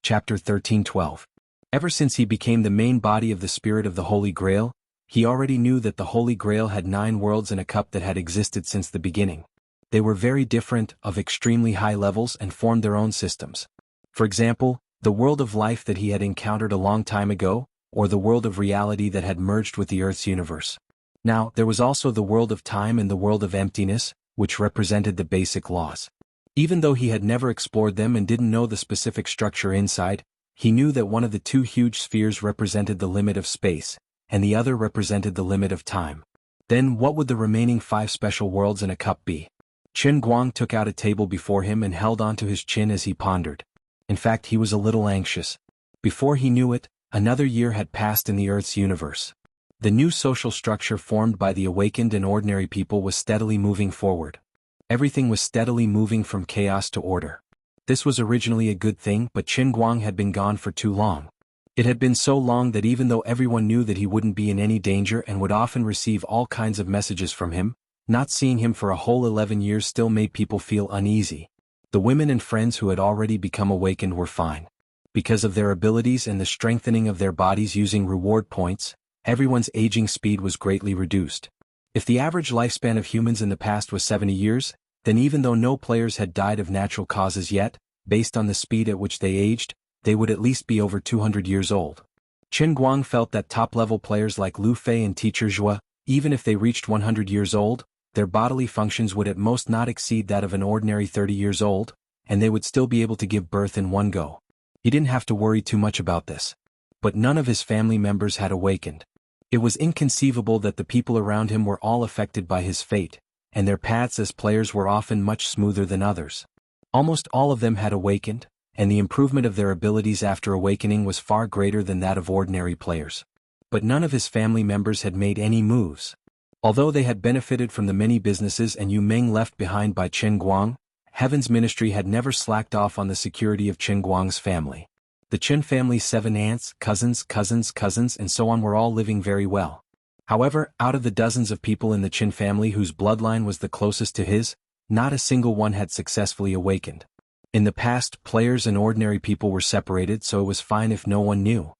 Chapter 13:12. Ever since he became the main body of the spirit of the Holy Grail, he already knew that the Holy Grail had 9 worlds in a cup that had existed since the beginning. They were very different, of extremely high levels, and formed their own systems. For example, the world of life that he had encountered a long time ago, or the world of reality that had merged with the Earth's universe. Now, there was also the world of time and the world of emptiness, which represented the basic laws. Even though he had never explored them and didn't know the specific structure inside, he knew that one of the 2 huge spheres represented the limit of space, and the other represented the limit of time. Then what would the remaining 5 special worlds in a cup be? Qin Guang took out a table before him and held onto his chin as he pondered. In fact, he was a little anxious. Before he knew it, another year had passed in the Earth's universe. The new social structure formed by the awakened and ordinary people was steadily moving forward. Everything was steadily moving from chaos to order. This was originally a good thing, but Qin Guang had been gone for too long. It had been so long that even though everyone knew that he wouldn't be in any danger and would often receive all kinds of messages from him, not seeing him for a whole 11 years still made people feel uneasy. The women and friends who had already become awakened were fine. Because of their abilities and the strengthening of their bodies using reward points, everyone's aging speed was greatly reduced. If the average lifespan of humans in the past was 70 years, then even though no players had died of natural causes yet, based on the speed at which they aged, they would at least be over 200 years old. Qin Guang felt that top-level players like Lu Fei and Teacher Zhua, even if they reached 100 years old, their bodily functions would at most not exceed that of an ordinary 30 years old, and they would still be able to give birth in one go. He didn't have to worry too much about this. But none of his family members had awakened. It was inconceivable that the people around him were all affected by his fate, and their paths as players were often much smoother than others. Almost all of them had awakened, and the improvement of their abilities after awakening was far greater than that of ordinary players. But none of his family members had made any moves. Although they had benefited from the many businesses and Yu Meng left behind by Qin Guang, Heaven's Ministry had never slacked off on the security of Qin Guang's family. The Qin family's 7 aunts, cousins, and so on were all living very well. However, out of the dozens of people in the Qin family whose bloodline was the closest to his, not a single one had successfully awakened. In the past, players and ordinary people were separated, so it was fine if no one knew.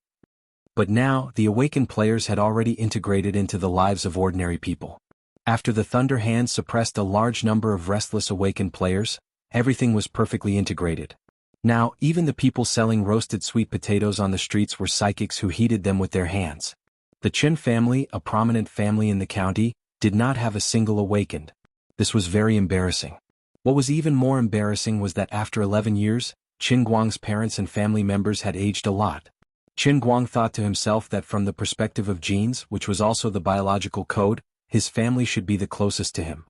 But now, the awakened players had already integrated into the lives of ordinary people. After the Thunder Hand suppressed a large number of restless awakened players, everything was perfectly integrated. Now, even the people selling roasted sweet potatoes on the streets were psychics who heated them with their hands. The Qin family, a prominent family in the county, did not have a single awakened. This was very embarrassing. What was even more embarrassing was that after 11 years, Qin Guang's parents and family members had aged a lot. Qin Guang thought to himself that from the perspective of genes, which was also the biological code, his family should be the closest to him.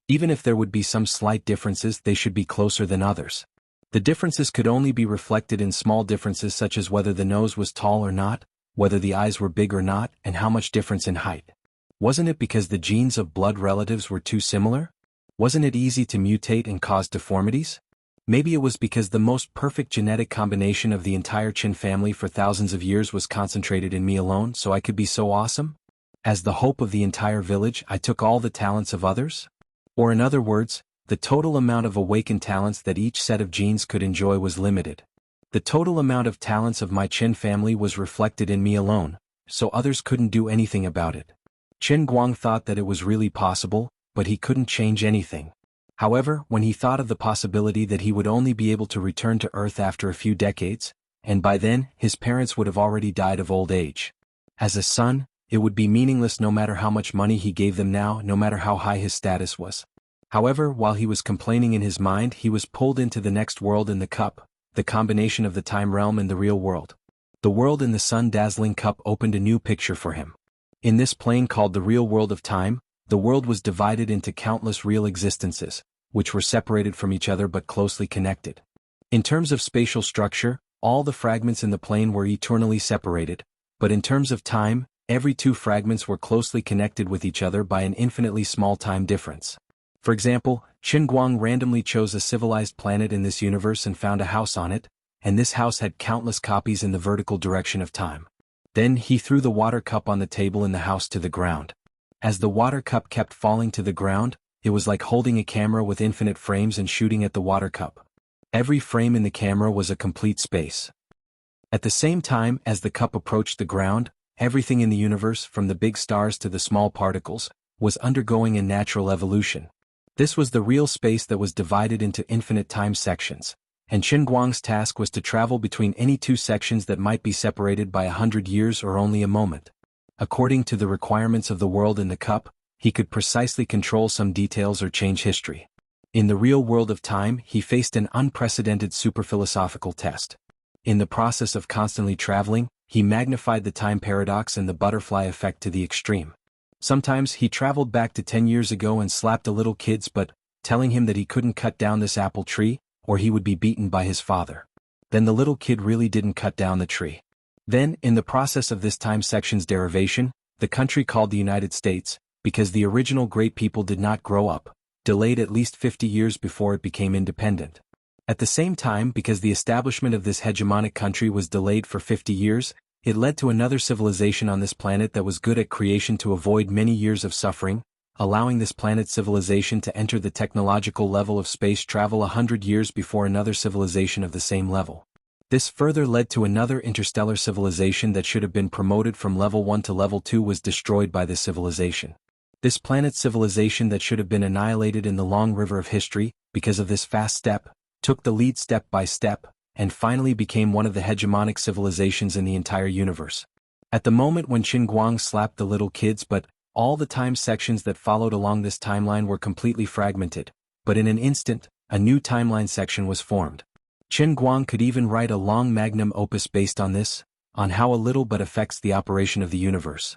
Even if there would be some slight differences, they should be closer than others. The differences could only be reflected in small differences such as whether the nose was tall or not, whether the eyes were big or not, and how much difference in height. Wasn't it because the genes of blood relatives were too similar? Wasn't it easy to mutate and cause deformities? Maybe it was because the most perfect genetic combination of the entire Qin family for thousands of years was concentrated in me alone, so I could be so awesome? As the hope of the entire village, I took all the talents of others? Or in other words, the total amount of awakened talents that each set of genes could enjoy was limited. The total amount of talents of my Qin family was reflected in me alone, so others couldn't do anything about it. Qin Guang thought that it was really possible, but he couldn't change anything. However, when he thought of the possibility that he would only be able to return to Earth after a few decades, and by then, his parents would have already died of old age. As a son, it would be meaningless no matter how much money he gave them now, no matter how high his status was. However, while he was complaining in his mind, he was pulled into the next world in the cup, the combination of the time realm and the real world. The world in the sun-dazzling cup opened a new picture for him. In this plane called the real world of time, the world was divided into countless real existences, which were separated from each other but closely connected. In terms of spatial structure, all the fragments in the plane were eternally separated, but in terms of time, every 2 fragments were closely connected with each other by an infinitely small time difference. For example, Qin Guang randomly chose a civilized planet in this universe and found a house on it, and this house had countless copies in the vertical direction of time. Then he threw the water cup on the table in the house to the ground. As the water cup kept falling to the ground, it was like holding a camera with infinite frames and shooting at the water cup. Every frame in the camera was a complete space. At the same time as the cup approached the ground, everything in the universe, from the big stars to the small particles, was undergoing a natural evolution. This was the real space that was divided into infinite time sections, and Qin Guang's task was to travel between any two sections that might be separated by 100 years or only a moment. According to the requirements of the world in the cup, he could precisely control some details or change history. In the real world of time, he faced an unprecedented superphilosophical test. In the process of constantly traveling, he magnified the time paradox and the butterfly effect to the extreme. Sometimes he traveled back to 10 years ago and slapped a little kid's butt, telling him that he couldn't cut down this apple tree, or he would be beaten by his father. Then the little kid really didn't cut down the tree. Then, in the process of this time section's derivation, the country called the United States, because the original great people did not grow up, delayed at least 50 years before it became independent. At the same time, because the establishment of this hegemonic country was delayed for 50 years, it led to another civilization on this planet that was good at creation to avoid many years of suffering, allowing this planet's civilization to enter the technological level of space travel 100 years before another civilization of the same level. This further led to another interstellar civilization that should have been promoted from level 1 to level 2 was destroyed by this civilization. This planet's civilization that should have been annihilated in the long river of history, because of this fast step, took the lead step by step, and finally became one of the hegemonic civilizations in the entire universe. At the moment when Qin Guang slapped the little kids, but all the time sections that followed along this timeline were completely fragmented, but in an instant, a new timeline section was formed. Qin Guang could even write a long magnum opus based on this, on how a little but affects the operation of the universe.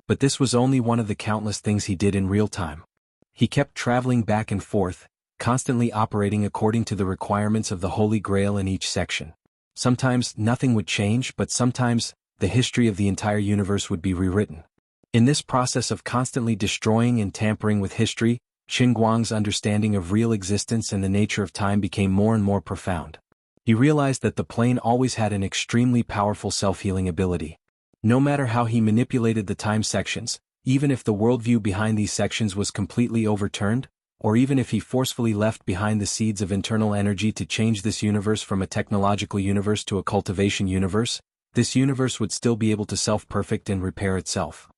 But this was only one of the countless things he did in real time. He kept traveling back and forth, constantly operating according to the requirements of the Holy Grail in each section. Sometimes nothing would change, but sometimes the history of the entire universe would be rewritten. In this process of constantly destroying and tampering with history, Qin Guang's understanding of real existence and the nature of time became more and more profound. He realized that the plane always had an extremely powerful self-healing ability. No matter how he manipulated the time sections, even if the worldview behind these sections was completely overturned, or even if he forcefully left behind the seeds of internal energy to change this universe from a technological universe to a cultivation universe, this universe would still be able to self-perfect and repair itself.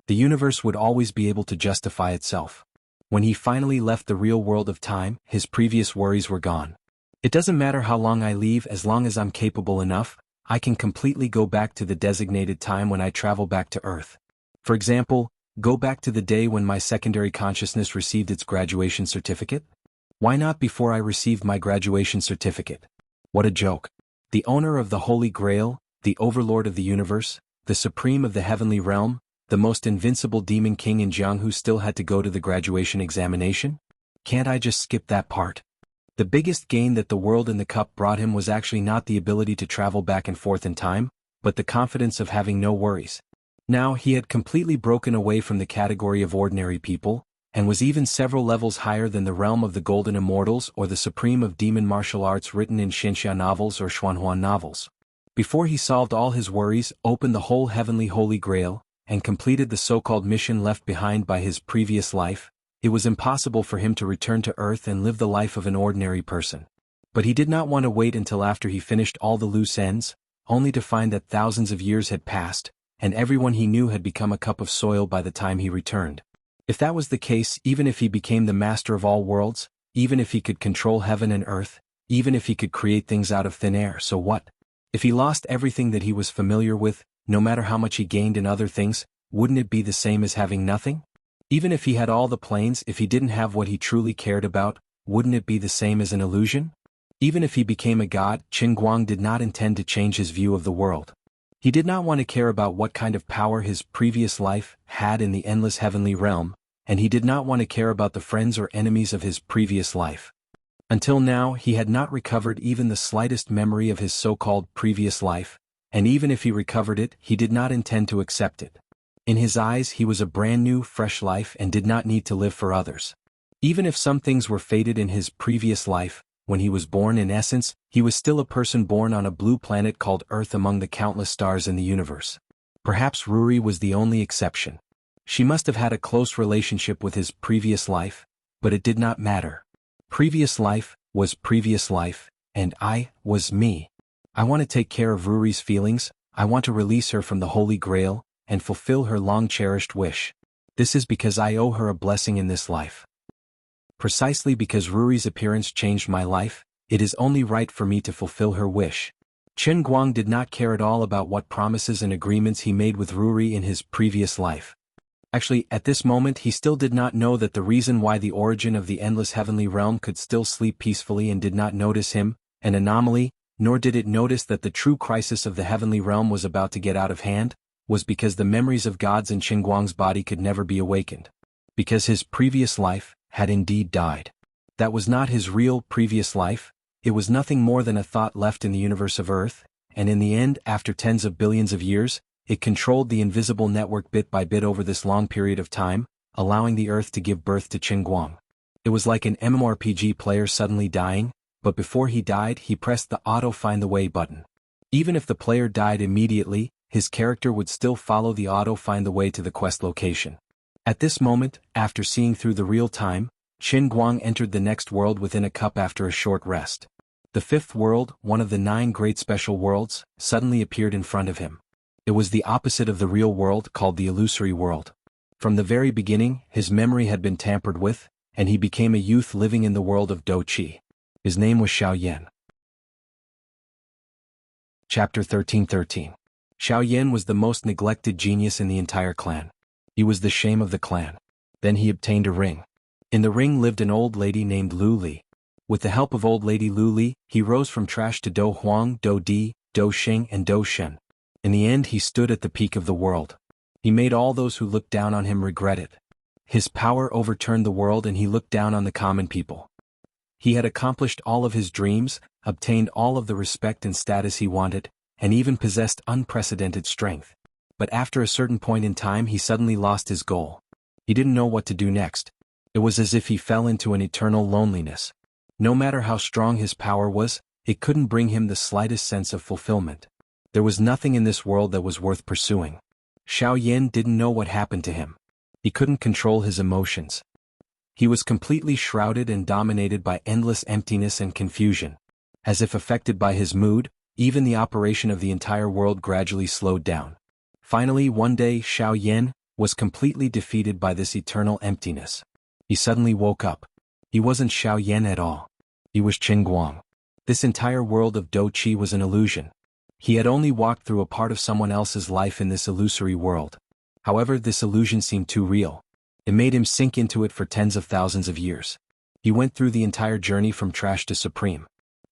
The universe would always be able to justify itself. When he finally left the real world of time, his previous worries were gone. It doesn't matter how long I leave, as long as I'm capable enough, I can completely go back to the designated time when I travel back to Earth. For example, go back to the day when my secondary consciousness received its graduation certificate? Why not before I received my graduation certificate? What a joke. The owner of the Holy Grail, the overlord of the universe, the supreme of the heavenly realm, the most invincible demon king in Jianghu still had to go to the graduation examination? Can't I just skip that part? The biggest gain that the world in the cup brought him was actually not the ability to travel back and forth in time, but the confidence of having no worries. Now he had completely broken away from the category of ordinary people, and was even several levels higher than the realm of the Golden Immortals or the supreme of demon martial arts written in Xinxia novels or Xuanhuan novels. Before he solved all his worries, opened the whole heavenly Holy Grail, and completed the so-called mission left behind by his previous life, it was impossible for him to return to Earth and live the life of an ordinary person. But he did not want to wait until after he finished all the loose ends, only to find that thousands of years had passed, and everyone he knew had become a cup of soil by the time he returned. If that was the case, even if he became the master of all worlds, even if he could control heaven and earth, even if he could create things out of thin air, so what? If he lost everything that he was familiar with, no matter how much he gained in other things, wouldn't it be the same as having nothing? Even if he had all the planes, if he didn't have what he truly cared about, wouldn't it be the same as an illusion? Even if he became a god, Qin Guang did not intend to change his view of the world. He did not want to care about what kind of power his previous life had in the endless heavenly realm, and he did not want to care about the friends or enemies of his previous life. Until now, he had not recovered even the slightest memory of his so-called previous life, and even if he recovered it, he did not intend to accept it. In his eyes, he was a brand new, fresh life and did not need to live for others. Even if some things were fated in his previous life, when he was born, in essence, he was still a person born on a blue planet called Earth among the countless stars in the universe. Perhaps Ruri was the only exception. She must have had a close relationship with his previous life, but it did not matter. Previous life was previous life, and I was me. I want to take care of Ruri's feelings, I want to release her from the Holy Grail, and fulfill her long-cherished wish. This is because I owe her a blessing in this life. Precisely because Ruri's appearance changed my life, it is only right for me to fulfill her wish. Chen Guang did not care at all about what promises and agreements he made with Ruri in his previous life. Actually, at this moment he still did not know that the reason why the origin of the endless heavenly realm could still sleep peacefully and did not notice him, an anomaly, nor did it notice that the true crisis of the heavenly realm was about to get out of hand, was because the memories of gods in Chen Guang's body could never be awakened. Because his previous life had indeed died. That was not his real previous life, it was nothing more than a thought left in the universe of Earth, and in the end, after tens of billions of years, it controlled the invisible network bit by bit over this long period of time, allowing the Earth to give birth to Chen Guang. It was like an MMORPG player suddenly dying, but before he died he pressed the auto find the way button. Even if the player died immediately, his character would still follow the auto find the way to the quest location. At this moment, after seeing through the real time, Chen Guang entered the next world within a cup after a short rest. The fifth world, one of the 9 great special worlds, suddenly appeared in front of him. It was the opposite of the real world called the illusory world. From the very beginning, his memory had been tampered with, and he became a youth living in the world of Do Qi. His name was Xiao Yan. Chapter 13:13. Xiao Yan was the most neglected genius in the entire clan. He was the shame of the clan. Then he obtained a ring. In the ring lived an old lady named Lu Li. With the help of old lady Lu Li, he rose from trash to Do Huang, Do Di, Do Xing and Do Shen. In the end he stood at the peak of the world. He made all those who looked down on him regret it. His power overturned the world and he looked down on the common people. He had accomplished all of his dreams, obtained all of the respect and status he wanted, and even possessed unprecedented strength. But after a certain point in time he suddenly lost his goal. He didn't know what to do next. It was as if he fell into an eternal loneliness. No matter how strong his power was, it couldn't bring him the slightest sense of fulfillment. There was nothing in this world that was worth pursuing. Xiao Yan didn't know what happened to him. He couldn't control his emotions. He was completely shrouded and dominated by endless emptiness and confusion. As if affected by his mood, even the operation of the entire world gradually slowed down. Finally, one day, Xiao Yan was completely defeated by this eternal emptiness. He suddenly woke up. He wasn't Xiao Yan at all. He was Chen Guang. This entire world of Do Qi was an illusion. He had only walked through a part of someone else's life in this illusory world. However, this illusion seemed too real. It made him sink into it for tens of thousands of years. He went through the entire journey from trash to supreme.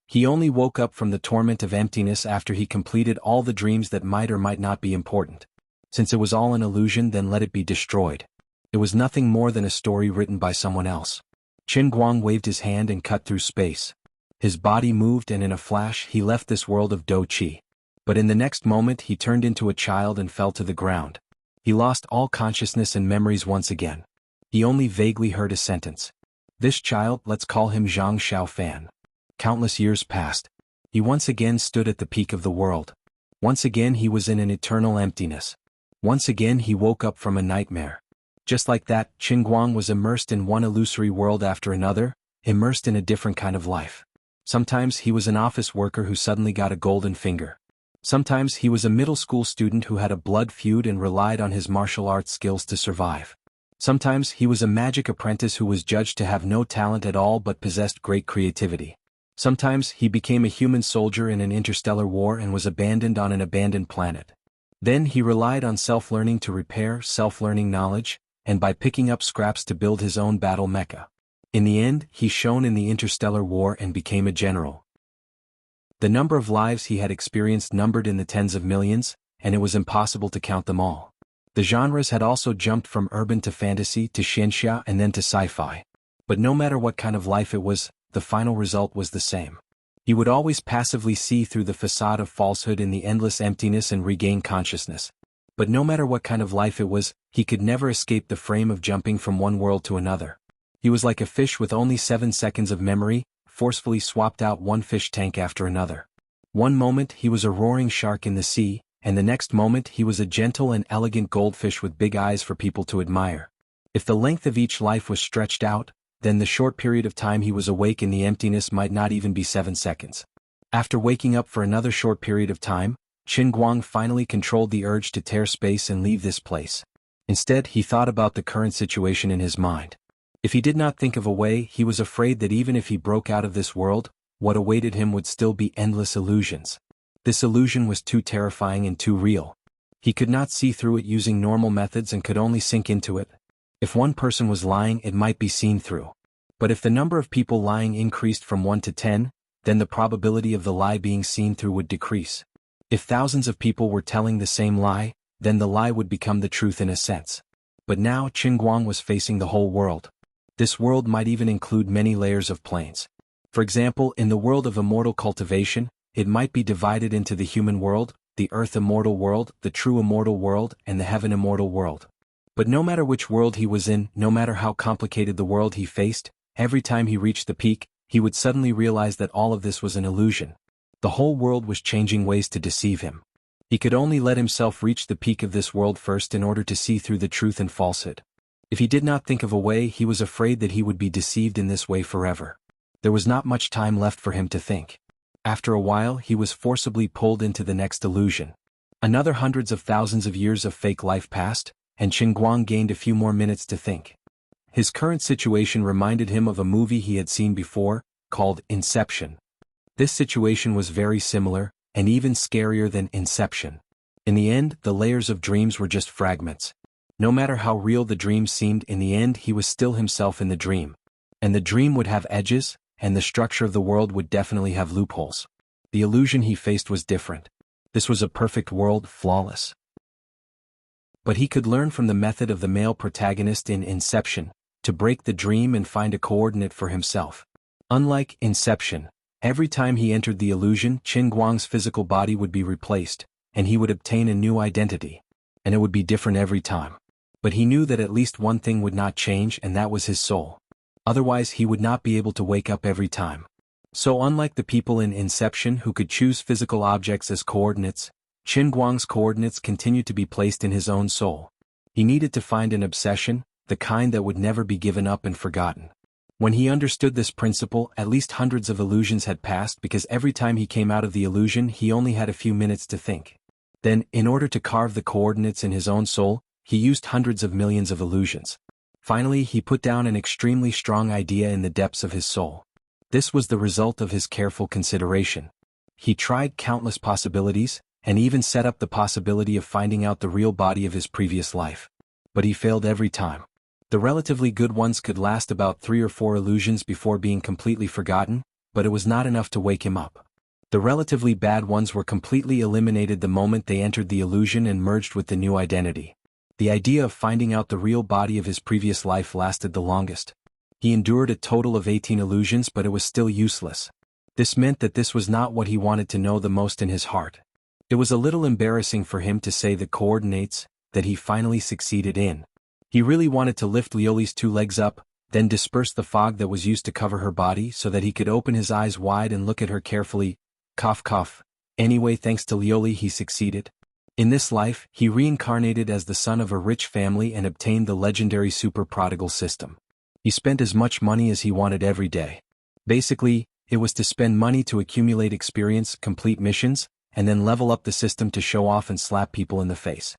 He only woke up from the torment of emptiness after he completed all the dreams that might or might not be important. Since it was all an illusion, then let it be destroyed. It was nothing more than a story written by someone else. Chen Guang waved his hand and cut through space. His body moved and in a flash he left this world of Do Qi. But in the next moment he turned into a child and fell to the ground. He lost all consciousness and memories once again. He only vaguely heard a sentence. This child, let's call him Zhang Xiaofan. Countless years passed. He once again stood at the peak of the world. Once again he was in an eternal emptiness. Once again he woke up from a nightmare. Just like that, Chen Guang was immersed in one illusory world after another, immersed in a different kind of life. Sometimes he was an office worker who suddenly got a golden finger. Sometimes he was a middle school student who had a blood feud and relied on his martial arts skills to survive. Sometimes he was a magic apprentice who was judged to have no talent at all but possessed great creativity. Sometimes he became a human soldier in an interstellar war and was abandoned on an abandoned planet. Then he relied on self-learning to repair self-learning knowledge, and by picking up scraps to build his own battle mecha. In the end, he shone in the interstellar war and became a general. The number of lives he had experienced numbered in the tens of millions, and it was impossible to count them all. The genres had also jumped from urban to fantasy to xianxia and then to sci-fi. But no matter what kind of life it was, the final result was the same. He would always passively see through the facade of falsehood in the endless emptiness and regain consciousness. But no matter what kind of life it was, he could never escape the frame of jumping from one world to another. He was like a fish with only 7 seconds of memory, forcefully swapped out one fish tank after another. One moment he was a roaring shark in the sea, and the next moment he was a gentle and elegant goldfish with big eyes for people to admire. If the length of each life was stretched out, then the short period of time he was awake in the emptiness might not even be 7 seconds. After waking up for another short period of time, Qin Guang finally controlled the urge to tear space and leave this place. Instead, he thought about the current situation in his mind. If he did not think of a way, he was afraid that even if he broke out of this world, what awaited him would still be endless illusions. This illusion was too terrifying and too real. He could not see through it using normal methods and could only sink into it. If one person was lying, it might be seen through. But if the number of people lying increased from 1 to 10, then the probability of the lie being seen through would decrease. If thousands of people were telling the same lie, then the lie would become the truth in a sense. But now Qin Guang was facing the whole world. This world might even include many layers of planes. For example, in the world of immortal cultivation, it might be divided into the human world, the earth immortal world, the true immortal world, and the heaven immortal world. But no matter which world he was in, no matter how complicated the world he faced, every time he reached the peak, he would suddenly realize that all of this was an illusion. The whole world was changing ways to deceive him. He could only let himself reach the peak of this world first in order to see through the truth and falsehood. If he did not think of a way, he was afraid that he would be deceived in this way forever. There was not much time left for him to think. After a while, he was forcibly pulled into the next illusion. Another hundreds of thousands of years of fake life passed, and Qin Guang gained a few more minutes to think. His current situation reminded him of a movie he had seen before, called Inception. This situation was very similar, and even scarier than Inception. In the end, the layers of dreams were just fragments. No matter how real the dream seemed, in the end he was still himself in the dream. And the dream would have edges, and the structure of the world would definitely have loopholes. The illusion he faced was different. This was a perfect world, flawless. But he could learn from the method of the male protagonist in Inception, to break the dream and find a coordinate for himself. Unlike Inception, every time he entered the illusion, Qin Guang's physical body would be replaced, and he would obtain a new identity. And it would be different every time. But he knew that at least one thing would not change, and that was his soul. Otherwise he would not be able to wake up every time. So unlike the people in Inception who could choose physical objects as coordinates, Qin Guang's coordinates continued to be placed in his own soul. He needed to find an obsession, the kind that would never be given up and forgotten. When he understood this principle, at least hundreds of illusions had passed because every time he came out of the illusion he only had a few minutes to think. Then, in order to carve the coordinates in his own soul, he used hundreds of millions of illusions. Finally, he put down an extremely strong idea in the depths of his soul. This was the result of his careful consideration. He tried countless possibilities, and even set up the possibility of finding out the real body of his previous life. But he failed every time. The relatively good ones could last about 3 or 4 illusions before being completely forgotten, but it was not enough to wake him up. The relatively bad ones were completely eliminated the moment they entered the illusion and merged with the new identity. The idea of finding out the real body of his previous life lasted the longest. He endured a total of 18 illusions, but it was still useless. This meant that this was not what he wanted to know the most in his heart. It was a little embarrassing for him to say the coordinates that he finally succeeded in. He really wanted to lift Lioli's 2 legs up, then disperse the fog that was used to cover her body so that he could open his eyes wide and look at her carefully. Cough cough. Anyway, thanks to Lioli he succeeded. In this life, he reincarnated as the son of a rich family and obtained the legendary super prodigal system. He spent as much money as he wanted every day. Basically, it was to spend money to accumulate experience, complete missions, and then level up the system to show off and slap people in the face.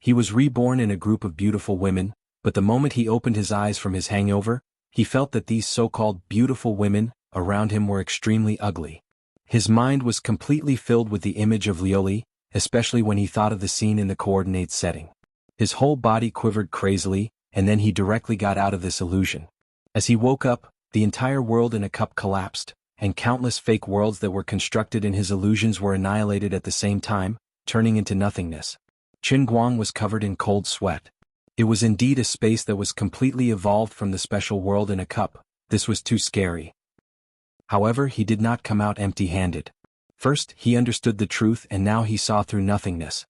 He was reborn in a group of beautiful women, but the moment he opened his eyes from his hangover, he felt that these so-called beautiful women around him were extremely ugly. His mind was completely filled with the image of Lioli, especially when he thought of the scene in the coordinates setting. His whole body quivered crazily, and then he directly got out of this illusion. As he woke up, the entire world in a cup collapsed, and countless fake worlds that were constructed in his illusions were annihilated at the same time, turning into nothingness. Qin Guang was covered in cold sweat. It was indeed a space that was completely evolved from the special world in a cup. This was too scary. However, he did not come out empty-handed. First, he understood the truth, and now he saw through nothingness.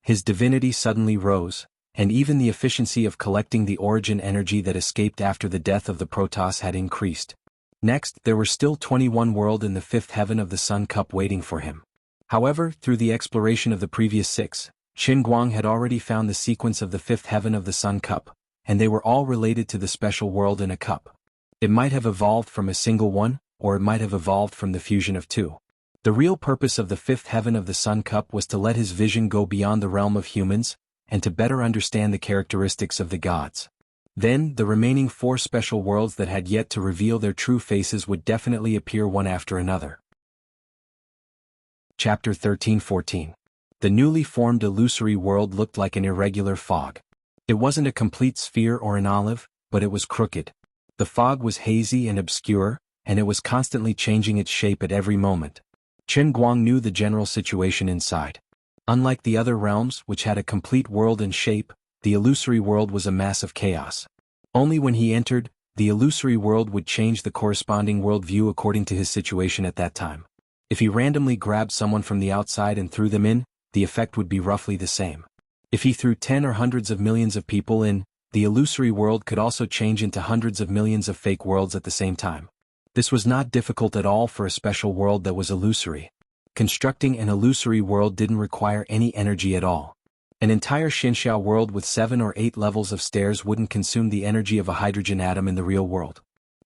His divinity suddenly rose, and even the efficiency of collecting the origin energy that escaped after the death of the Protoss had increased. Next, there were still 21 worlds in the 5th heaven of the Sun Cup waiting for him. However, through the exploration of the previous 6, Qin Guang had already found the sequence of the 5th heaven of the Sun Cup, and they were all related to the special world in a cup. It might have evolved from a single one, or it might have evolved from the fusion of 2. The real purpose of the fifth heaven of the Sun Cup was to let his vision go beyond the realm of humans, and to better understand the characteristics of the gods. Then, the remaining 4 special worlds that had yet to reveal their true faces would definitely appear one after another. Chapter 13-14. The newly formed illusory world looked like an irregular fog. It wasn't a complete sphere or an olive, but it was crooked. The fog was hazy and obscure, and it was constantly changing its shape at every moment. Chen Guang knew the general situation inside. Unlike the other realms, which had a complete world and shape, the illusory world was a mass of chaos. Only when he entered, the illusory world would change the corresponding world view according to his situation at that time. If he randomly grabbed someone from the outside and threw them in, the effect would be roughly the same. If he threw 10 or hundreds of millions of people in, the illusory world could also change into hundreds of millions of fake worlds at the same time. This was not difficult at all for a special world that was illusory. Constructing an illusory world didn't require any energy at all. An entire Xinxiao world with 7 or 8 levels of stairs wouldn't consume the energy of a hydrogen atom in the real world.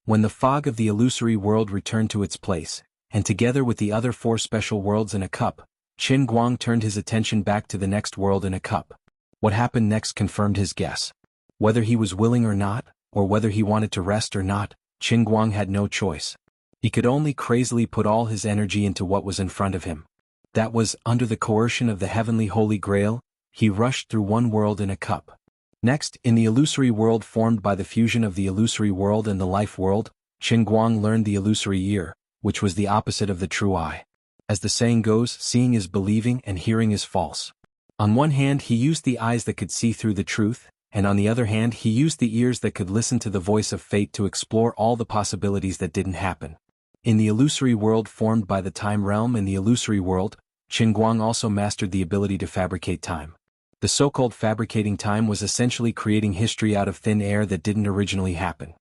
When the fog of the illusory world returned to its place, and together with the other 4 special worlds in a cup, Qin Guang turned his attention back to the next world in a cup. What happened next confirmed his guess. Whether he was willing or not, or whether he wanted to rest or not, Qin Guang had no choice. He could only crazily put all his energy into what was in front of him. That was, under the coercion of the heavenly Holy Grail, he rushed through one world in a cup. Next, in the illusory world formed by the fusion of the illusory world and the life world, Qin Guang learned the illusory ear, which was the opposite of the true eye. As the saying goes, seeing is believing and hearing is false. On one hand, he used the eyes that could see through the truth, and on the other hand, he used the ears that could listen to the voice of fate to explore all the possibilities that didn't happen. In the illusory world formed by the time realm and the illusory world, Qin Guang also mastered the ability to fabricate time. The so-called fabricating time was essentially creating history out of thin air that didn't originally happen.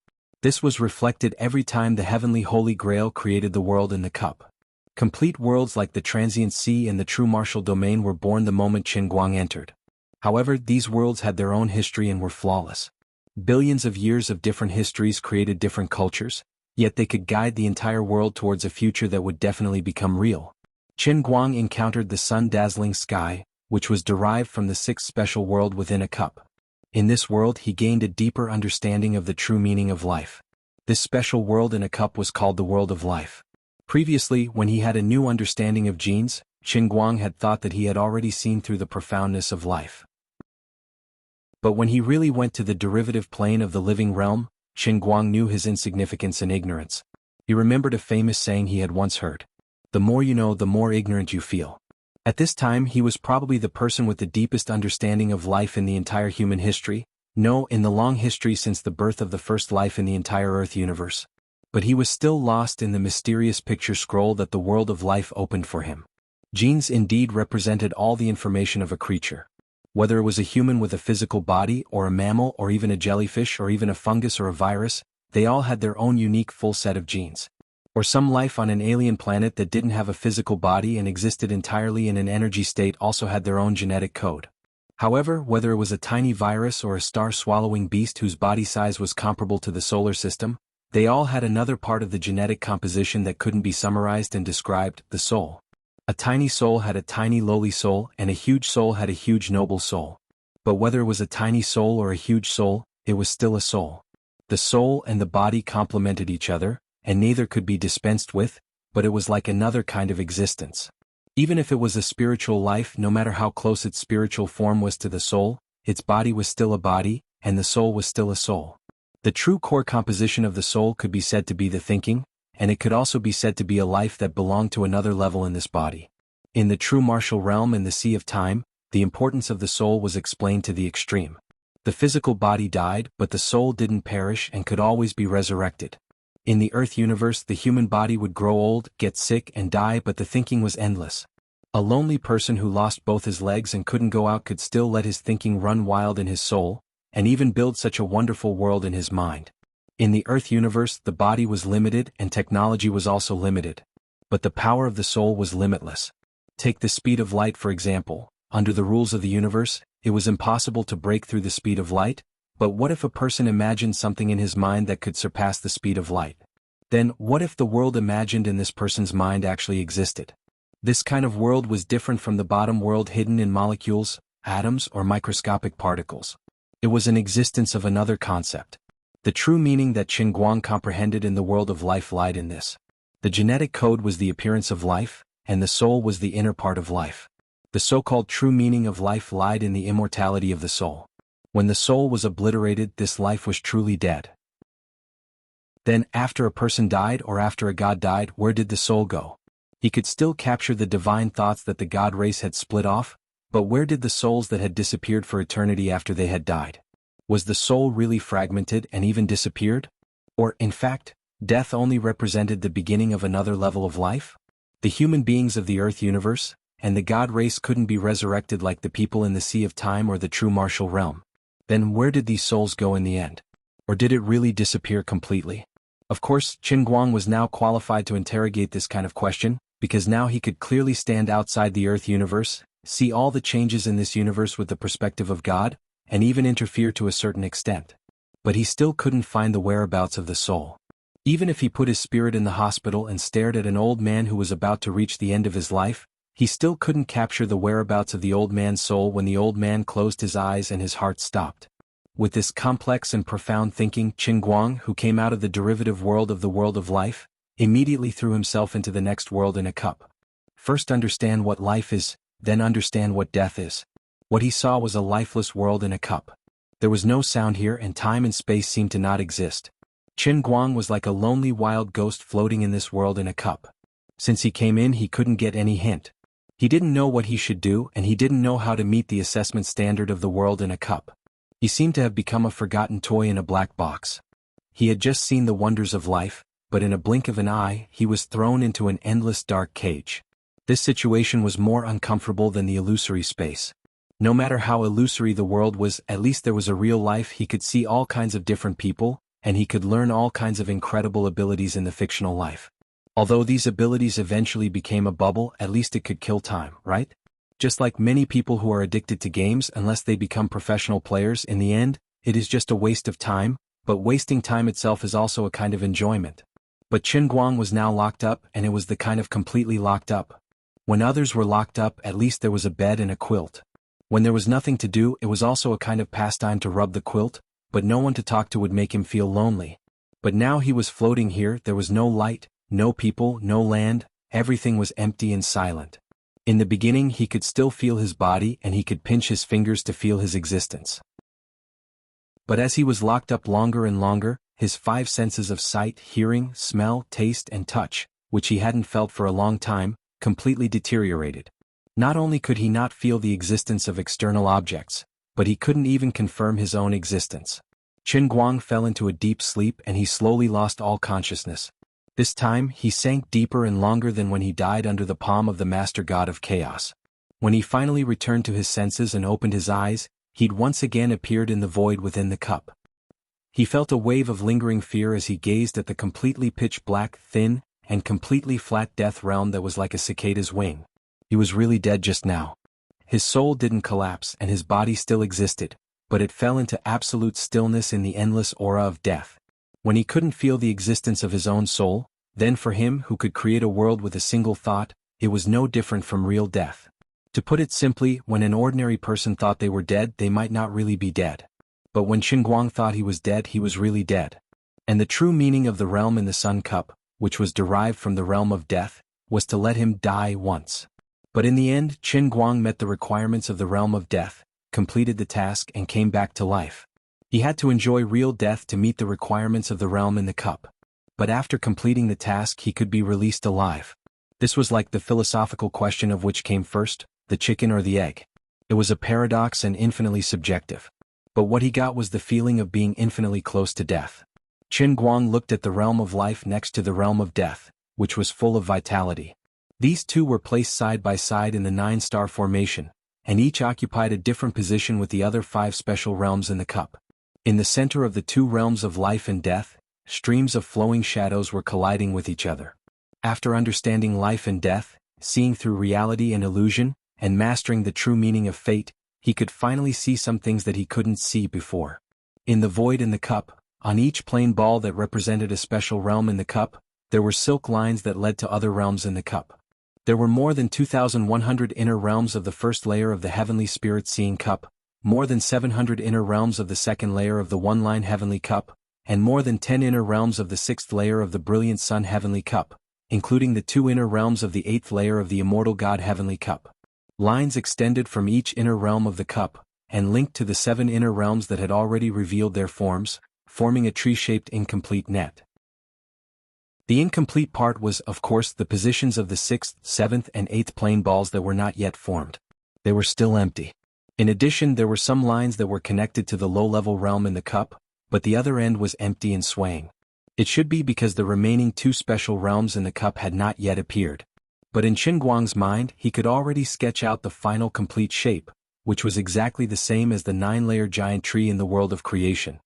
This was reflected every time the heavenly Holy Grail created the world in the cup. Complete worlds like the transient sea and the true martial domain were born the moment Qin Guang entered. However, these worlds had their own history and were flawless. Billions of years of different histories created different cultures, yet they could guide the entire world towards a future that would definitely become real. Qin Guang encountered the sun-dazzling sky, which was derived from the 6th special world within a cup. In this world he gained a deeper understanding of the true meaning of life. This special world in a cup was called the world of life. Previously, when he had a new understanding of genes, Qin Guang had thought that he had already seen through the profoundness of life. But when he really went to the derivative plane of the living realm, Qin Guang knew his insignificance and ignorance. He remembered a famous saying he had once heard: "The more you know, the more ignorant you feel." At this time he was probably the person with the deepest understanding of life in the entire human history, no, in the long history since the birth of the first life in the entire Earth universe. But he was still lost in the mysterious picture scroll that the world of life opened for him. Genes indeed represented all the information of a creature. Whether it was a human with a physical body, or a mammal, or even a jellyfish, or even a fungus or a virus, they all had their own unique full set of genes. Or some life on an alien planet that didn't have a physical body and existed entirely in an energy state also had their own genetic code. However, whether it was a tiny virus or a star-swallowing beast whose body size was comparable to the solar system, they all had another part of the genetic composition that couldn't be summarized and described: the soul. A tiny soul had a tiny lowly soul, and a huge soul had a huge noble soul. But whether it was a tiny soul or a huge soul, it was still a soul. The soul and the body complemented each other, and neither could be dispensed with, but it was like another kind of existence. Even if it was a spiritual life, no matter how close its spiritual form was to the soul, its body was still a body, and the soul was still a soul. The true core composition of the soul could be said to be the thinking, and it could also be said to be a life that belonged to another level in this body. In the true martial realm and the sea of time, the importance of the soul was explained to the extreme. The physical body died, but the soul didn't perish and could always be resurrected. In the Earth universe, the human body would grow old, get sick, and die, but the thinking was endless. A lonely person who lost both his legs and couldn't go out could still let his thinking run wild in his soul, and even build such a wonderful world in his mind. In the Earth universe, the body was limited and technology was also limited. But the power of the soul was limitless. Take the speed of light for example. Under the rules of the universe, it was impossible to break through the speed of light, but what if a person imagined something in his mind that could surpass the speed of light? Then, what if the world imagined in this person's mind actually existed? This kind of world was different from the bottom world hidden in molecules, atoms, or microscopic particles. It was an existence of another concept. The true meaning that Qin Guang comprehended in the world of life lied in this. The genetic code was the appearance of life, and the soul was the inner part of life. The so-called true meaning of life lied in the immortality of the soul. When the soul was obliterated, this life was truly dead. Then, after a person died or after a god died, where did the soul go? He could still capture the divine thoughts that the god race had split off, but where did the souls that had disappeared for eternity after they had died? Was the soul really fragmented and even disappeared? Or, in fact, death only represented the beginning of another level of life? The human beings of the Earth universe, and the god race couldn't be resurrected like the people in the Sea of Time or the true martial realm. Then where did these souls go in the end? Or did it really disappear completely? Of course, Qin Guang was now qualified to interrogate this kind of question, because now he could clearly stand outside the Earth universe, see all the changes in this universe with the perspective of God, and even interfere to a certain extent. But he still couldn't find the whereabouts of the soul. Even if he put his spirit in the hospital and stared at an old man who was about to reach the end of his life, he still couldn't capture the whereabouts of the old man's soul when the old man closed his eyes and his heart stopped. With this complex and profound thinking, Qin Guang, who came out of the derivative world of life, immediately threw himself into the next world in a cup. First understand what life is, then understand what death is. What he saw was a lifeless world in a cup. There was no sound here and time and space seemed to not exist. Qin Guang was like a lonely wild ghost floating in this world in a cup. Since he came in, he couldn't get any hint. He didn't know what he should do and he didn't know how to meet the assessment standard of the world in a cup. He seemed to have become a forgotten toy in a black box. He had just seen the wonders of life, but in a blink of an eye, he was thrown into an endless dark cage. This situation was more uncomfortable than the illusory space. No matter how illusory the world was, at least there was a real life. He could see all kinds of different people, and he could learn all kinds of incredible abilities in the fictional life. Although these abilities eventually became a bubble, at least it could kill time, right? Just like many people who are addicted to games, unless they become professional players, in the end, it is just a waste of time, but wasting time itself is also a kind of enjoyment. But Qin Guang was now locked up, and it was the kind of completely locked up. When others were locked up, at least there was a bed and a quilt. When there was nothing to do, it was also a kind of pastime to rub the quilt, but no one to talk to would make him feel lonely. But now he was floating here, there was no light, no people, no land, everything was empty and silent. In the beginning he could still feel his body and he could pinch his fingers to feel his existence. But as he was locked up longer and longer, his 5 senses of sight, hearing, smell, taste and touch, which he hadn't felt for a long time, completely deteriorated. Not only could he not feel the existence of external objects, but he couldn't even confirm his own existence. Qin Guang fell into a deep sleep and he slowly lost all consciousness. This time, he sank deeper and longer than when he died under the palm of the Master God of Chaos. When he finally returned to his senses and opened his eyes, he'd once again appeared in the void within the cup. He felt a wave of lingering fear as he gazed at the completely pitch-black, thin, and completely flat death realm that was like a cicada's wing. He was really dead just now. His soul didn't collapse and his body still existed, but it fell into absolute stillness in the endless aura of death. When he couldn't feel the existence of his own soul, then for him who could create a world with a single thought, it was no different from real death. To put it simply, when an ordinary person thought they were dead, they might not really be dead. But when Qin Guang thought he was dead, he was really dead. And the true meaning of the realm in the Sun Cup, which was derived from the realm of death, was to let him die once. But in the end, Qin Guang met the requirements of the realm of death, completed the task and came back to life. He had to enjoy real death to meet the requirements of the realm in the cup. But after completing the task he could be released alive. This was like the philosophical question of which came first, the chicken or the egg. It was a paradox and infinitely subjective. But what he got was the feeling of being infinitely close to death. Qin Guang looked at the realm of life next to the realm of death, which was full of vitality. These two were placed side by side in the 9-star formation, and each occupied a different position with the other 5 special realms in the cup. In the center of the 2 realms of life and death, streams of flowing shadows were colliding with each other. After understanding life and death, seeing through reality and illusion, and mastering the true meaning of fate, he could finally see some things that he couldn't see before. In the void in the cup, on each plain ball that represented a special realm in the cup, there were silk lines that led to other realms in the cup. There were more than 2,100 inner realms of the first layer of the heavenly spirit-seeing cup, more than 700 inner realms of the second layer of the one-line heavenly cup, and more than 10 inner realms of the sixth layer of the brilliant sun heavenly cup, including the 2 inner realms of the eighth layer of the immortal God heavenly cup. Lines extended from each inner realm of the cup, and linked to the 7 inner realms that had already revealed their forms, forming a tree-shaped incomplete net. The incomplete part was, of course, the positions of the 6th, 7th and 8th plane balls that were not yet formed. They were still empty. In addition, there were some lines that were connected to the low-level realm in the cup, but the other end was empty and swaying. It should be because the remaining 2 special realms in the cup had not yet appeared. But in Qinguang's mind, he could already sketch out the final complete shape, which was exactly the same as the 9-layer giant tree in the world of creation.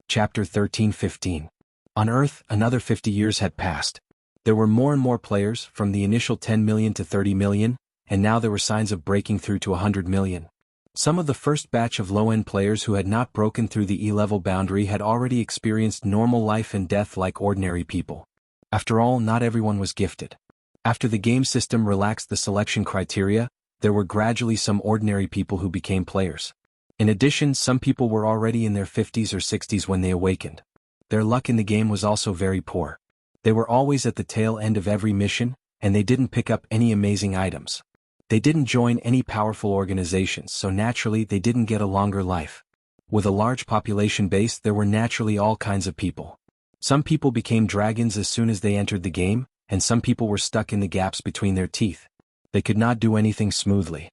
Chapter 13:15. On Earth, another 50 years had passed. There were more and more players, from the initial 10 million to 30 million, and now there were signs of breaking through to 100 million. Some of the first batch of low-end players who had not broken through the E-level boundary had already experienced normal life and death like ordinary people. After all, not everyone was gifted. After the game system relaxed the selection criteria, there were gradually some ordinary people who became players. In addition, some people were already in their 50s or 60s when they awakened. Their luck in the game was also very poor. They were always at the tail end of every mission, and they didn't pick up any amazing items. They didn't join any powerful organizations, so naturally they didn't get a longer life. With a large population base, there were naturally all kinds of people. Some people became dragons as soon as they entered the game, and some people were stuck in the gaps between their teeth. They could not do anything smoothly.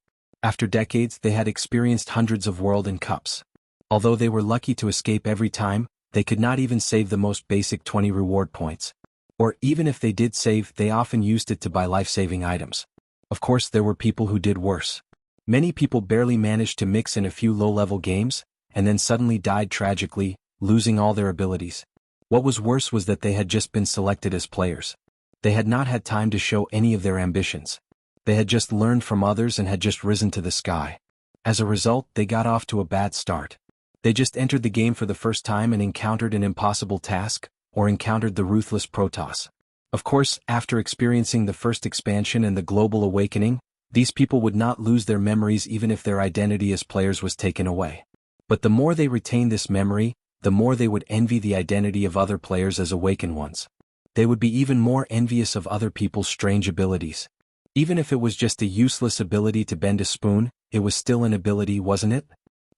After decades, they had experienced hundreds of world and cups. Although they were lucky to escape every time, they could not even save the most basic 20 reward points. Or even if they did save, they often used it to buy life-saving items. Of course, there were people who did worse. Many people barely managed to mix in a few low-level games, and then suddenly died tragically, losing all their abilities. What was worse was that they had just been selected as players. They had not had time to show any of their ambitions. They had just learned from others and had just risen to the sky. As a result, they got off to a bad start. They just entered the game for the first time and encountered an impossible task, or encountered the ruthless Protoss. Of course, after experiencing the first expansion and the global awakening, these people would not lose their memories even if their identity as players was taken away. But the more they retained this memory, the more they would envy the identity of other players as awakened ones. They would be even more envious of other people's strange abilities. Even if it was just a useless ability to bend a spoon, it was still an ability, wasn't it?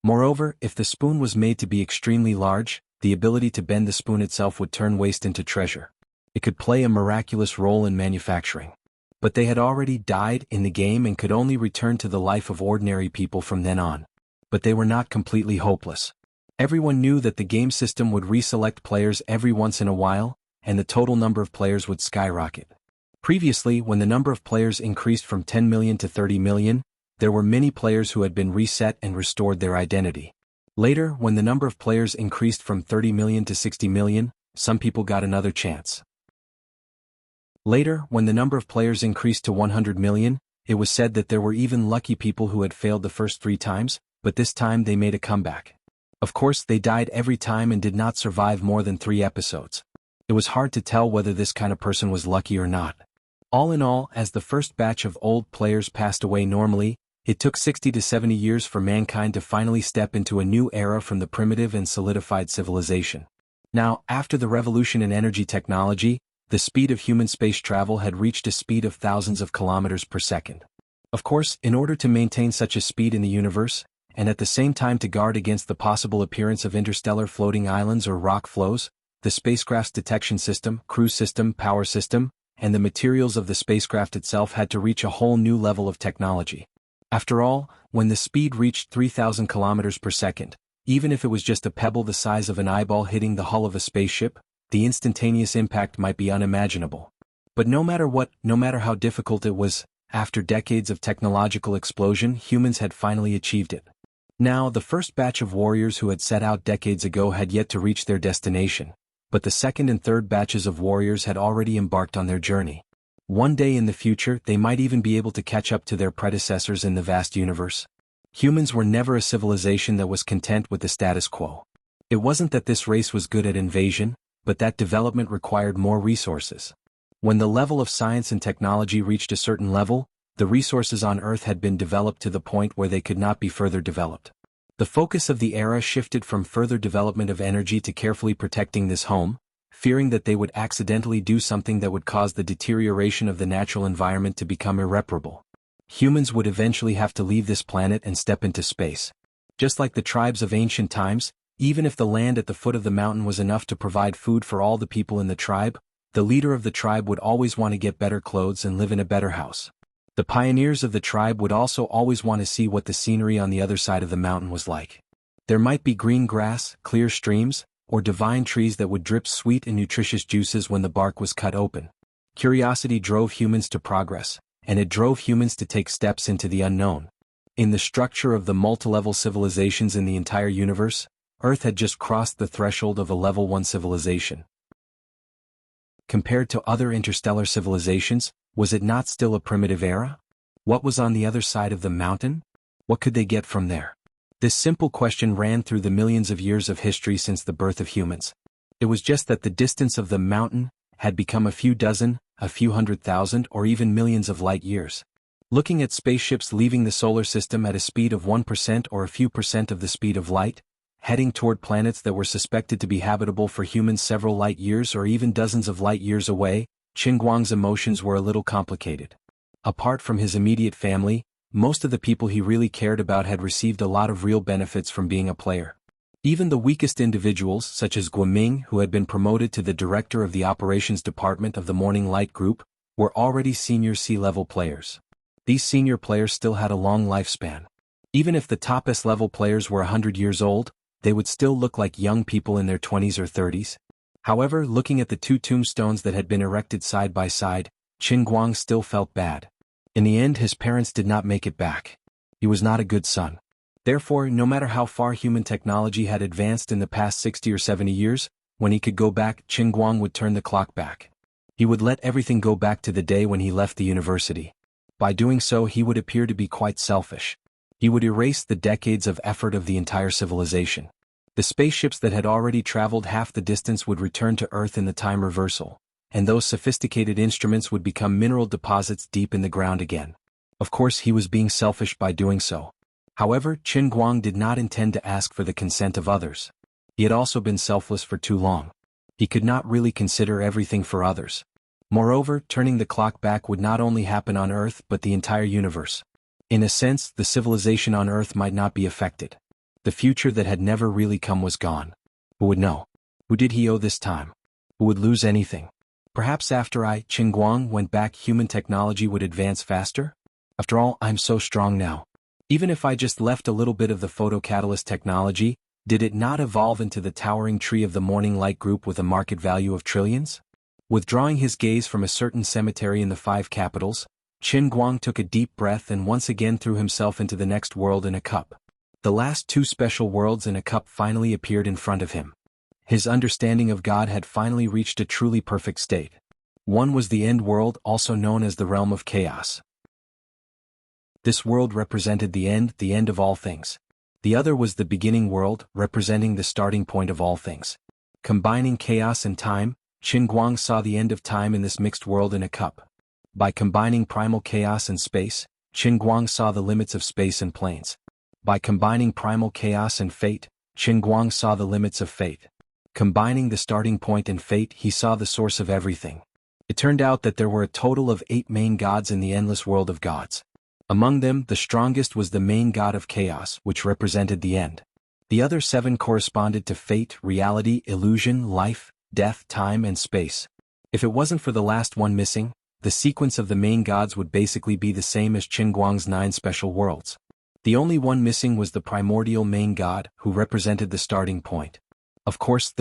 Moreover, if the spoon was made to be extremely large, the ability to bend the spoon itself would turn waste into treasure. It could play a miraculous role in manufacturing. But they had already died in the game and could only return to the life of ordinary people from then on. But they were not completely hopeless. Everyone knew that the game system would reselect players every once in a while, and the total number of players would skyrocket. Previously, when the number of players increased from 10 million to 30 million, there were many players who had been reset and restored their identity. Later, when the number of players increased from 30 million to 60 million, some people got another chance. Later, when the number of players increased to 100 million, it was said that there were even lucky people who had failed the first 3 times, but this time they made a comeback. Of course, they died every time and did not survive more than 3 episodes. It was hard to tell whether this kind of person was lucky or not. All in all, as the first batch of old players passed away normally, it took 60 to 70 years for mankind to finally step into a new era from the primitive and solidified civilization. Now, after the revolution in energy technology, the speed of human space travel had reached a speed of thousands of kilometers per second. Of course, in order to maintain such a speed in the universe, and at the same time to guard against the possible appearance of interstellar floating islands or rock flows, the spacecraft's detection system, cruise system, power system, and the materials of the spacecraft itself had to reach a whole new level of technology. After all, when the speed reached 3,000 kilometers per second, even if it was just a pebble the size of an eyeball hitting the hull of a spaceship, the instantaneous impact might be unimaginable. But no matter what, no matter how difficult it was, after decades of technological explosion, humans had finally achieved it. Now, the first batch of warriors who had set out decades ago had yet to reach their destination, but the second and third batches of warriors had already embarked on their journey. One day in the future, they might even be able to catch up to their predecessors in the vast universe. Humans were never a civilization that was content with the status quo. It wasn't that this race was good at invasion, but that development required more resources. When the level of science and technology reached a certain level, the resources on Earth had been developed to the point where they could not be further developed. The focus of the era shifted from further development of energy to carefully protecting this home, fearing that they would accidentally do something that would cause the deterioration of the natural environment to become irreparable. Humans would eventually have to leave this planet and step into space. Just like the tribes of ancient times, even if the land at the foot of the mountain was enough to provide food for all the people in the tribe, the leader of the tribe would always want to get better clothes and live in a better house. The pioneers of the tribe would also always want to see what the scenery on the other side of the mountain was like. There might be green grass, clear streams, or divine trees that would drip sweet and nutritious juices when the bark was cut open. Curiosity drove humans to progress, and it drove humans to take steps into the unknown. In the structure of the multi-level civilizations in the entire universe, Earth had just crossed the threshold of a level 1 civilization. Compared to other interstellar civilizations, was it not still a primitive era? What was on the other side of the mountain? What could they get from there? This simple question ran through the millions of years of history since the birth of humans. It was just that the distance of the mountain had become a few dozen, a few 100,000, or even millions of light years. Looking at spaceships leaving the solar system at a speed of 1% or a few percent of the speed of light, heading toward planets that were suspected to be habitable for humans several light years or even dozens of light years away, Qin emotions were a little complicated. Apart from his immediate family, most of the people he really cared about had received a lot of real benefits from being a player. Even the weakest individuals, such as Guoming, who had been promoted to the director of the operations department of the Morning Light Group, were already senior C-level players. These senior players still had a long lifespan. Even if the top S-level players were 100 years old, they would still look like young people in their 20s or 30s. However, looking at the two tombstones that had been erected side by side, Qin Guang still felt bad. In the end, his parents did not make it back. He was not a good son. Therefore, no matter how far human technology had advanced in the past 60 or 70 years, when he could go back, Qin Guang would turn the clock back. He would let everything go back to the day when he left the university. By doing so, he would appear to be quite selfish. He would erase the decades of effort of the entire civilization. The spaceships that had already traveled half the distance would return to Earth in the time reversal, and those sophisticated instruments would become mineral deposits deep in the ground again. Of course, he was being selfish by doing so. However, Qin Guang did not intend to ask for the consent of others. He had also been selfless for too long. He could not really consider everything for others. Moreover, turning the clock back would not only happen on Earth but the entire universe. In a sense, the civilization on Earth might not be affected. The future that had never really come was gone. Who would know? Who did he owe this time? Who would lose anything? Perhaps after Qin Guang, went back, human technology would advance faster? After all, I'm so strong now. Even if I just left a little bit of the photocatalyst technology, did it not evolve into the towering tree of the Morning Light Group with a market value of trillions? Withdrawing his gaze from a certain cemetery in the 5 capitals, Qin Guang took a deep breath and once again threw himself into the next world in a cup. The last 2 special worlds in a cup finally appeared in front of him. His understanding of God had finally reached a truly perfect state. One was the end world, also known as the realm of chaos. This world represented the end of all things. The other was the beginning world, representing the starting point of all things. Combining chaos and time, Qin Guang saw the end of time in this mixed world in a cup. By combining primal chaos and space, Qin Guang saw the limits of space and planes. By combining primal chaos and fate, Qin Guang saw the limits of fate. Combining the starting point and fate, he saw the source of everything. It turned out that there were a total of 8 main gods in the endless world of gods. Among them, the strongest was the main god of chaos, which represented the end. The other 7 corresponded to fate, reality, illusion, life, death, time, and space. If it wasn't for the last one missing, the sequence of the main gods would basically be the same as Qin Guang's 9 special worlds. The only one missing was the primordial main god, who represented the starting point. Of course,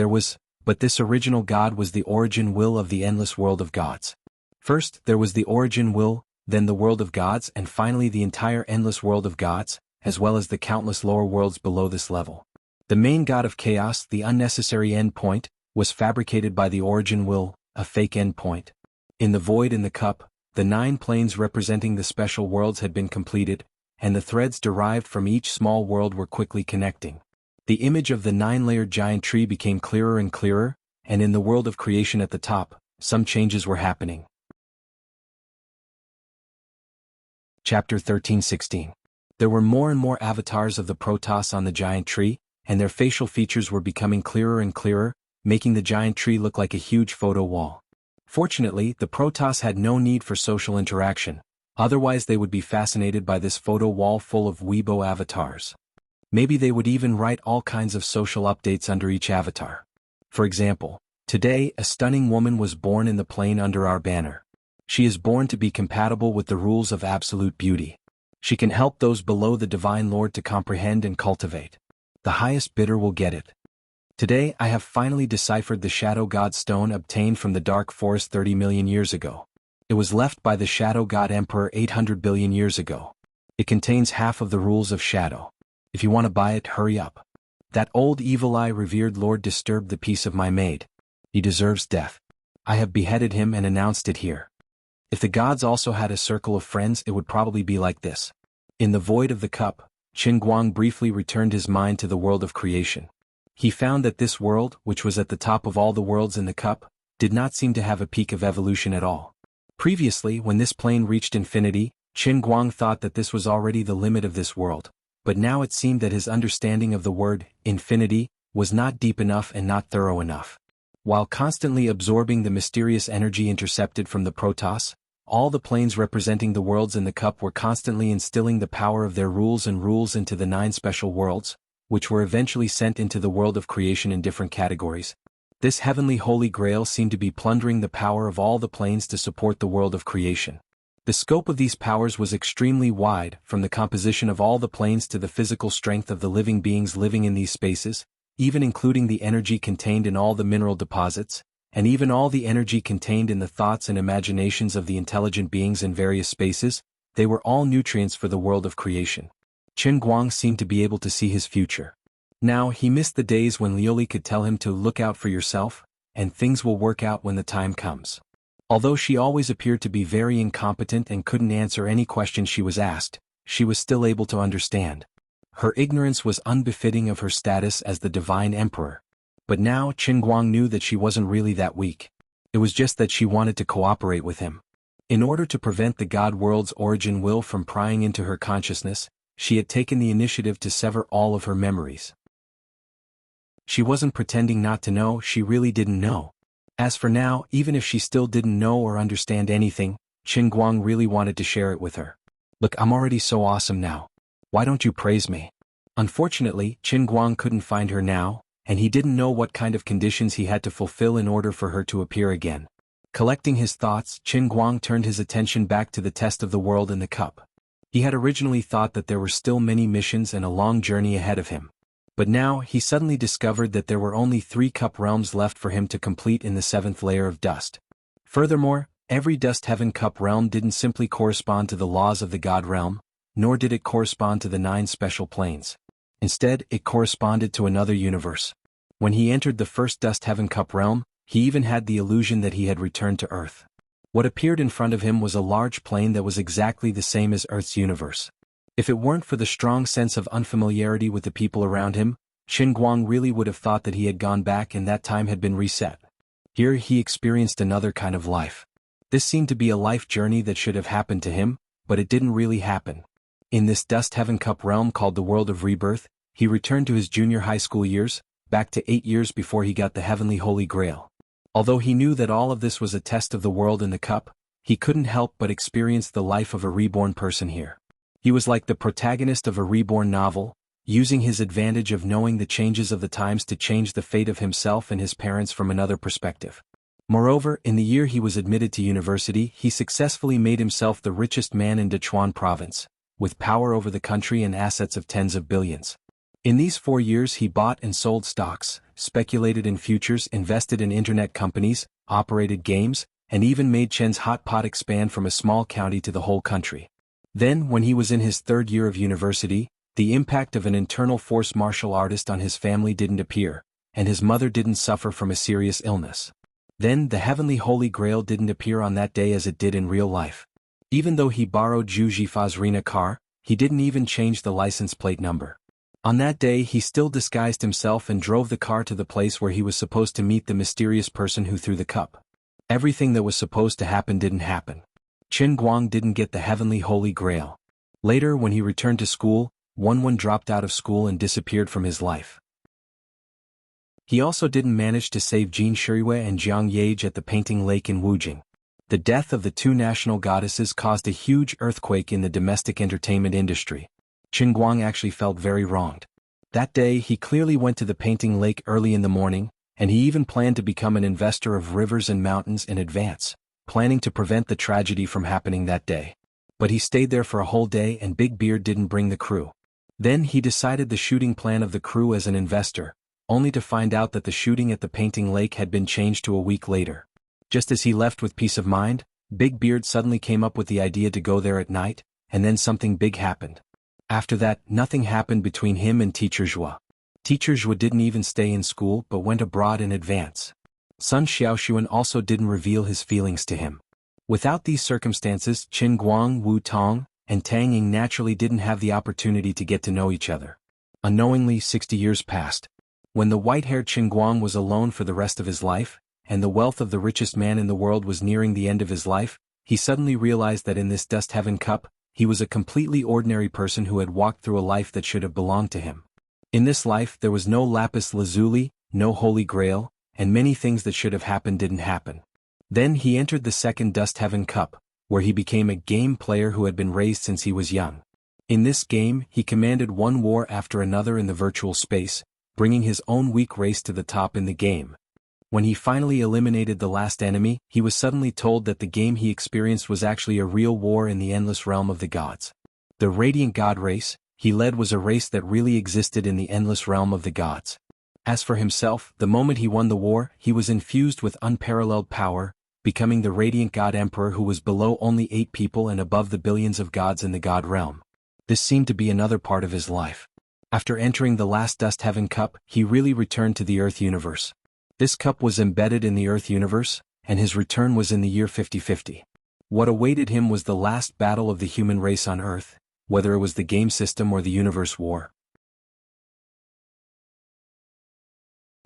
but this original god was the origin will of the endless world of gods. First, there was the origin will, then the world of gods, and finally the entire endless world of gods, as well as the countless lower worlds below this level. The main god of chaos, the unnecessary end point, was fabricated by the origin will, a fake end point. In the void in the cup, the 9 planes representing the special worlds had been completed, and the threads derived from each small world were quickly connecting. The image of the 9-layered giant tree became clearer and clearer, and in the world of creation at the top, some changes were happening. Chapter 13:16. There were more and more avatars of the Protoss on the giant tree, and their facial features were becoming clearer and clearer, making the giant tree look like a huge photo wall. Fortunately, the Protoss had no need for social interaction, otherwise they would be fascinated by this photo wall full of Weibo avatars. Maybe they would even write all kinds of social updates under each avatar. For example, today a stunning woman was born in the plane under our banner. She is born to be compatible with the rules of absolute beauty. She can help those below the Divine Lord to comprehend and cultivate. The highest bidder will get it. Today I have finally deciphered the Shadow God Stone obtained from the Dark Forest 30 million years ago. It was left by the Shadow God Emperor 800 billion years ago. It contains half of the rules of Shadow. If you want to buy it, hurry up. That old evil-eye revered lord disturbed the peace of my maid. He deserves death. I have beheaded him and announced it here. If the gods also had a circle of friends, it would probably be like this. In the void of the cup, Qin Guang briefly returned his mind to the world of creation. He found that this world, which was at the top of all the worlds in the cup, did not seem to have a peak of evolution at all. Previously, when this plane reached infinity, Qin Guang thought that this was already the limit of this world. But now it seemed that his understanding of the word, infinity, was not deep enough and not thorough enough. While constantly absorbing the mysterious energy intercepted from the Protoss, all the planes representing the worlds in the cup were constantly instilling the power of their rules into the 9 special worlds, which were eventually sent into the world of creation in different categories. This heavenly holy grail seemed to be plundering the power of all the planes to support the world of creation. The scope of these powers was extremely wide, from the composition of all the planes to the physical strength of the living beings living in these spaces, even including the energy contained in all the mineral deposits, and even all the energy contained in the thoughts and imaginations of the intelligent beings in various spaces. They were all nutrients for the world of creation. Qin Guang seemed to be able to see his future. Now he missed the days when Lioli could tell him to look out for yourself, and things will work out when the time comes. Although she always appeared to be very incompetent and couldn't answer any question she was asked, she was still able to understand. Her ignorance was unbefitting of her status as the Divine Emperor. But now Qin Guang knew that she wasn't really that weak. It was just that she wanted to cooperate with him. In order to prevent the God World's origin will from prying into her consciousness, she had taken the initiative to sever all of her memories. She wasn't pretending not to know, she really didn't know. As for now, even if she still didn't know or understand anything, Qin Guang really wanted to share it with her. Look, I'm already so awesome now. Why don't you praise me? Unfortunately, Qin Guang couldn't find her now, and he didn't know what kind of conditions he had to fulfill in order for her to appear again. Collecting his thoughts, Qin Guang turned his attention back to the test of the world in the cup. He had originally thought that there were still many missions and a long journey ahead of him. But now, he suddenly discovered that there were only 3 cup realms left for him to complete in the 7th layer of dust. Furthermore, every Dust Heaven Cup realm didn't simply correspond to the laws of the God realm, nor did it correspond to the 9 special planes. Instead, it corresponded to another universe. When he entered the first Dust Heaven Cup realm, he even had the illusion that he had returned to Earth. What appeared in front of him was a large plane that was exactly the same as Earth's universe. If it weren't for the strong sense of unfamiliarity with the people around him, Qin Guang really would have thought that he had gone back and that time had been reset. Here he experienced another kind of life. This seemed to be a life journey that should have happened to him, but it didn't really happen. In this Dust Heaven Cup realm called the World of Rebirth, he returned to his junior high school years, back to 8 years before he got the Heavenly Holy Grail. Although he knew that all of this was a test of the world in the cup, he couldn't help but experience the life of a reborn person here. He was like the protagonist of a reborn novel, using his advantage of knowing the changes of the times to change the fate of himself and his parents from another perspective. Moreover, in the year he was admitted to university, he successfully made himself the richest man in Sichuan province, with power over the country and assets of tens of billions. In these 4 years he bought and sold stocks, speculated in futures, invested in internet companies, operated games, and even made Chen's hot pot expand from a small county to the whole country. Then, when he was in his 3rd year of university, the impact of an internal force martial artist on his family didn't appear, and his mother didn't suffer from a serious illness. Then the Heavenly Holy Grail didn't appear on that day as it did in real life. Even though he borrowed Zhu Jifa's Rena car, he didn't even change the license plate number. On that day he still disguised himself and drove the car to the place where he was supposed to meet the mysterious person who threw the cup. Everything that was supposed to happen didn't happen. Qin Guang didn't get the heavenly Holy Grail. Later, when he returned to school, Wen dropped out of school and disappeared from his life. He also didn't manage to save Jin Shirui and Jiang Yage at the Painting Lake in Wujing. The death of the two national goddesses caused a huge earthquake in the domestic entertainment industry. Qin Guang actually felt very wronged. That day he clearly went to the Painting Lake early in the morning, and he even planned to become an investor of rivers and mountains in advance, planning to prevent the tragedy from happening that day. But he stayed there for a whole day and Big Beard didn't bring the crew. Then he decided the shooting plan of the crew as an investor, only to find out that the shooting at the Painting Lake had been changed to a week later. Just as he left with peace of mind, Big Beard suddenly came up with the idea to go there at night, and then something big happened. After that, nothing happened between him and Teacher Zhua. Teacher Zhua didn't even stay in school but went abroad in advance. Sun Xiaoxuan also didn't reveal his feelings to him. Without these circumstances, Qin Guang, Wu Tong, and Tang Ying naturally didn't have the opportunity to get to know each other. Unknowingly, 60 years passed. When the white-haired Qin Guang was alone for the rest of his life, and the wealth of the richest man in the world was nearing the end of his life, he suddenly realized that in this dust heaven cup, he was a completely ordinary person who had walked through a life that should have belonged to him. In this life there was no lapis lazuli, no holy grail, and many things that should have happened didn't happen. Then he entered the second dust heaven cup, where he became a game player who had been raised since he was young. In this game, he commanded one war after another in the virtual space, bringing his own weak race to the top in the game. When he finally eliminated the last enemy, he was suddenly told that the game he experienced was actually a real war in the endless realm of the gods. The radiant god race he led was a race that really existed in the endless realm of the gods. As for himself, the moment he won the war, he was infused with unparalleled power, becoming the radiant god emperor who was below only 8 people and above the billions of gods in the god realm. This seemed to be another part of his life. After entering the last dust heaven cup, he really returned to the Earth universe. This cup was embedded in the Earth universe, and his return was in the year 5050. What awaited him was the last battle of the human race on Earth, whether it was the game system or the universe war.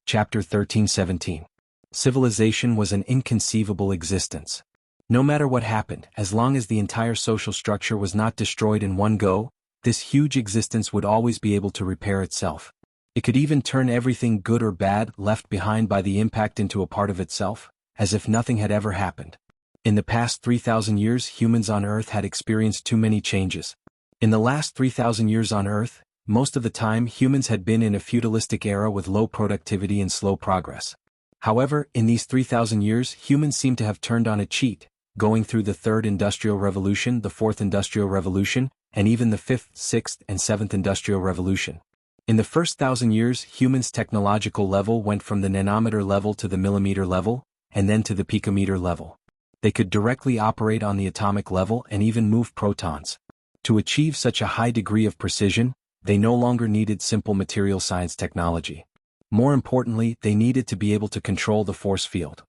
Chapter 13:17. Civilization was an inconceivable existence. No matter what happened, as long as the entire social structure was not destroyed in one go, this huge existence would always be able to repair itself. It could even turn everything good or bad left behind by the impact into a part of itself, as if nothing had ever happened. In the past 3,000 years, humans on Earth had experienced too many changes. In the last 3,000 years on Earth, most of the time humans had been in a feudalistic era with low productivity and slow progress. However, in these 3,000 years, humans seem to have turned on a cheat, going through the Third Industrial Revolution, the Fourth Industrial Revolution, and even the Fifth, Sixth, and Seventh Industrial Revolution. In the first 1,000 years, humans' technological level went from the nanometer level to the millimeter level, and then to the picometer level. They could directly operate on the atomic level and even move protons. To achieve such a high degree of precision, they no longer needed simple material science technology. More importantly, they needed to be able to control the force field.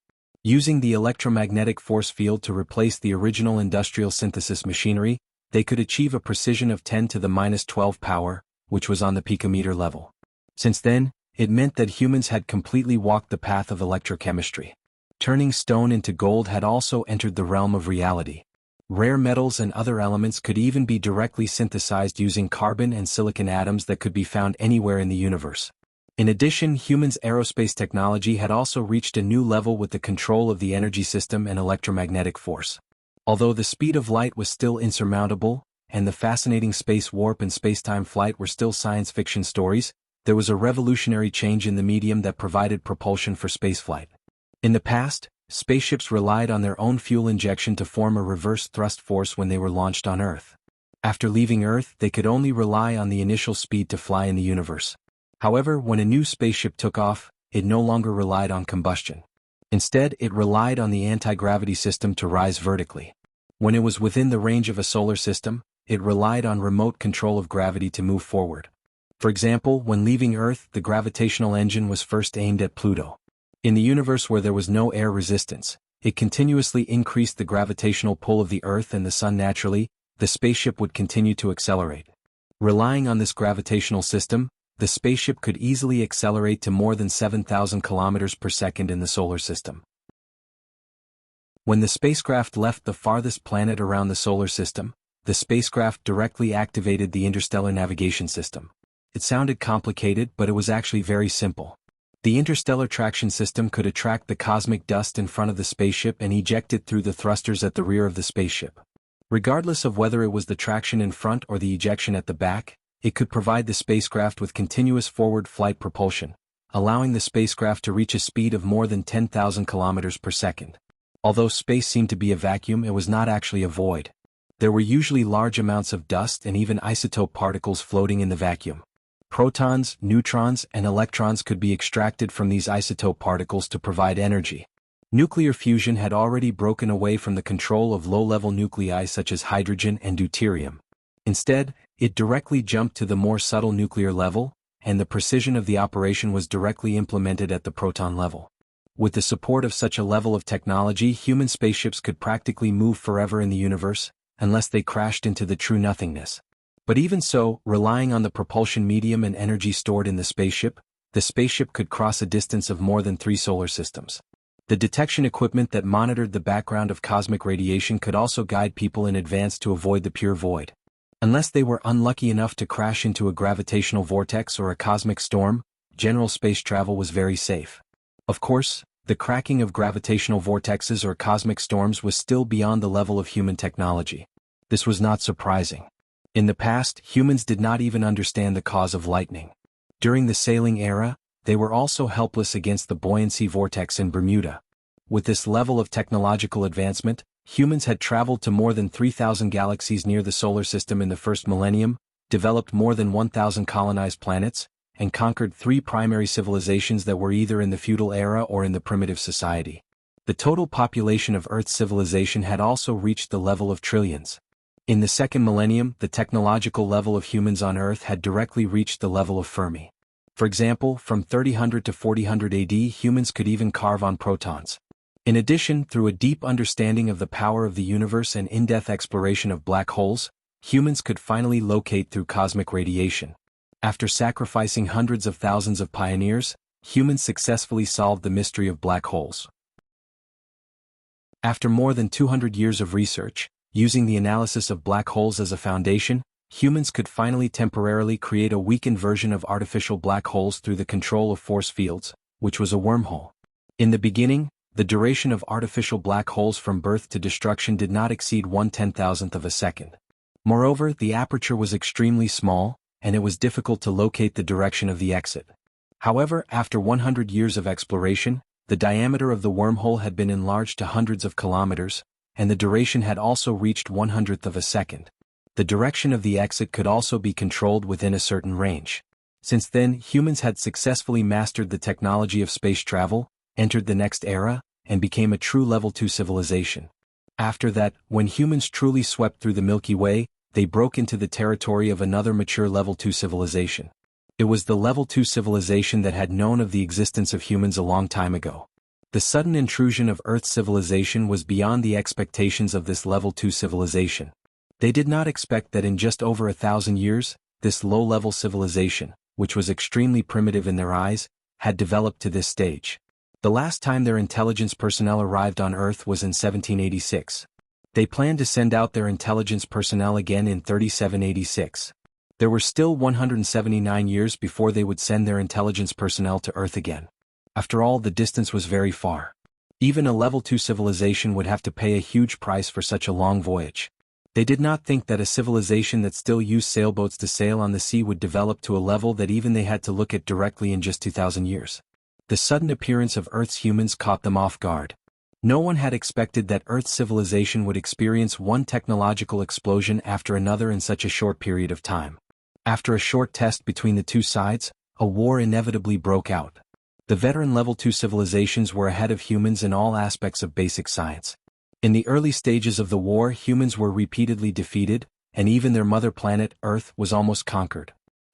Using the electromagnetic force field to replace the original industrial synthesis machinery, they could achieve a precision of 10 to the minus 12 power, which was on the picometer level. Since then, it meant that humans had completely walked the path of electrochemistry. Turning stone into gold had also entered the realm of reality. Rare metals and other elements could even be directly synthesized using carbon and silicon atoms that could be found anywhere in the universe. In addition, humans' aerospace technology had also reached a new level with the control of the energy system and electromagnetic force. Although the speed of light was still insurmountable, and the fascinating space warp and spacetime flight were still science fiction stories, there was a revolutionary change in the medium that provided propulsion for spaceflight. In the past, spaceships relied on their own fuel injection to form a reverse thrust force when they were launched on Earth. After leaving Earth, they could only rely on the initial speed to fly in the universe. However, when a new spaceship took off, it no longer relied on combustion. Instead, it relied on the anti-gravity system to rise vertically. When it was within the range of a solar system, it relied on remote control of gravity to move forward. For example, when leaving Earth, the gravitational engine was first aimed at Pluto. In the universe where there was no air resistance, it continuously increased the gravitational pull of the Earth and the Sun naturally, the spaceship would continue to accelerate. Relying on this gravitational system, the spaceship could easily accelerate to more than 7,000 kilometers per second in the solar system. When the spacecraft left the farthest planet around the solar system, the spacecraft directly activated the interstellar navigation system. It sounded complicated, but it was actually very simple. The interstellar traction system could attract the cosmic dust in front of the spaceship and eject it through the thrusters at the rear of the spaceship. Regardless of whether it was the traction in front or the ejection at the back, it could provide the spacecraft with continuous forward flight propulsion, allowing the spacecraft to reach a speed of more than 10,000 kilometers per second. Although space seemed to be a vacuum, it was not actually a void. There were usually large amounts of dust and even isotope particles floating in the vacuum. Protons, neutrons, and electrons could be extracted from these isotope particles to provide energy. Nuclear fusion had already broken away from the control of low-level nuclei such as hydrogen and deuterium. Instead, it directly jumped to the more subtle nuclear level, and the precision of the operation was directly implemented at the proton level. With the support of such a level of technology, human spaceships could practically move forever in the universe, unless they crashed into the true nothingness. But even so, relying on the propulsion medium and energy stored in the spaceship could cross a distance of more than 3 solar systems. The detection equipment that monitored the background of cosmic radiation could also guide people in advance to avoid the pure void. Unless they were unlucky enough to crash into a gravitational vortex or a cosmic storm, general space travel was very safe. Of course, the cracking of gravitational vortexes or cosmic storms was still beyond the level of human technology. This was not surprising. In the past, humans did not even understand the cause of lightning. During the sailing era, they were also helpless against the buoyancy vortex in Bermuda. With this level of technological advancement, humans had traveled to more than 3,000 galaxies near the solar system in the first millennium, developed more than 1,000 colonized planets, and conquered 3 primary civilizations that were either in the feudal era or in the primitive society. The total population of Earth's civilization had also reached the level of trillions. In the second millennium, the technological level of humans on Earth had directly reached the level of Fermi. For example, from 3000 to 4000 AD, humans could even carve on protons. In addition, through a deep understanding of the power of the universe and in-depth exploration of black holes, humans could finally locate through cosmic radiation. After sacrificing hundreds of thousands of pioneers, humans successfully solved the mystery of black holes. After more than 200 years of research, using the analysis of black holes as a foundation, humans could finally temporarily create a weakened version of artificial black holes through the control of force fields, which was a wormhole. In the beginning, the duration of artificial black holes from birth to destruction did not exceed 1/10,000th of a second. Moreover, the aperture was extremely small, and it was difficult to locate the direction of the exit. However, after 100 years of exploration, the diameter of the wormhole had been enlarged to hundreds of kilometers, and the duration had also reached 1/100th of a second. The direction of the exit could also be controlled within a certain range. Since then, humans had successfully mastered the technology of space travel, entered the next era, and became a true Level 2 civilization. After that, when humans truly swept through the Milky Way, they broke into the territory of another mature Level 2 civilization. It was the Level 2 civilization that had known of the existence of humans a long time ago. The sudden intrusion of Earth's civilization was beyond the expectations of this Level 2 civilization. They did not expect that in just over 1,000 years, this low-level civilization, which was extremely primitive in their eyes, had developed to this stage. The last time their intelligence personnel arrived on Earth was in 1786. They planned to send out their intelligence personnel again in 3786. There were still 179 years before they would send their intelligence personnel to Earth again. After all, the distance was very far. Even a Level 2 civilization would have to pay a huge price for such a long voyage. They did not think that a civilization that still used sailboats to sail on the sea would develop to a level that even they had to look at directly in just 2,000 years. The sudden appearance of Earth's humans caught them off guard. No one had expected that Earth's civilization would experience one technological explosion after another in such a short period of time. After a short test between the two sides, a war inevitably broke out. The veteran Level 2 civilizations were ahead of humans in all aspects of basic science. In the early stages of the war, humans were repeatedly defeated, and even their mother planet, Earth, was almost conquered.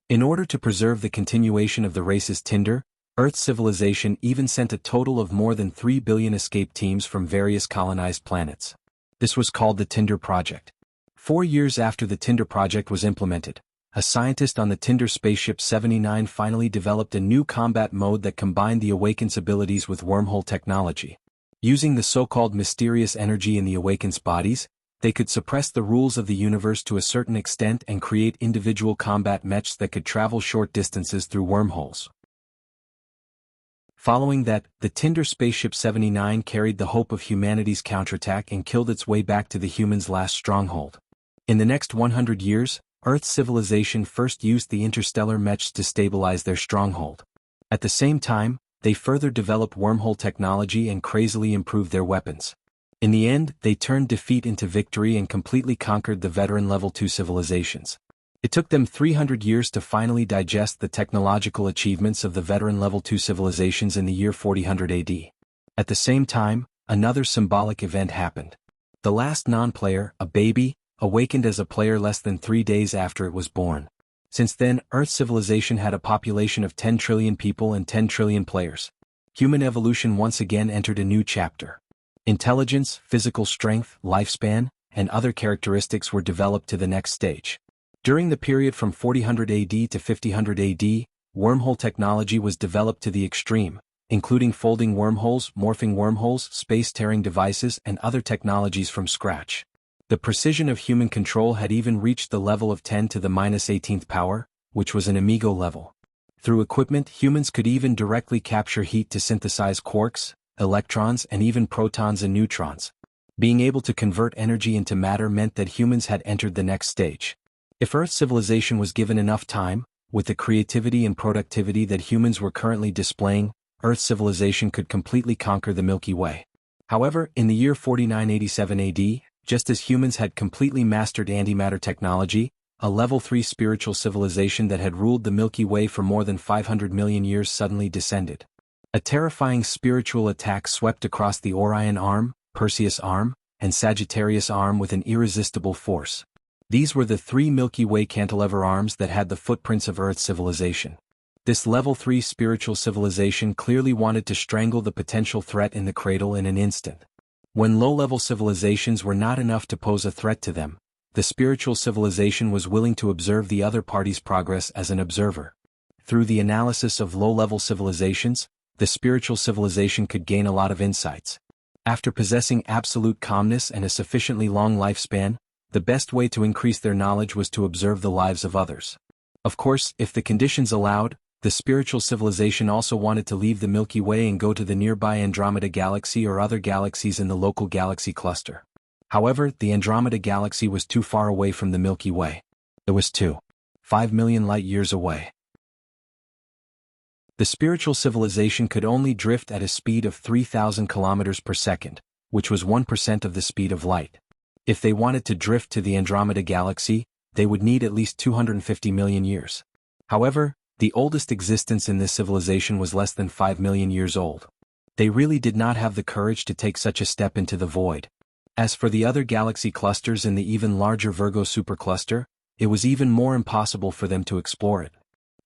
In order to preserve the continuation of the race's tinder, Earth's civilization even sent a total of more than 3 billion escape teams from various colonized planets. This was called the Tinder Project. 4 years after the Tinder Project was implemented, a scientist on the Tinder spaceship 79 finally developed a new combat mode that combined the Awaken's abilities with wormhole technology. Using the so-called mysterious energy in the awakened bodies, they could suppress the rules of the universe to a certain extent and create individual combat mechs that could travel short distances through wormholes. Following that, the Tinder Spaceship 79 carried the hope of humanity's counterattack and killed its way back to the humans' last stronghold. In the next 100 years, Earth's civilization first used the interstellar mechs to stabilize their stronghold. At the same time, they further developed wormhole technology and crazily improved their weapons. In the end, they turned defeat into victory and completely conquered the veteran Level 2 civilizations. It took them 300 years to finally digest the technological achievements of the veteran Level 2 civilizations in the year 4000 AD. At the same time, another symbolic event happened. The last non-player, a baby, awakened as a player less than 3 days after it was born. Since then, Earth's civilization had a population of 10 trillion people and 10 trillion players. Human evolution once again entered a new chapter. Intelligence, physical strength, lifespan, and other characteristics were developed to the next stage. During the period from 4000 AD to 5000 AD, wormhole technology was developed to the extreme, including folding wormholes, morphing wormholes, space-tearing devices, and other technologies from scratch. The precision of human control had even reached the level of 10 to the -18th power, which was an amigo level. Through equipment, humans could even directly capture heat to synthesize quarks, electrons, and even protons and neutrons. Being able to convert energy into matter meant that humans had entered the next stage. If Earth's civilization was given enough time, with the creativity and productivity that humans were currently displaying, Earth's civilization could completely conquer the Milky Way. However, in the year 4987 AD, just as humans had completely mastered antimatter technology, a level 3 spiritual civilization that had ruled the Milky Way for more than 500 million years suddenly descended. A terrifying spiritual attack swept across the Orion Arm, Perseus Arm, and Sagittarius Arm with an irresistible force. These were the 3 Milky Way cantilever arms that had the footprints of Earth's civilization. This level 3 spiritual civilization clearly wanted to strangle the potential threat in the cradle in an instant. When low-level civilizations were not enough to pose a threat to them, the spiritual civilization was willing to observe the other party's progress as an observer. Through the analysis of low-level civilizations, the spiritual civilization could gain a lot of insights. After possessing absolute calmness and a sufficiently long lifespan, the best way to increase their knowledge was to observe the lives of others. Of course, if the conditions allowed, the spiritual civilization also wanted to leave the Milky Way and go to the nearby Andromeda Galaxy or other galaxies in the local galaxy cluster. However, the Andromeda Galaxy was too far away from the Milky Way. It was 5 million light-years away. The spiritual civilization could only drift at a speed of 3,000 kilometers per second, which was 1% of the speed of light. If they wanted to drift to the Andromeda Galaxy, they would need at least 250 million years. However, the oldest existence in this civilization was less than 5 million years old. They really did not have the courage to take such a step into the void. As for the other galaxy clusters in the even larger Virgo supercluster, it was even more impossible for them to explore it.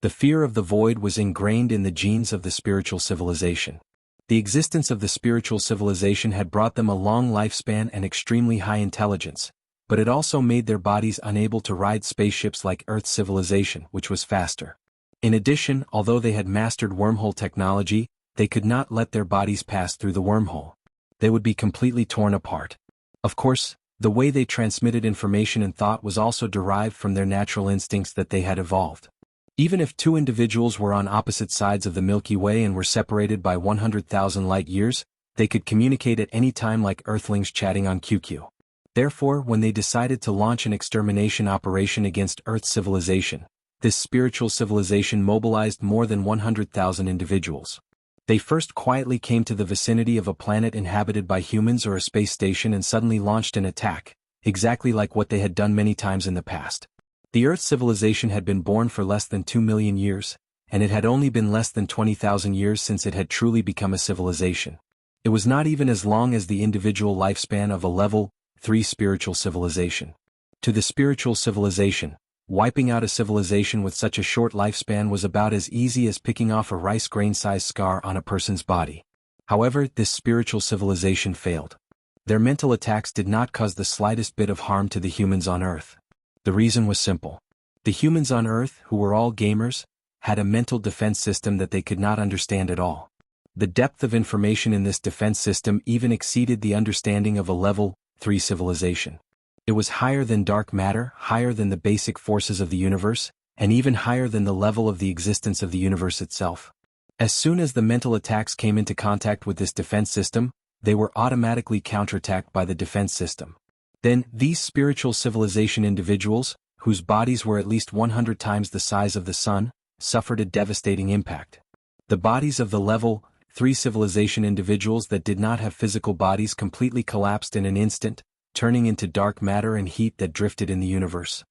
The fear of the void was ingrained in the genes of the spiritual civilization. The existence of the spiritual civilization had brought them a long lifespan and extremely high intelligence, but it also made their bodies unable to ride spaceships like Earth's civilization, which was faster. In addition, although they had mastered wormhole technology, they could not let their bodies pass through the wormhole. They would be completely torn apart. Of course, the way they transmitted information and thought was also derived from their natural instincts that they had evolved. Even if 2 individuals were on opposite sides of the Milky Way and were separated by 100,000 light-years, they could communicate at any time like Earthlings chatting on QQ. Therefore, when they decided to launch an extermination operation against Earth's civilization, this spiritual civilization mobilized more than 100,000 individuals. They first quietly came to the vicinity of a planet inhabited by humans or a space station and suddenly launched an attack, exactly like what they had done many times in the past. The Earth civilization had been born for less than 2 million years, and it had only been less than 20,000 years since it had truly become a civilization. It was not even as long as the individual lifespan of a level 3 spiritual civilization. To the spiritual civilization, wiping out a civilization with such a short lifespan was about as easy as picking off a rice grain-sized scar on a person's body. However, this spiritual civilization failed. Their mental attacks did not cause the slightest bit of harm to the humans on Earth. The reason was simple. The humans on Earth, who were all gamers, had a mental defense system that they could not understand at all. The depth of information in this defense system even exceeded the understanding of a level 3 civilization. It was higher than dark matter, higher than the basic forces of the universe, and even higher than the level of the existence of the universe itself. As soon as the mental attacks came into contact with this defense system, they were automatically counterattacked by the defense system. Then, these spiritual civilization individuals, whose bodies were at least 100 times the size of the sun, suffered a devastating impact. The bodies of the level 3 civilization individuals that did not have physical bodies completely collapsed in an instant, turning into dark matter and heat that drifted in the universe.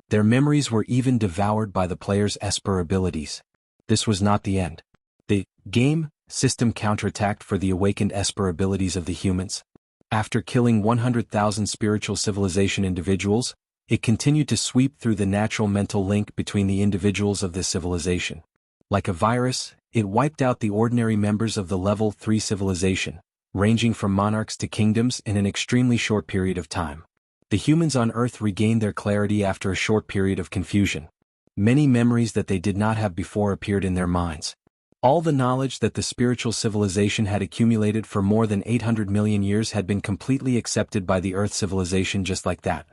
Their memories were even devoured by the player's Esper abilities. This was not the end. The game system counterattacked for the awakened Esper abilities of the humans. After killing 100,000 spiritual civilization individuals, it continued to sweep through the natural mental link between the individuals of this civilization. Like a virus, it wiped out the ordinary members of the level 3 civilization, ranging from monarchs to kingdoms in an extremely short period of time. The humans on Earth regained their clarity after a short period of confusion. Many memories that they did not have before appeared in their minds. All the knowledge that the spiritual civilization had accumulated for more than 800 million years had been completely accepted by the Earth civilization just like that.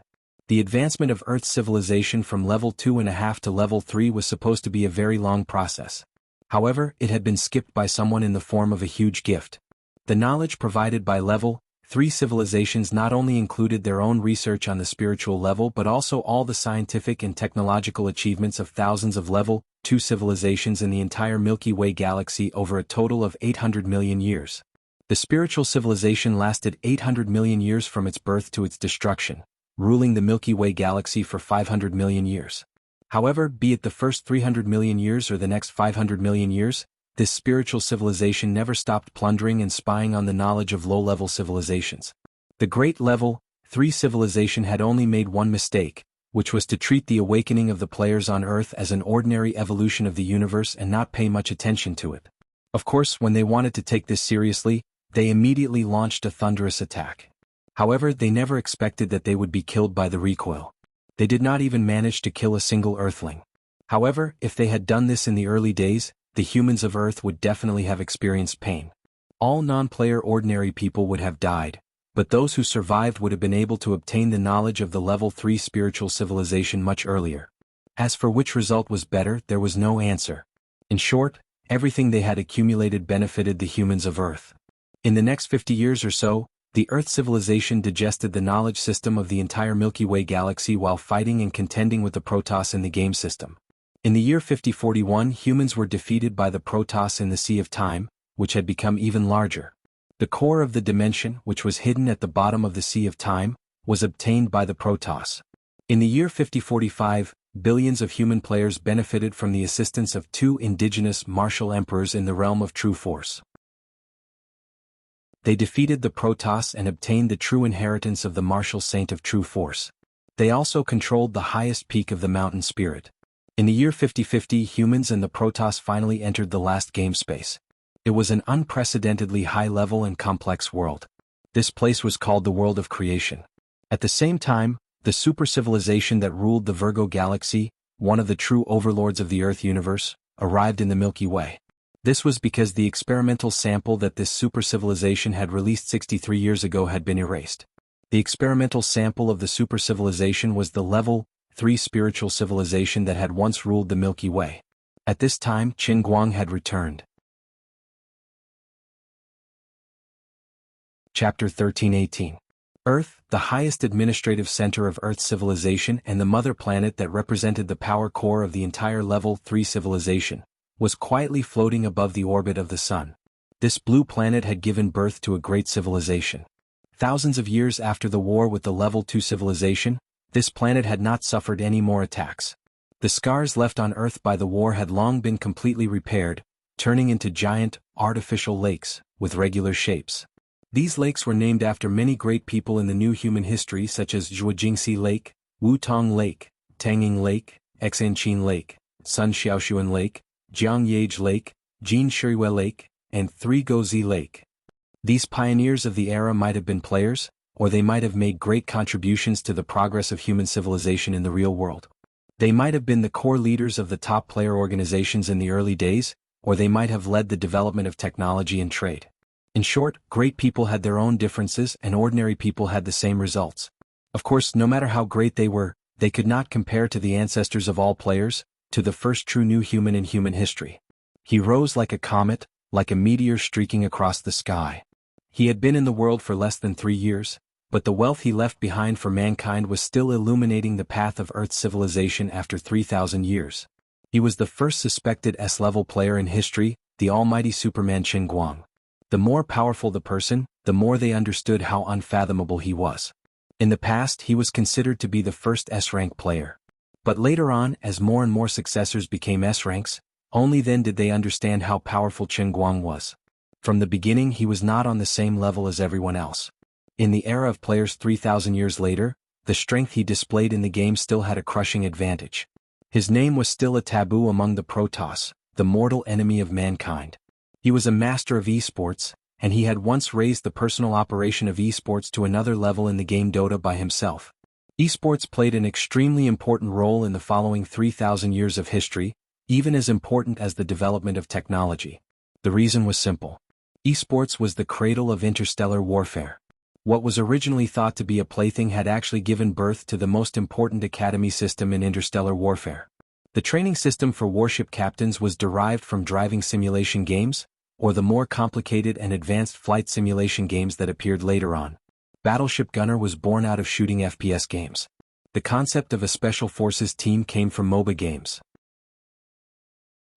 The advancement of Earth's civilization from level 2.5 to level 3 was supposed to be a very long process. However, it had been skipped by someone in the form of a huge gift. The knowledge provided by level 3 civilizations not only included their own research on the spiritual level but also all the scientific and technological achievements of thousands of level 2 civilizations in the entire Milky Way galaxy over a total of 800 million years. The spiritual civilization lasted 800 million years from its birth to its destruction, ruling the Milky Way galaxy for 500 million years. However, be it the first 300 million years or the next 500 million years, this spiritual civilization never stopped plundering and spying on the knowledge of low-level civilizations. The great level 3 civilization had only made one mistake, which was to treat the awakening of the players on Earth as an ordinary evolution of the universe and not pay much attention to it. Of course, when they wanted to take this seriously, they immediately launched a thunderous attack. However, they never expected that they would be killed by the recoil. They did not even manage to kill a single Earthling. However, if they had done this in the early days, the humans of Earth would definitely have experienced pain. All non-player ordinary people would have died, but those who survived would have been able to obtain the knowledge of the level 3 spiritual civilization much earlier. As for which result was better, there was no answer. In short, everything they had accumulated benefited the humans of Earth. In the next 50 years or so, the Earth civilization digested the knowledge system of the entire Milky Way galaxy while fighting and contending with the Protoss in the game system. In the year 5041, humans were defeated by the Protoss in the Sea of Time, which had become even larger. The core of the dimension, which was hidden at the bottom of the Sea of Time, was obtained by the Protoss. In the year 5045, billions of human players benefited from the assistance of 2 indigenous martial emperors in the realm of True Force. They defeated the Protoss and obtained the true inheritance of the martial saint of True Force. They also controlled the highest peak of the mountain spirit. In the year 5050, humans and the Protoss finally entered the last game space. It was an unprecedentedly high-level and complex world. This place was called the World of Creation. At the same time, the super-civilization that ruled the Virgo galaxy, one of the true overlords of the Earth universe, arrived in the Milky Way. This was because the experimental sample that this super-civilization had released 63 years ago had been erased. The experimental sample of the super-civilization was the level 3 spiritual civilization that had once ruled the Milky Way. At this time, Qin Guang had returned. Chapter 1318. Earth, the highest administrative center of Earth's civilization and the mother planet that represented the power core of the entire level 3 civilization, was quietly floating above the orbit of the Sun. This blue planet had given birth to a great civilization. Thousands of years after the war with the level 2 civilization, this planet had not suffered any more attacks. The scars left on Earth by the war had long been completely repaired, turning into giant, artificial lakes, with regular shapes. These lakes were named after many great people in the new human history such as Zhuojingxi Lake, Wutong Lake, Tanging Lake, Exanchin Lake, Sun Xiaoshuan Lake, Jiangyage Lake, Jin Shirihue Lake, and Three Gozi Lake. These pioneers of the era might have been players, or they might have made great contributions to the progress of human civilization in the real world. They might have been the core leaders of the top player organizations in the early days, or they might have led the development of technology and trade. In short, great people had their own differences and ordinary people had the same results. Of course, no matter how great they were, they could not compare to the ancestors of all players, to the first true new human in human history. He rose like a comet, like a meteor streaking across the sky. He had been in the world for less than 3 years, but the wealth he left behind for mankind was still illuminating the path of Earth's civilization after 3,000 years. He was the first suspected S-level player in history, the almighty Superman Qin Guang. The more powerful the person, the more they understood how unfathomable he was. In the past, he was considered to be the first S-rank player. But later on, as more and more successors became S-ranks, only then did they understand how powerful Qin Guang was. From the beginning, he was not on the same level as everyone else. In the era of players 3,000 years later, the strength he displayed in the game still had a crushing advantage. His name was still a taboo among the Protoss, the mortal enemy of mankind. He was a master of esports, and he had once raised the personal operation of esports to another level in the game Dota by himself. Esports played an extremely important role in the following 3,000 years of history, even as important as the development of technology. The reason was simple. Esports was the cradle of interstellar warfare. What was originally thought to be a plaything had actually given birth to the most important academy system in interstellar warfare. The training system for warship captains was derived from driving simulation games, or the more complicated and advanced flight simulation games that appeared later on. Battleship Gunner was born out of shooting FPS games. The concept of a special forces team came from MOBA games.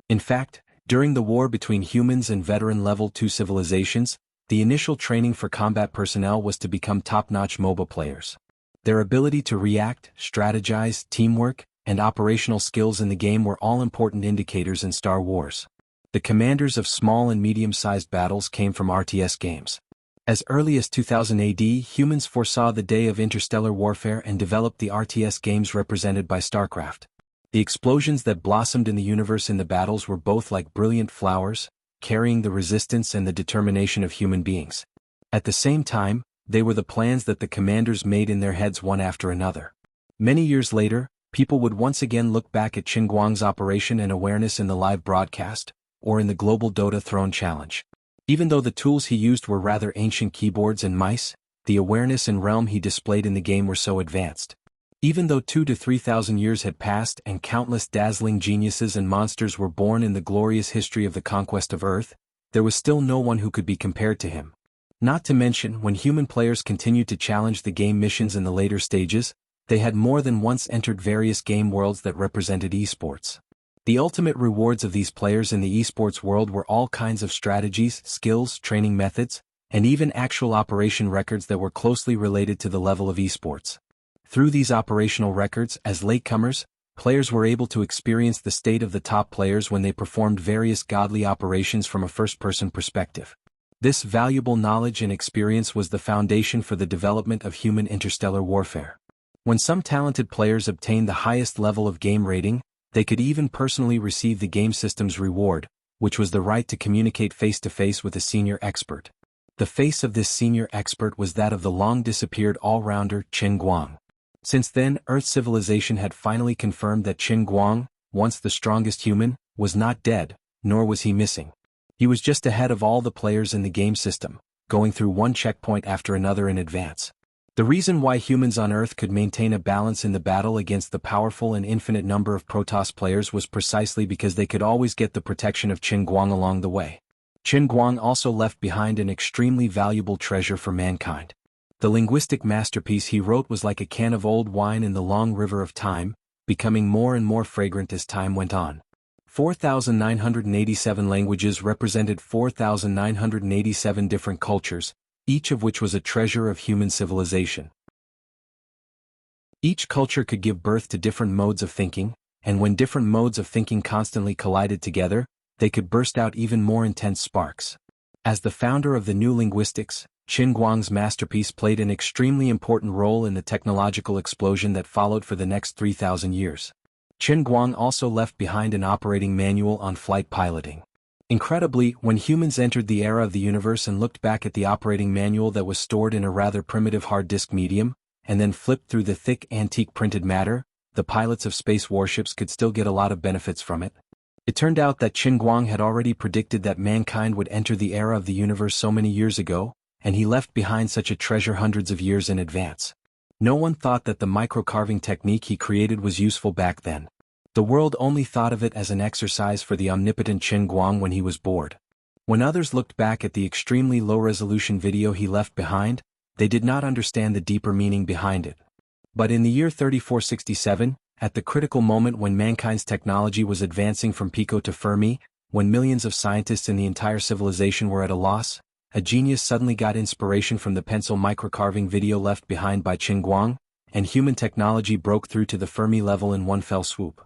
In fact, during the war between humans and veteran level 2 civilizations, the initial training for combat personnel was to become top-notch MOBA players. Their ability to react, strategize, teamwork, and operational skills in the game were all important indicators in Star Wars. The commanders of small and medium-sized battles came from RTS games. As early as 2000 AD, humans foresaw the day of interstellar warfare and developed the RTS games represented by StarCraft. The explosions that blossomed in the universe in the battles were both like brilliant flowers, carrying the resistance and the determination of human beings. At the same time, they were the plans that the commanders made in their heads one after another. Many years later, people would once again look back at Qin Guang's operation and awareness in the live broadcast, or in the global Dota Throne Challenge. Even though the tools he used were rather ancient keyboards and mice, the awareness and realm he displayed in the game were so advanced. Even though 2,000 to 3,000 years had passed and countless dazzling geniuses and monsters were born in the glorious history of the conquest of Earth, there was still no one who could be compared to him. Not to mention, when human players continued to challenge the game missions in the later stages, they had more than once entered various game worlds that represented esports. The ultimate rewards of these players in the esports world were all kinds of strategies, skills, training methods, and even actual operation records that were closely related to the level of esports. Through these operational records, as latecomers, players were able to experience the state of the top players when they performed various godly operations from a first-person perspective. This valuable knowledge and experience was the foundation for the development of human interstellar warfare. When some talented players obtained the highest level of game rating, they could even personally receive the game system's reward, which was the right to communicate face-to-face with a senior expert. The face of this senior expert was that of the long-disappeared all-rounder Qin Guang. Since then, Earth's civilization had finally confirmed that Qin Guang, once the strongest human, was not dead, nor was he missing. He was just ahead of all the players in the game system, going through one checkpoint after another in advance. The reason why humans on Earth could maintain a balance in the battle against the powerful and infinite number of Protoss players was precisely because they could always get the protection of Qin Guang along the way. Qin Guang also left behind an extremely valuable treasure for mankind. The linguistic masterpiece he wrote was like a can of old wine in the long river of time, becoming more and more fragrant as time went on. 4,987 languages represented 4,987 different cultures, each of which was a treasure of human civilization. Each culture could give birth to different modes of thinking, and when different modes of thinking constantly collided together, they could burst out even more intense sparks. As the founder of the new linguistics, Qin Guang's masterpiece played an extremely important role in the technological explosion that followed for the next 3,000 years. Qin Guang also left behind an operating manual on flight piloting. Incredibly, when humans entered the era of the universe and looked back at the operating manual that was stored in a rather primitive hard disk medium, and then flipped through the thick antique printed matter, the pilots of space warships could still get a lot of benefits from it. It turned out that Qin Guang had already predicted that mankind would enter the era of the universe so many years ago, and he left behind such a treasure hundreds of years in advance. No one thought that the micro-carving technique he created was useful back then. The world only thought of it as an exercise for the omnipotent Qin Guang when he was bored. When others looked back at the extremely low-resolution video he left behind, they did not understand the deeper meaning behind it. But in the year 3467, at the critical moment when mankind's technology was advancing from Pico to Fermi, when millions of scientists in the entire civilization were at a loss, a genius suddenly got inspiration from the pencil microcarving video left behind by Qin Guang, and human technology broke through to the Fermi level in one fell swoop.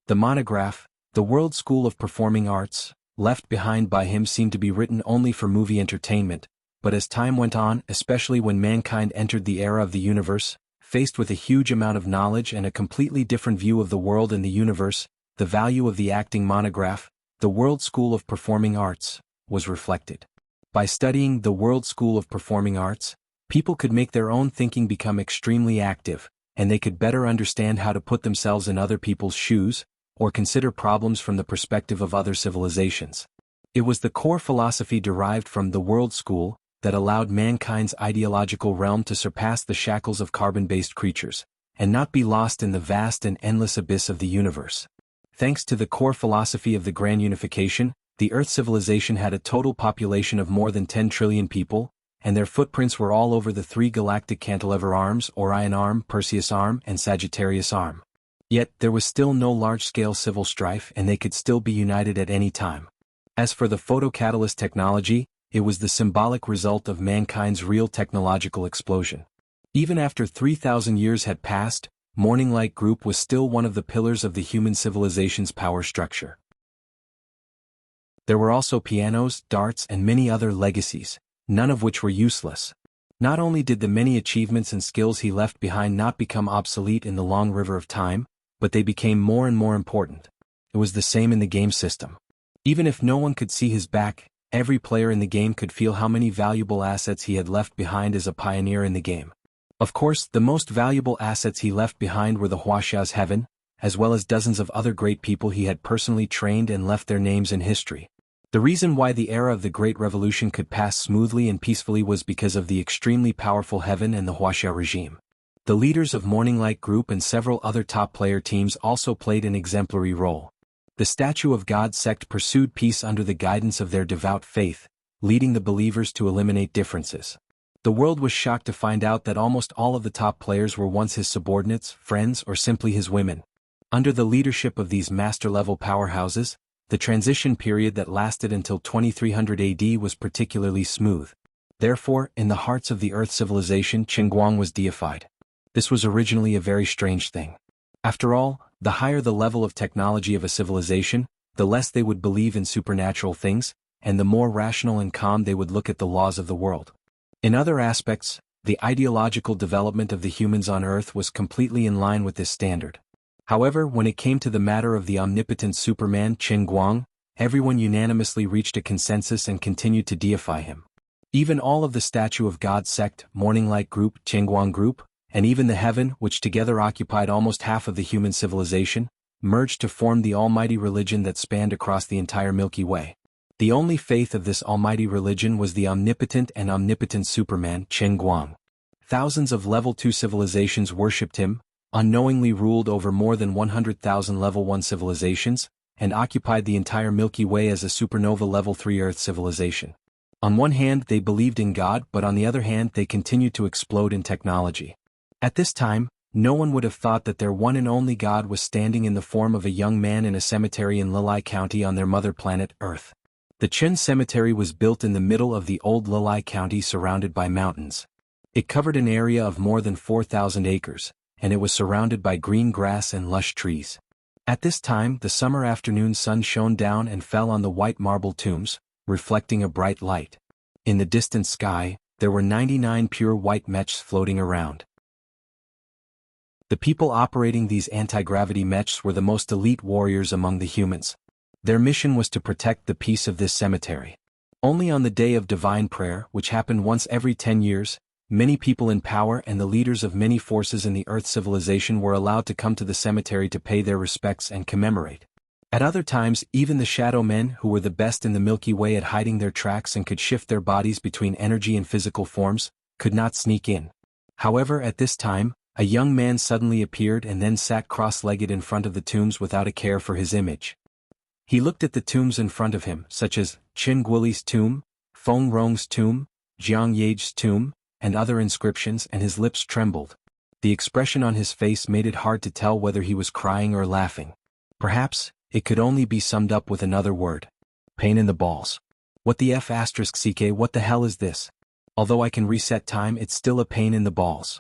The monograph, The World School of Performing Arts, left behind by him seemed to be written only for movie entertainment, but as time went on, especially when mankind entered the era of the universe, faced with a huge amount of knowledge and a completely different view of the world and the universe, the value of the acting monograph, The World School of Performing Arts, was reflected. By studying the World School of Performing Arts, people could make their own thinking become extremely active, and they could better understand how to put themselves in other people's shoes, or consider problems from the perspective of other civilizations. It was the core philosophy derived from the World School that allowed mankind's ideological realm to surpass the shackles of carbon-based creatures, and not be lost in the vast and endless abyss of the universe. Thanks to the core philosophy of the Grand Unification, the Earth civilization had a total population of more than 10 trillion people, and their footprints were all over the three galactic cantilever arms, Orion Arm, Perseus Arm, and Sagittarius Arm. Yet, there was still no large-scale civil strife and they could still be united at any time. As for the photocatalyst technology, it was the symbolic result of mankind's real technological explosion. Even after 3,000 years had passed, Morning Light Group was still one of the pillars of the human civilization's power structure. There were also pianos, darts, and many other legacies, none of which were useless. Not only did the many achievements and skills he left behind not become obsolete in the long river of time, but they became more and more important. It was the same in the game system. Even if no one could see his back, every player in the game could feel how many valuable assets he had left behind as a pioneer in the game. Of course, the most valuable assets he left behind were the Huaxia's heaven, as well as dozens of other great people he had personally trained and left their names in history. The reason why the era of the Great Revolution could pass smoothly and peacefully was because of the extremely powerful heaven and the Huaxia regime. The leaders of Morning Light Group and several other top player teams also played an exemplary role. The Statue of God sect pursued peace under the guidance of their devout faith, leading the believers to eliminate differences. The world was shocked to find out that almost all of the top players were once his subordinates, friends, or simply his women. Under the leadership of these master-level powerhouses, the transition period that lasted until 2300 AD was particularly smooth. Therefore, in the hearts of the Earth civilization, Qin Guang was deified. This was originally a very strange thing. After all, the higher the level of technology of a civilization, the less they would believe in supernatural things, and the more rational and calm they would look at the laws of the world. In other aspects, the ideological development of the humans on Earth was completely in line with this standard. However, when it came to the matter of the omnipotent Superman Qin Guang, everyone unanimously reached a consensus and continued to deify him. Even all of the Statue of God sect, Morning Light Group, Qin Guang Group, and even the Heaven, which together occupied almost half of the human civilization, merged to form the almighty religion that spanned across the entire Milky Way. The only faith of this almighty religion was the omnipotent and omnipotent Superman Qin Guang. Thousands of Level 2 civilizations worshipped him, unknowingly ruled over more than 100,000 Level 1 civilizations, and occupied the entire Milky Way as a supernova Level 3 Earth civilization. On one hand they believed in God, but on the other hand they continued to explode in technology. At this time, no one would have thought that their one and only God was standing in the form of a young man in a cemetery in Lili County on their mother planet, Earth. The Chen Cemetery was built in the middle of the old Lili County surrounded by mountains. It covered an area of more than 4,000 acres, and it was surrounded by green grass and lush trees. At this time, the summer afternoon sun shone down and fell on the white marble tombs, reflecting a bright light. In the distant sky, there were 99 pure white mechs floating around. The people operating these anti-gravity mechs were the most elite warriors among the humans. Their mission was to protect the peace of this cemetery. Only on the day of divine prayer, which happened once every 10 years, many people in power and the leaders of many forces in the Earth civilization were allowed to come to the cemetery to pay their respects and commemorate. At other times, even the shadow men, who were the best in the Milky Way at hiding their tracks and could shift their bodies between energy and physical forms, could not sneak in. However, at this time, a young man suddenly appeared and then sat cross-legged in front of the tombs without a care for his image. He looked at the tombs in front of him, such as Qin Guoli's tomb, Feng Rong's tomb, Jiang Ye's tomb, and other inscriptions, and his lips trembled. The expression on his face made it hard to tell whether he was crying or laughing. Perhaps, it could only be summed up with another word. Pain in the balls. What the F***ck, what the hell is this? Although I can reset time, it's still a pain in the balls.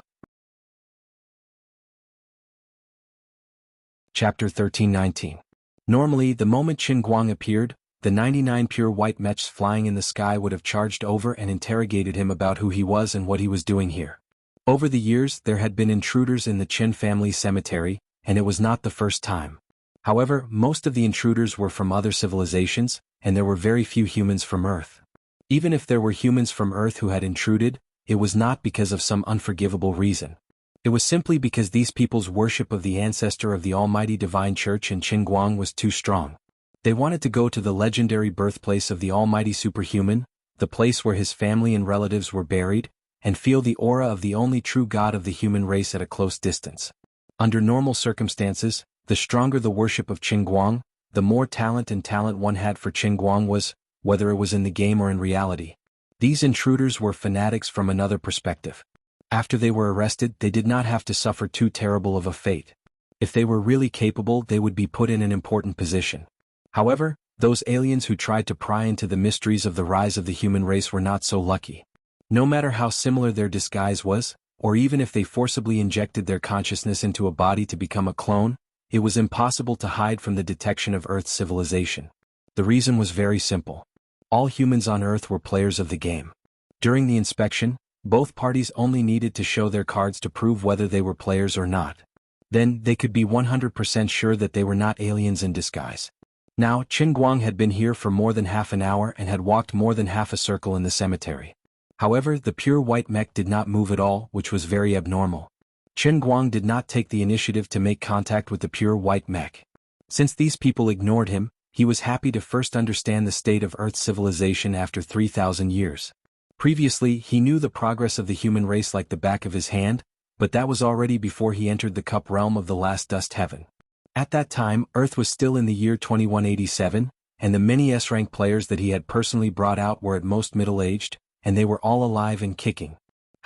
Chapter 13:19. Normally, the moment Qin Guang appeared, the 99 pure white mechs flying in the sky would have charged over and interrogated him about who he was and what he was doing here. Over the years, there had been intruders in the Qin family cemetery, and it was not the first time. However, most of the intruders were from other civilizations, and there were very few humans from Earth. Even if there were humans from Earth who had intruded, it was not because of some unforgivable reason. It was simply because these people's worship of the ancestor of the Almighty Divine Church in Qin Guang was too strong. They wanted to go to the legendary birthplace of the Almighty Superhuman, the place where his family and relatives were buried, and feel the aura of the only true God of the human race at a close distance. Under normal circumstances, the stronger the worship of Qin Guang, the more talent one had for Qin Guang was, whether it was in the game or in reality. These intruders were fanatics from another perspective. After they were arrested, they did not have to suffer too terrible of a fate. If they were really capable, they would be put in an important position. However, those aliens who tried to pry into the mysteries of the rise of the human race were not so lucky. No matter how similar their disguise was, or even if they forcibly injected their consciousness into a body to become a clone, it was impossible to hide from the detection of Earth's civilization. The reason was very simple. All humans on Earth were players of the game. During the inspection, both parties only needed to show their cards to prove whether they were players or not. Then, they could be 100% sure that they were not aliens in disguise. Now, Qin Guang had been here for more than half an hour and had walked more than half a circle in the cemetery. However, the pure white mech did not move at all, which was very abnormal. Qin Guang did not take the initiative to make contact with the pure white mech. Since these people ignored him, he was happy to first understand the state of Earth's civilization after 3,000 years. Previously, he knew the progress of the human race like the back of his hand, but that was already before he entered the cup realm of the last dust heaven. At that time, Earth was still in the year 2187, and the many S-rank players that he had personally brought out were at most middle-aged, and they were all alive and kicking.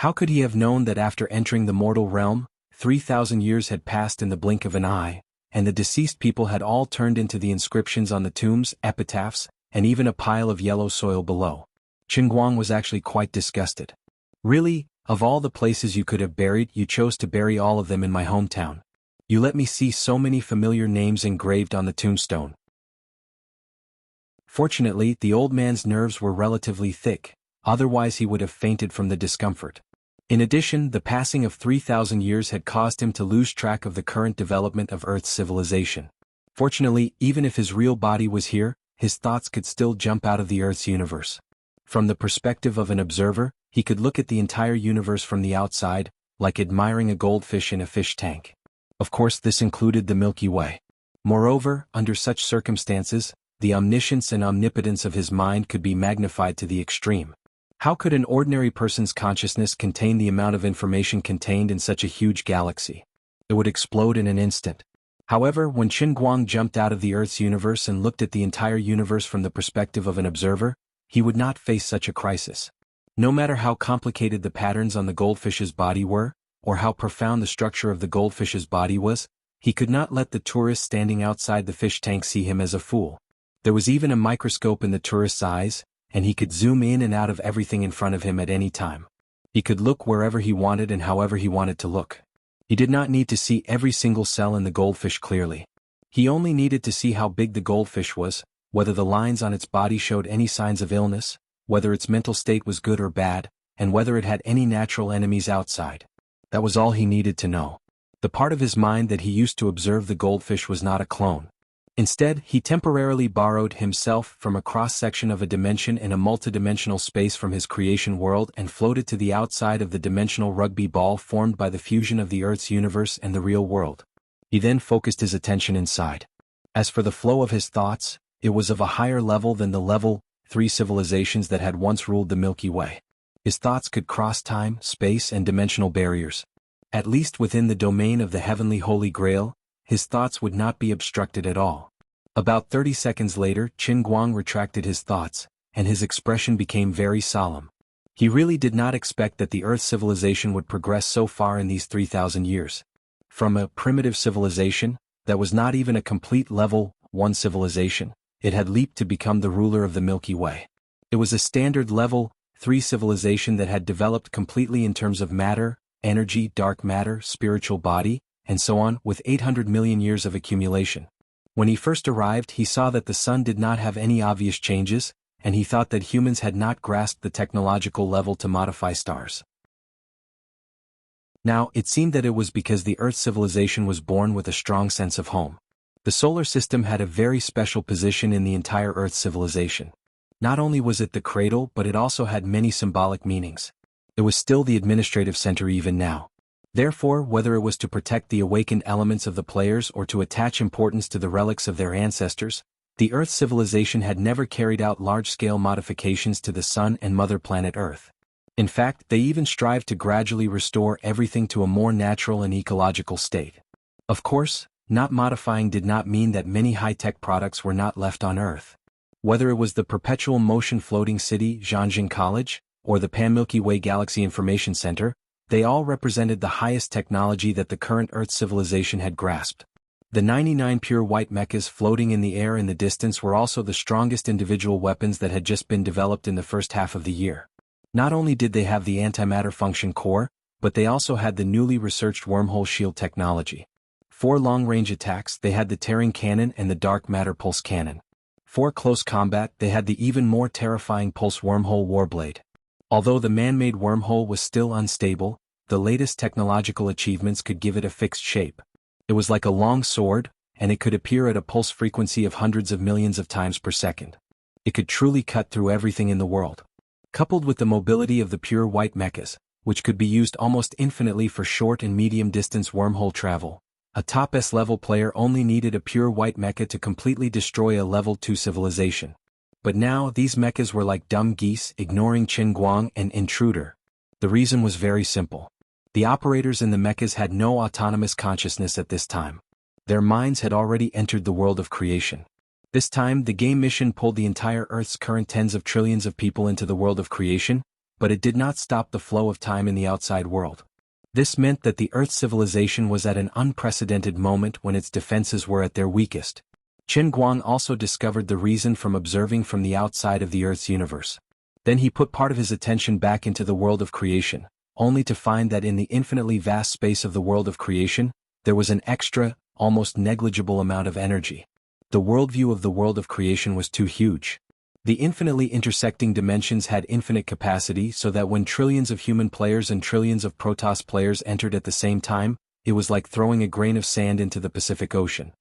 How could he have known that after entering the mortal realm, 3,000 years had passed in the blink of an eye, and the deceased people had all turned into the inscriptions on the tombs, epitaphs, and even a pile of yellow soil below? Qin Guang was actually quite disgusted. Really, of all the places you could have buried, you chose to bury all of them in my hometown. You let me see so many familiar names engraved on the tombstone. Fortunately, the old man's nerves were relatively thick, otherwise he would have fainted from the discomfort. In addition, the passing of 3,000 years had caused him to lose track of the current development of Earth's civilization. Fortunately, even if his real body was here, his thoughts could still jump out of the Earth's universe. From the perspective of an observer, he could look at the entire universe from the outside, like admiring a goldfish in a fish tank. Of course, this included the Milky Way. Moreover, under such circumstances, the omniscience and omnipotence of his mind could be magnified to the extreme. How could an ordinary person's consciousness contain the amount of information contained in such a huge galaxy? It would explode in an instant. However, when Qin Guang jumped out of the Earth's universe and looked at the entire universe from the perspective of an observer, he would not face such a crisis. No matter how complicated the patterns on the goldfish's body were, or how profound the structure of the goldfish's body was, he could not let the tourist standing outside the fish tank see him as a fool. There was even a microscope in the tourist's eyes, and he could zoom in and out of everything in front of him at any time. He could look wherever he wanted and however he wanted to look. He did not need to see every single cell in the goldfish clearly. He only needed to see how big the goldfish was, whether the lines on its body showed any signs of illness, whether its mental state was good or bad, and whether it had any natural enemies outside. That was all he needed to know. The part of his mind that he used to observe the goldfish was not a clone. Instead, he temporarily borrowed himself from a cross-section of a dimension in a multidimensional space from his creation world and floated to the outside of the dimensional rugby ball formed by the fusion of the Earth's universe and the real world. He then focused his attention inside. As for the flow of his thoughts, it was of a higher level than the level 3 civilizations that had once ruled the Milky Way. His thoughts could cross time, space, and dimensional barriers. At least within the domain of the heavenly Holy Grail, his thoughts would not be obstructed at all. About 30 seconds later, Qin Guang retracted his thoughts, and his expression became very solemn. He really did not expect that the Earth civilization would progress so far in these 3,000 years. From a primitive civilization, that was not even a complete level 1 civilization, it had leaped to become the ruler of the Milky Way. It was a standard level 3 civilization that had developed completely in terms of matter, energy, dark matter, spiritual body, and so on, with 800 million years of accumulation. When he first arrived, he saw that the sun did not have any obvious changes, and he thought that humans had not grasped the technological level to modify stars. Now, it seemed that it was because the Earth civilization was born with a strong sense of home. The solar system had a very special position in the entire Earth civilization. Not only was it the cradle, but it also had many symbolic meanings. It was still the administrative center even now. Therefore, whether it was to protect the awakened elements of the players or to attach importance to the relics of their ancestors, the Earth civilization had never carried out large-scale modifications to the Sun and mother planet Earth. In fact, they even strived to gradually restore everything to a more natural and ecological state. Of course, not modifying did not mean that many high-tech products were not left on Earth. Whether it was the perpetual motion floating city Zhangjin College, or the Pan-Milky Way Galaxy Information Center, they all represented the highest technology that the current Earth civilization had grasped. The 99 pure white mechas floating in the air in the distance were also the strongest individual weapons that had just been developed in the first half of the year. Not only did they have the antimatter function core, but they also had the newly researched wormhole shield technology. For long-range attacks, they had the tearing cannon and the dark matter pulse cannon. For close combat, they had the even more terrifying pulse wormhole warblade. Although the man-made wormhole was still unstable, the latest technological achievements could give it a fixed shape. It was like a long sword, and it could appear at a pulse frequency of hundreds of millions of times per second. It could truly cut through everything in the world. Coupled with the mobility of the pure white mechas, which could be used almost infinitely for short and medium-distance wormhole travel, a top S-level player only needed a pure white mecha to completely destroy a level 2 civilization. But now, these mechas were like dumb geese ignoring Qin Guang and Intruder. The reason was very simple. The operators in the mechas had no autonomous consciousness at this time. Their minds had already entered the world of creation. This time, the game mission pulled the entire Earth's current tens of trillions of people into the world of creation, but it did not stop the flow of time in the outside world. This meant that the Earth civilization was at an unprecedented moment when its defenses were at their weakest. Qin Guang also discovered the reason from observing from the outside of the Earth's universe. Then he put part of his attention back into the world of creation, only to find that in the infinitely vast space of the world of creation, there was an extra, almost negligible amount of energy. The worldview of the world of creation was too huge. The infinitely intersecting dimensions had infinite capacity so that when trillions of human players and trillions of Protoss players entered at the same time, it was like throwing a grain of sand into the Pacific Ocean.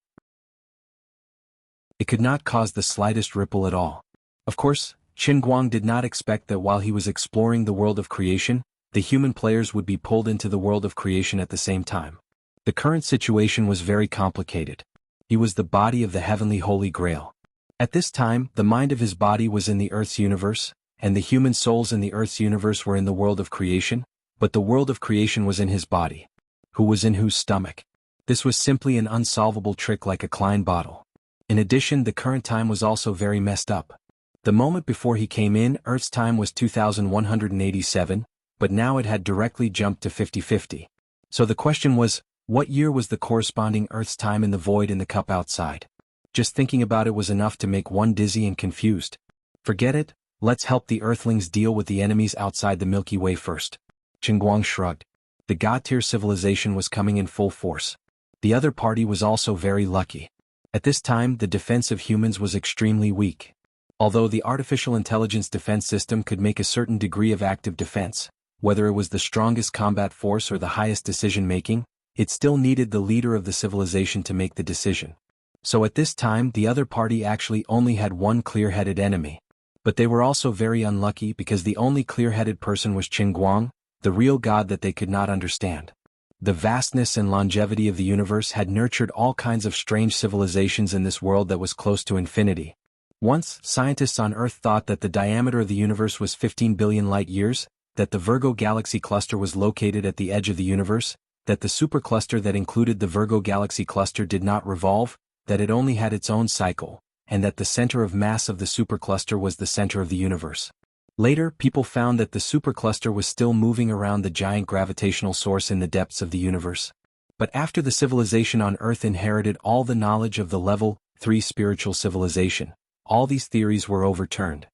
It could not cause the slightest ripple at all. Of course, Qin Guang did not expect that while he was exploring the world of creation, the human players would be pulled into the world of creation at the same time. The current situation was very complicated. He was the body of the heavenly Holy Grail. At this time, the mind of his body was in the Earth's universe, and the human souls in the Earth's universe were in the world of creation, but the world of creation was in his body. Who was in whose stomach? This was simply an unsolvable trick like a Klein bottle. In addition, the current time was also very messed up. The moment before he came in, Earth's time was 2187, but now it had directly jumped to 50-50. So the question was, what year was the corresponding Earth's time in the void in the cup outside? Just thinking about it was enough to make one dizzy and confused. Forget it, let's help the Earthlings deal with the enemies outside the Milky Way first. Qin Guang shrugged. The God-tier civilization was coming in full force. The other party was also very lucky. At this time, the defense of humans was extremely weak. Although the artificial intelligence defense system could make a certain degree of active defense, whether it was the strongest combat force or the highest decision-making, it still needed the leader of the civilization to make the decision. So at this time, the other party actually only had one clear-headed enemy. But they were also very unlucky because the only clear-headed person was Qin Guang, the real god that they could not understand. The vastness and longevity of the universe had nurtured all kinds of strange civilizations in this world that was close to infinity. Once, scientists on Earth thought that the diameter of the universe was 15 billion light-years, that the Virgo galaxy cluster was located at the edge of the universe, that the supercluster that included the Virgo galaxy cluster did not revolve, that it only had its own cycle, and that the center of mass of the supercluster was the center of the universe. Later, people found that the supercluster was still moving around the giant gravitational source in the depths of the universe. But after the civilization on Earth inherited all the knowledge of the level 3 spiritual civilization, all these theories were overturned.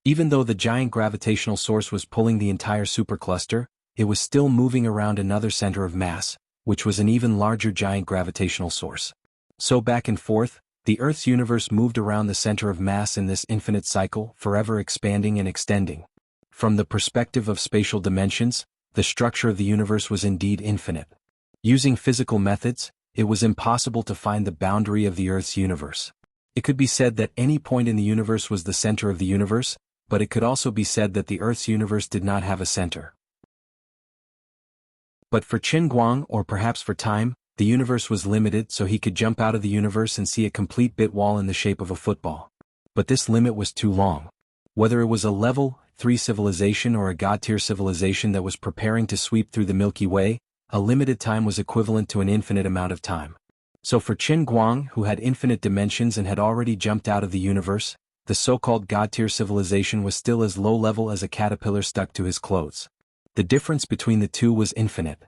Even though the giant gravitational source was pulling the entire supercluster, it was still moving around another center of mass, which was an even larger giant gravitational source. So back and forth, the Earth's universe moved around the center of mass in this infinite cycle, forever expanding and extending. From the perspective of spatial dimensions, the structure of the universe was indeed infinite. Using physical methods, it was impossible to find the boundary of the Earth's universe. It could be said that any point in the universe was the center of the universe, but it could also be said that the Earth's universe did not have a center. But for Qin Guang, or perhaps for time, the universe was limited, so he could jump out of the universe and see a complete bit wall in the shape of a football. But this limit was too long. Whether it was a level 3 civilization or a god-tier civilization that was preparing to sweep through the Milky Way, a limited time was equivalent to an infinite amount of time. So for Qin Guang, who had infinite dimensions and had already jumped out of the universe, the so-called god-tier civilization was still as low-level as a caterpillar stuck to his clothes. The difference between the two was infinite.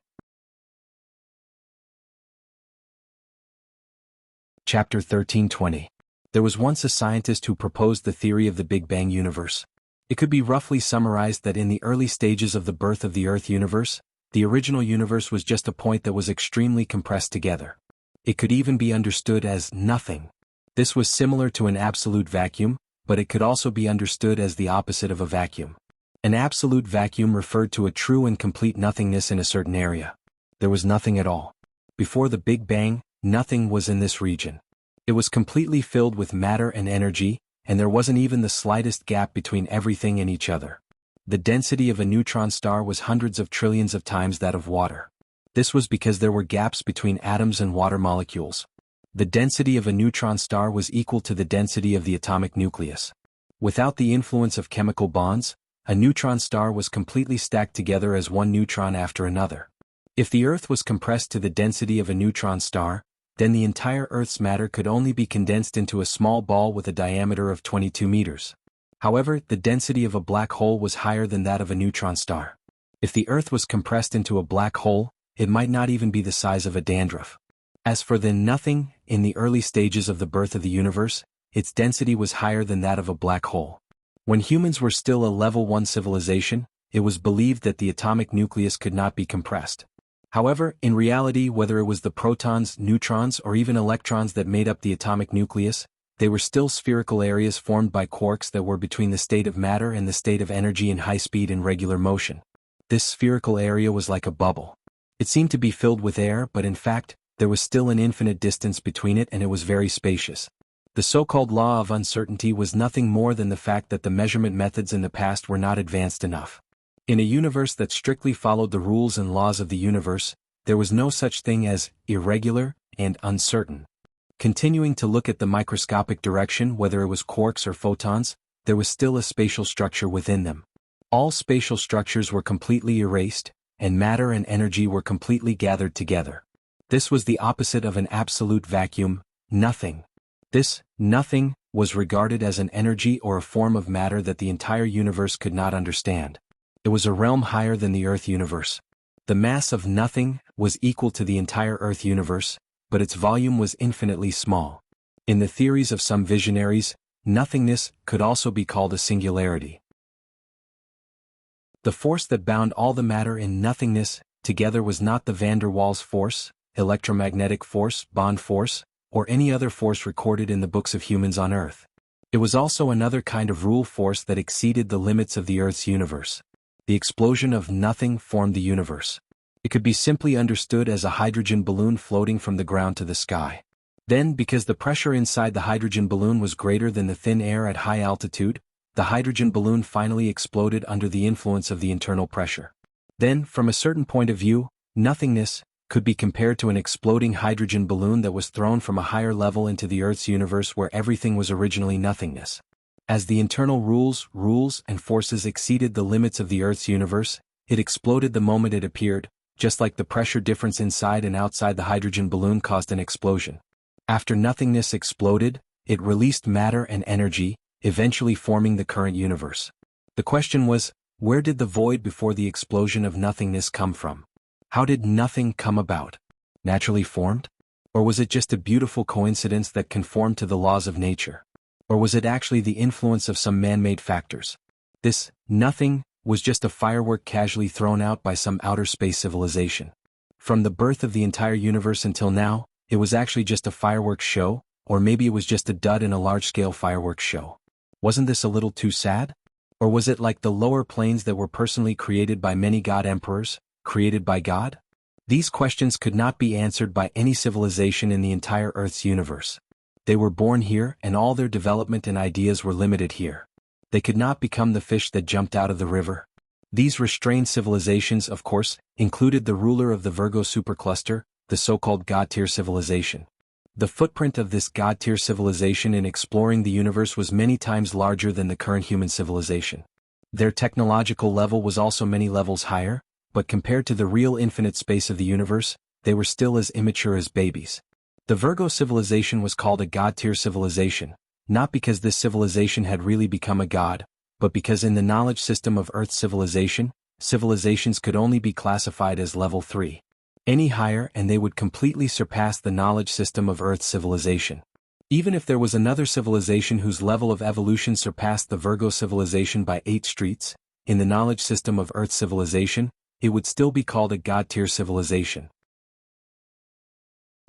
Chapter 1320. There was once a scientist who proposed the theory of the Big Bang universe. It could be roughly summarized that in the early stages of the birth of the Earth universe, the original universe was just a point that was extremely compressed together. It could even be understood as nothing. This was similar to an absolute vacuum, but it could also be understood as the opposite of a vacuum. An absolute vacuum referred to a true and complete nothingness in a certain area. There was nothing at all. Before the Big Bang, nothing was in this region. It was completely filled with matter and energy, and there wasn't even the slightest gap between everything and each other. The density of a neutron star was hundreds of trillions of times that of water. This was because there were gaps between atoms and water molecules. The density of a neutron star was equal to the density of the atomic nucleus. Without the influence of chemical bonds, a neutron star was completely stacked together as one neutron after another. If the Earth was compressed to the density of a neutron star, then the entire Earth's matter could only be condensed into a small ball with a diameter of 22 meters. However, the density of a black hole was higher than that of a neutron star. If the Earth was compressed into a black hole, it might not even be the size of a dandruff. As for the nothing, in the early stages of the birth of the universe, its density was higher than that of a black hole. When humans were still a level 1 civilization, it was believed that the atomic nucleus could not be compressed. However, in reality, whether it was the protons, neutrons, or even electrons that made up the atomic nucleus, they were still spherical areas formed by quarks that were between the state of matter and the state of energy in high speed and regular motion. This spherical area was like a bubble. It seemed to be filled with air, but in fact, there was still an infinite distance between it and it was very spacious. The so-called law of uncertainty was nothing more than the fact that the measurement methods in the past were not advanced enough. In a universe that strictly followed the rules and laws of the universe, there was no such thing as irregular and uncertain. Continuing to look at the microscopic direction, whether it was quarks or photons, there was still a spatial structure within them. All spatial structures were completely erased, and matter and energy were completely gathered together. This was the opposite of an absolute vacuum, nothing. This nothing was regarded as an energy or a form of matter that the entire universe could not understand. It was a realm higher than the Earth universe. The mass of nothing was equal to the entire Earth universe, but its volume was infinitely small. In the theories of some visionaries, nothingness could also be called a singularity. The force that bound all the matter in nothingness together was not the van der Waals force, electromagnetic force, bond force, or any other force recorded in the books of humans on Earth. It was also another kind of rule force that exceeded the limits of the Earth's universe. The explosion of nothing formed the universe. It could be simply understood as a hydrogen balloon floating from the ground to the sky. Then, because the pressure inside the hydrogen balloon was greater than the thin air at high altitude, the hydrogen balloon finally exploded under the influence of the internal pressure. Then, from a certain point of view, nothingness could be compared to an exploding hydrogen balloon that was thrown from a higher level into the Earth's universe where everything was originally nothingness. As the internal rules and forces exceeded the limits of the Earth's universe, it exploded the moment it appeared, just like the pressure difference inside and outside the hydrogen balloon caused an explosion. After nothingness exploded, it released matter and energy, eventually forming the current universe. The question was, where did the void before the explosion of nothingness come from? How did nothing come about? Naturally formed? Or was it just a beautiful coincidence that conformed to the laws of nature? Or was it actually the influence of some man-made factors? This nothing was just a firework casually thrown out by some outer space civilization. From the birth of the entire universe until now, it was actually just a fireworks show, or maybe it was just a dud in a large-scale fireworks show. Wasn't this a little too sad? Or was it like the lower planes that were personally created by many god emperors, created by God? These questions could not be answered by any civilization in the entire Earth's universe. They were born here and all their development and ideas were limited here. They could not become the fish that jumped out of the river. These restrained civilizations, of course, included the ruler of the Virgo supercluster, the so-called God-tier civilization. The footprint of this God-tier civilization in exploring the universe was many times larger than the current human civilization. Their technological level was also many levels higher, but compared to the real infinite space of the universe, they were still as immature as babies. The Virgo civilization was called a God-tier civilization, not because this civilization had really become a god, but because in the knowledge system of Earth's civilization, civilizations could only be classified as level 3. Any higher and they would completely surpass the knowledge system of Earth's civilization. Even if there was another civilization whose level of evolution surpassed the Virgo civilization by 8 streets, in the knowledge system of Earth's civilization, it would still be called a God-tier civilization.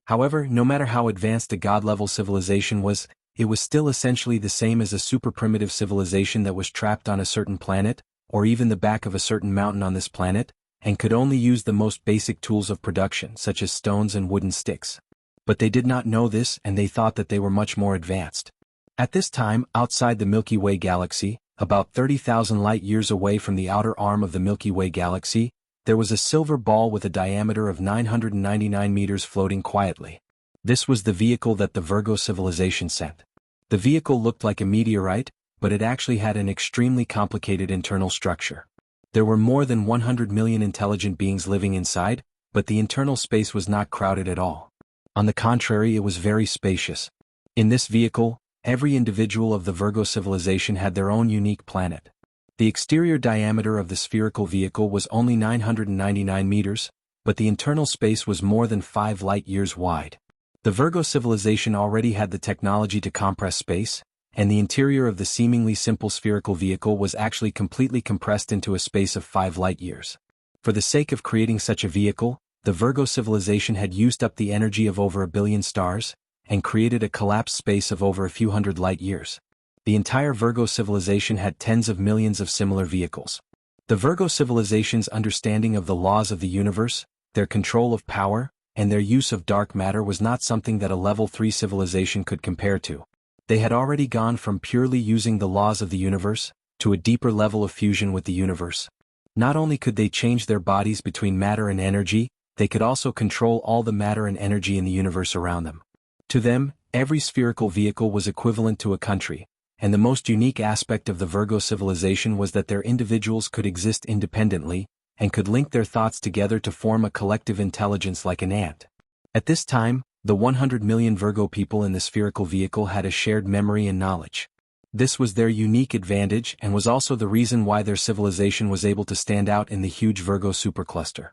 However, no matter how advanced a God-level civilization was, it was still essentially the same as a super-primitive civilization that was trapped on a certain planet, or even the back of a certain mountain on this planet, and could only use the most basic tools of production such as stones and wooden sticks. But they did not know this and they thought that they were much more advanced. At this time, outside the Milky Way galaxy, about 30,000 light-years away from the outer arm of the Milky Way galaxy, there was a silver ball with a diameter of 999 meters floating quietly. This was the vehicle that the Virgo civilization sent. The vehicle looked like a meteorite, but it actually had an extremely complicated internal structure. There were more than 100 million intelligent beings living inside, but the internal space was not crowded at all. On the contrary, it was very spacious. In this vehicle, every individual of the Virgo civilization had their own unique planet. The exterior diameter of the spherical vehicle was only 999 meters, but the internal space was more than 5 light-years wide. The Virgo civilization already had the technology to compress space, and the interior of the seemingly simple spherical vehicle was actually completely compressed into a space of 5 light-years. For the sake of creating such a vehicle, the Virgo civilization had used up the energy of over 1 billion stars, and created a collapsed space of over a few hundred light-years. The entire Virgo civilization had tens of millions of similar vehicles. The Virgo civilization's understanding of the laws of the universe, their control of power, and their use of dark matter was not something that a level 3 civilization could compare to. They had already gone from purely using the laws of the universe, to a deeper level of fusion with the universe. Not only could they change their bodies between matter and energy, they could also control all the matter and energy in the universe around them. To them, every spherical vehicle was equivalent to a country, and the most unique aspect of the Virgo civilization was that their individuals could exist independently, and could link their thoughts together to form a collective intelligence like an ant. At this time, the 100 million Virgo people in the spherical vehicle had a shared memory and knowledge. This was their unique advantage and was also the reason why their civilization was able to stand out in the huge Virgo supercluster.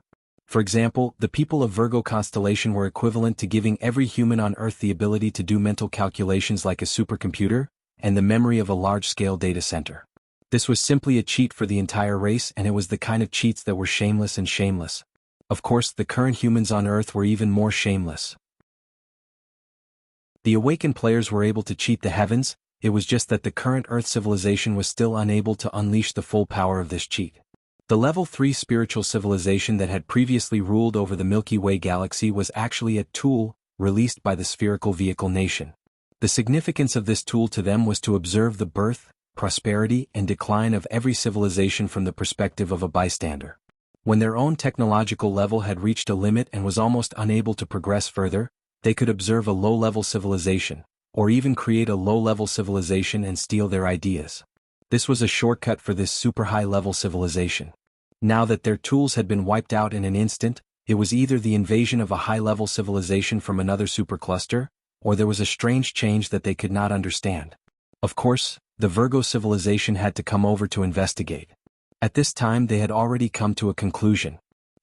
For example, the people of Virgo constellation were equivalent to giving every human on Earth the ability to do mental calculations like a supercomputer, and the memory of a large-scale data center. This was simply a cheat for the entire race, and it was the kind of cheats that were shameless and shameless. Of course, the current humans on Earth were even more shameless. The awakened players were able to cheat the heavens, it was just that the current Earth civilization was still unable to unleash the full power of this cheat. The level 3 spiritual civilization that had previously ruled over the Milky Way galaxy was actually a tool, released by the spherical vehicle nation. The significance of this tool to them was to observe the birth, prosperity, and decline of every civilization from the perspective of a bystander. When their own technological level had reached a limit and was almost unable to progress further, they could observe a low-level civilization, or even create a low-level civilization and steal their ideas. This was a shortcut for this super high-level civilization. Now that their tools had been wiped out in an instant, it was either the invasion of a high-level civilization from another supercluster, or there was a strange change that they could not understand. Of course, the Virgo civilization had to come over to investigate. At this time they had already come to a conclusion.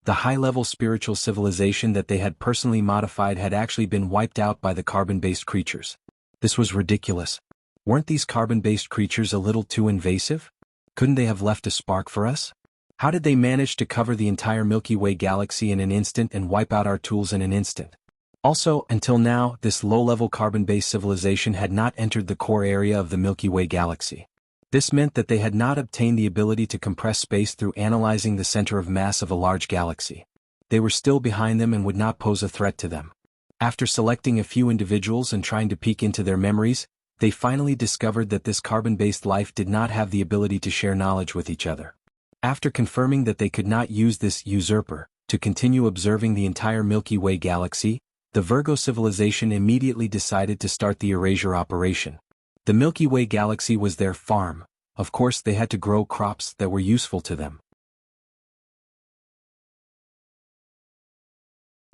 The high-level spiritual civilization that they had personally modified had actually been wiped out by the carbon-based creatures. This was ridiculous. Weren't these carbon-based creatures a little too invasive? Couldn't they have left a spark for us? How did they manage to cover the entire Milky Way galaxy in an instant and wipe out our tools in an instant? Also, until now, this low-level carbon-based civilization had not entered the core area of the Milky Way galaxy. This meant that they had not obtained the ability to compress space through analyzing the center of mass of a large galaxy. They were still behind them and would not pose a threat to them. After selecting a few individuals and trying to peek into their memories, they finally discovered that this carbon-based life did not have the ability to share knowledge with each other. After confirming that they could not use this usurper to continue observing the entire Milky Way galaxy, the Virgo civilization immediately decided to start the erasure operation. The Milky Way galaxy was their farm. Of course, they had to grow crops that were useful to them.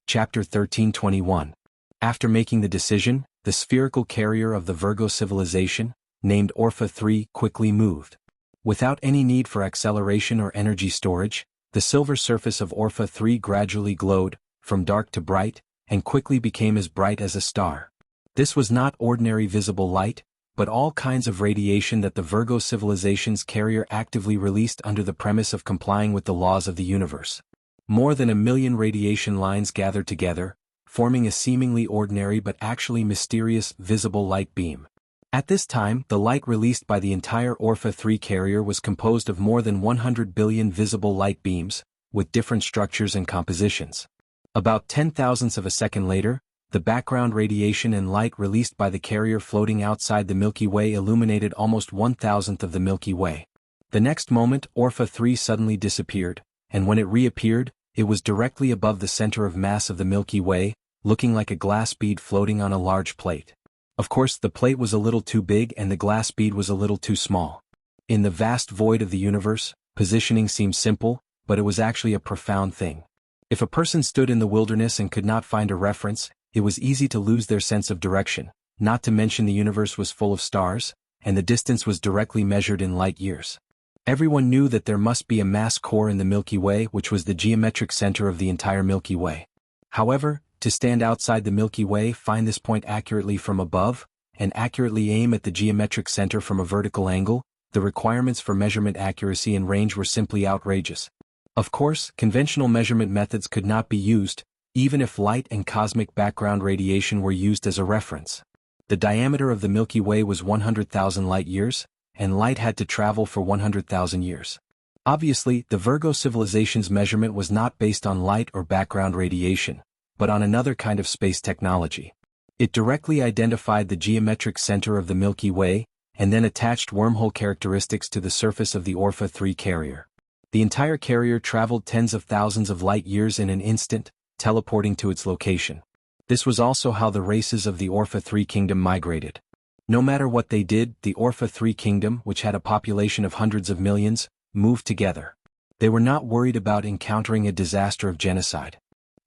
Chapter 13:21. After making the decision, the spherical carrier of the Virgo civilization, named Orpha 3, quickly moved. Without any need for acceleration or energy storage, the silver surface of Orpha 3 gradually glowed, from dark to bright, and quickly became as bright as a star. This was not ordinary visible light, but all kinds of radiation that the Virgo civilization's carrier actively released under the premise of complying with the laws of the universe. More than 1,000,000 radiation lines gathered together, forming a seemingly ordinary but actually mysterious visible light beam. At this time, the light released by the entire Orpha 3 carrier was composed of more than 100 billion visible light beams, with different structures and compositions. About 10,000ths of a second later, the background radiation and light released by the carrier floating outside the Milky Way illuminated almost 1,000th of the Milky Way. The next moment, Orpha 3 suddenly disappeared, and when it reappeared, it was directly above the center of mass of the Milky Way, looking like a glass bead floating on a large plate. Of course, the plate was a little too big and the glass bead was a little too small. In the vast void of the universe, positioning seems simple, but it was actually a profound thing. If a person stood in the wilderness and could not find a reference, it was easy to lose their sense of direction, not to mention the universe was full of stars, and the distance was directly measured in light years. Everyone knew that there must be a mass core in the Milky Way which was the geometric center of the entire Milky Way. However, to stand outside the Milky Way, find this point accurately from above, and accurately aim at the geometric center from a vertical angle, the requirements for measurement accuracy and range were simply outrageous. Of course, conventional measurement methods could not be used, even if light and cosmic background radiation were used as a reference. The diameter of the Milky Way was 100,000 light-years, and light had to travel for 100,000 years. Obviously, the Virgo civilization's measurement was not based on light or background radiation, but on another kind of space technology. It directly identified the geometric center of the Milky Way, and then attached wormhole characteristics to the surface of the Orpha 3 carrier. The entire carrier traveled tens of thousands of light-years in an instant, teleporting to its location. This was also how the races of the Orpha 3 kingdom migrated. No matter what they did, the Orpha 3 kingdom, which had a population of hundreds of millions, moved together. They were not worried about encountering a disaster of genocide.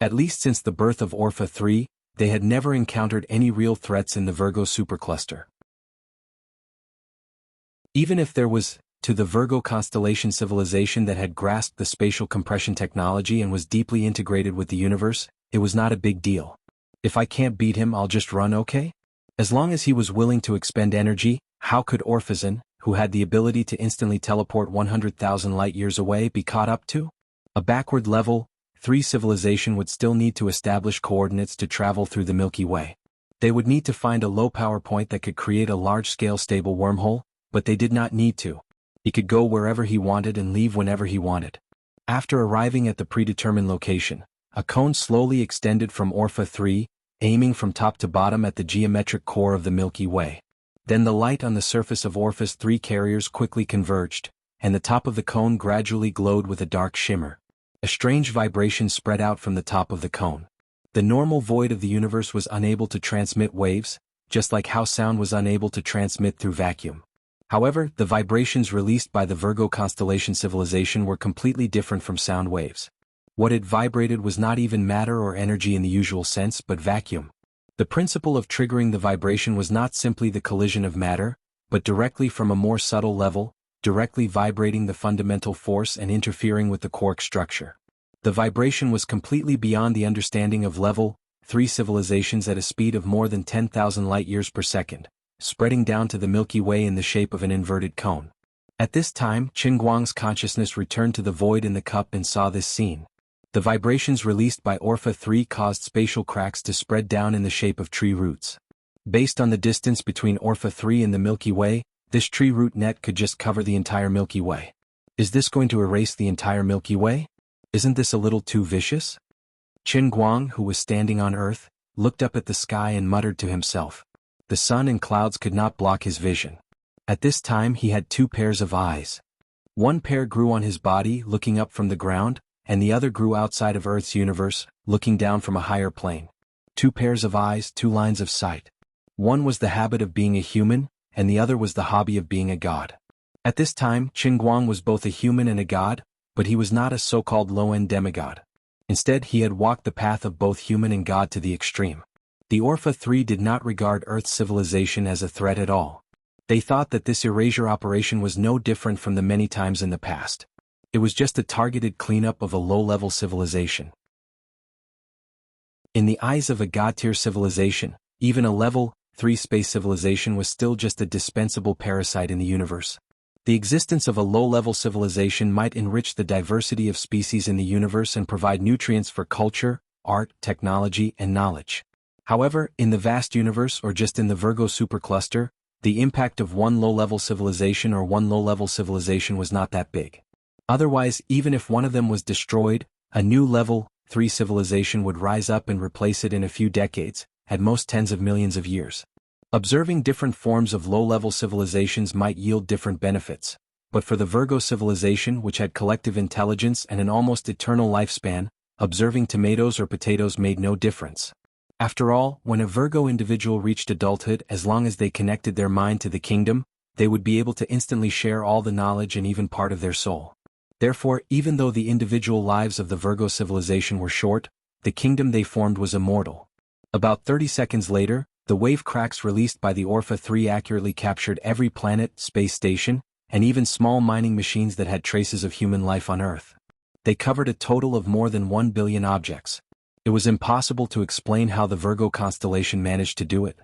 At least since the birth of Orpha 3, they had never encountered any real threats in the Virgo supercluster. Even if there was, to the Virgo constellation civilization that had grasped the spatial compression technology and was deeply integrated with the universe, it was not a big deal. If I can't beat him, I'll just run, okay? As long as he was willing to expend energy, how could Orphazan, who had the ability to instantly teleport 100,000 light-years away, be caught up to? A backward level 3 civilization would still need to establish coordinates to travel through the Milky Way. They would need to find a low-power point that could create a large-scale stable wormhole, but they did not need to. He could go wherever he wanted and leave whenever he wanted. After arriving at the predetermined location, a cone slowly extended from Orpha 3, aiming from top to bottom at the geometric core of the Milky Way. Then the light on the surface of Orpha's 3 carriers quickly converged, and the top of the cone gradually glowed with a dark shimmer. A strange vibration spread out from the top of the cone. The normal void of the universe was unable to transmit waves, just like how sound was unable to transmit through vacuum. However, the vibrations released by the Virgo constellation civilization were completely different from sound waves. What it vibrated was not even matter or energy in the usual sense but vacuum. The principle of triggering the vibration was not simply the collision of matter, but directly from a more subtle level, directly vibrating the fundamental force and interfering with the quark structure. The vibration was completely beyond the understanding of level 3 civilizations at a speed of more than 10,000 light-years per second, spreading down to the Milky Way in the shape of an inverted cone. At this time, Qin Guang's consciousness returned to the void in the cup and saw this scene. The vibrations released by Orpha 3 caused spatial cracks to spread down in the shape of tree roots. Based on the distance between Orpha 3 and the Milky Way, this tree root net could just cover the entire Milky Way. Is this going to erase the entire Milky Way? Isn't this a little too vicious? Qin Guang, who was standing on Earth, looked up at the sky and muttered to himself. The sun and clouds could not block his vision. At this time he had 2 pairs of eyes. One pair grew on his body, looking up from the ground, and the other grew outside of Earth's universe, looking down from a higher plane. 2 pairs of eyes, 2 lines of sight. One was the habit of being a human, and the other was the hobby of being a god. At this time, Qin Guang was both a human and a god, but he was not a so-called low-end demigod. Instead, he had walked the path of both human and god to the extreme. The Orpha 3 did not regard Earth's civilization as a threat at all. They thought that this erasure operation was no different from the many times in the past. It was just a targeted cleanup of a low-level civilization. In the eyes of a god-tier civilization, even a level 3 space civilization was still just a dispensable parasite in the universe. The existence of a low-level civilization might enrich the diversity of species in the universe and provide nutrients for culture, art, technology, and knowledge. However, in the vast universe or just in the Virgo supercluster, the impact of one low-level civilization or one low-level civilization was not that big. Otherwise, even if one of them was destroyed, a new level 3 civilization would rise up and replace it in a few decades, at most tens of millions of years. Observing different forms of low-level civilizations might yield different benefits, but for the Virgo civilization, which had collective intelligence and an almost eternal lifespan, observing tomatoes or potatoes made no difference. After all, when a Virgo individual reached adulthood, as long as they connected their mind to the kingdom, they would be able to instantly share all the knowledge and even part of their soul. Therefore, even though the individual lives of the Virgo civilization were short, the kingdom they formed was immortal. About 30 seconds later, the wave cracks released by the Orpha 3 accurately captured every planet, space station, and even small mining machines that had traces of human life on Earth. They covered a total of more than 1 billion objects. It was impossible to explain how the Virgo constellation managed to do it.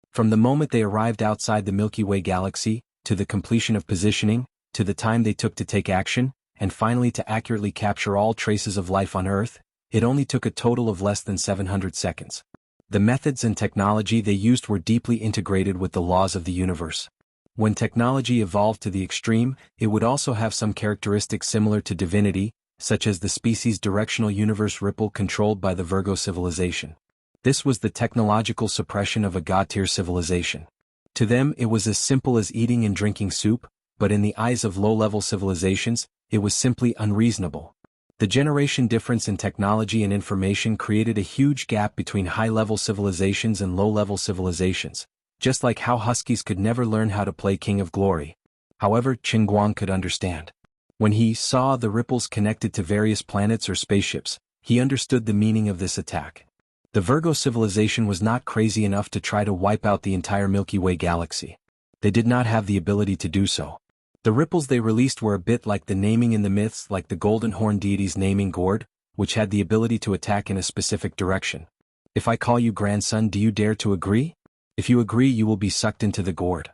From the moment they arrived outside the Milky Way galaxy, to the completion of positioning, to the time they took to take action, and finally to accurately capture all traces of life on Earth, it only took a total of less than 700 seconds. The methods and technology they used were deeply integrated with the laws of the universe. When technology evolved to the extreme, it would also have some characteristics similar to divinity, such as the species directional universe ripple controlled by the Virgo civilization. This was the technological suppression of a god-tier civilization. To them it was as simple as eating and drinking soup, but in the eyes of low-level civilizations, it was simply unreasonable. The generation difference in technology and information created a huge gap between high-level civilizations and low-level civilizations, just like how Huskies could never learn how to play King of Glory. However, Qin Guang could understand. When he saw the ripples connected to various planets or spaceships, he understood the meaning of this attack. The Virgo civilization was not crazy enough to try to wipe out the entire Milky Way galaxy. They did not have the ability to do so. The ripples they released were a bit like the naming in the myths, like the Golden Horn deity's naming gourd, which had the ability to attack in a specific direction. If I call you grandson, do you dare to agree? If you agree, you will be sucked into the gourd.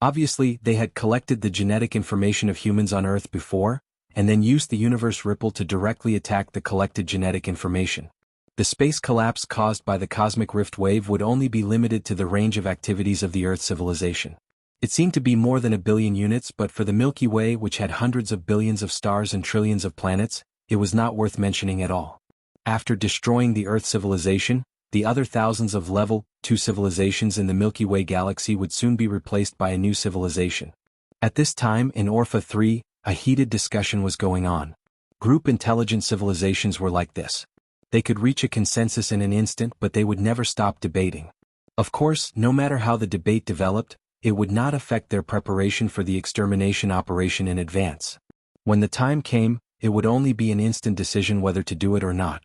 Obviously, they had collected the genetic information of humans on Earth before, and then used the universe ripple to directly attack the collected genetic information. The space collapse caused by the cosmic rift wave would only be limited to the range of activities of the Earth civilization. It seemed to be more than 1 billion units, but for the Milky Way, which had hundreds of billions of stars and trillions of planets, it was not worth mentioning at all. After destroying the Earth civilization, the other thousands of level 2 civilizations in the Milky Way galaxy would soon be replaced by a new civilization. At this time, in Orpha 3, A heated discussion was going on. Group intelligent civilizations were like this. They could reach a consensus in an instant, but they would never stop debating. Of course, no matter how the debate developed, it would not affect their preparation for the extermination operation in advance. When the time came, it would only be an instant decision whether to do it or not.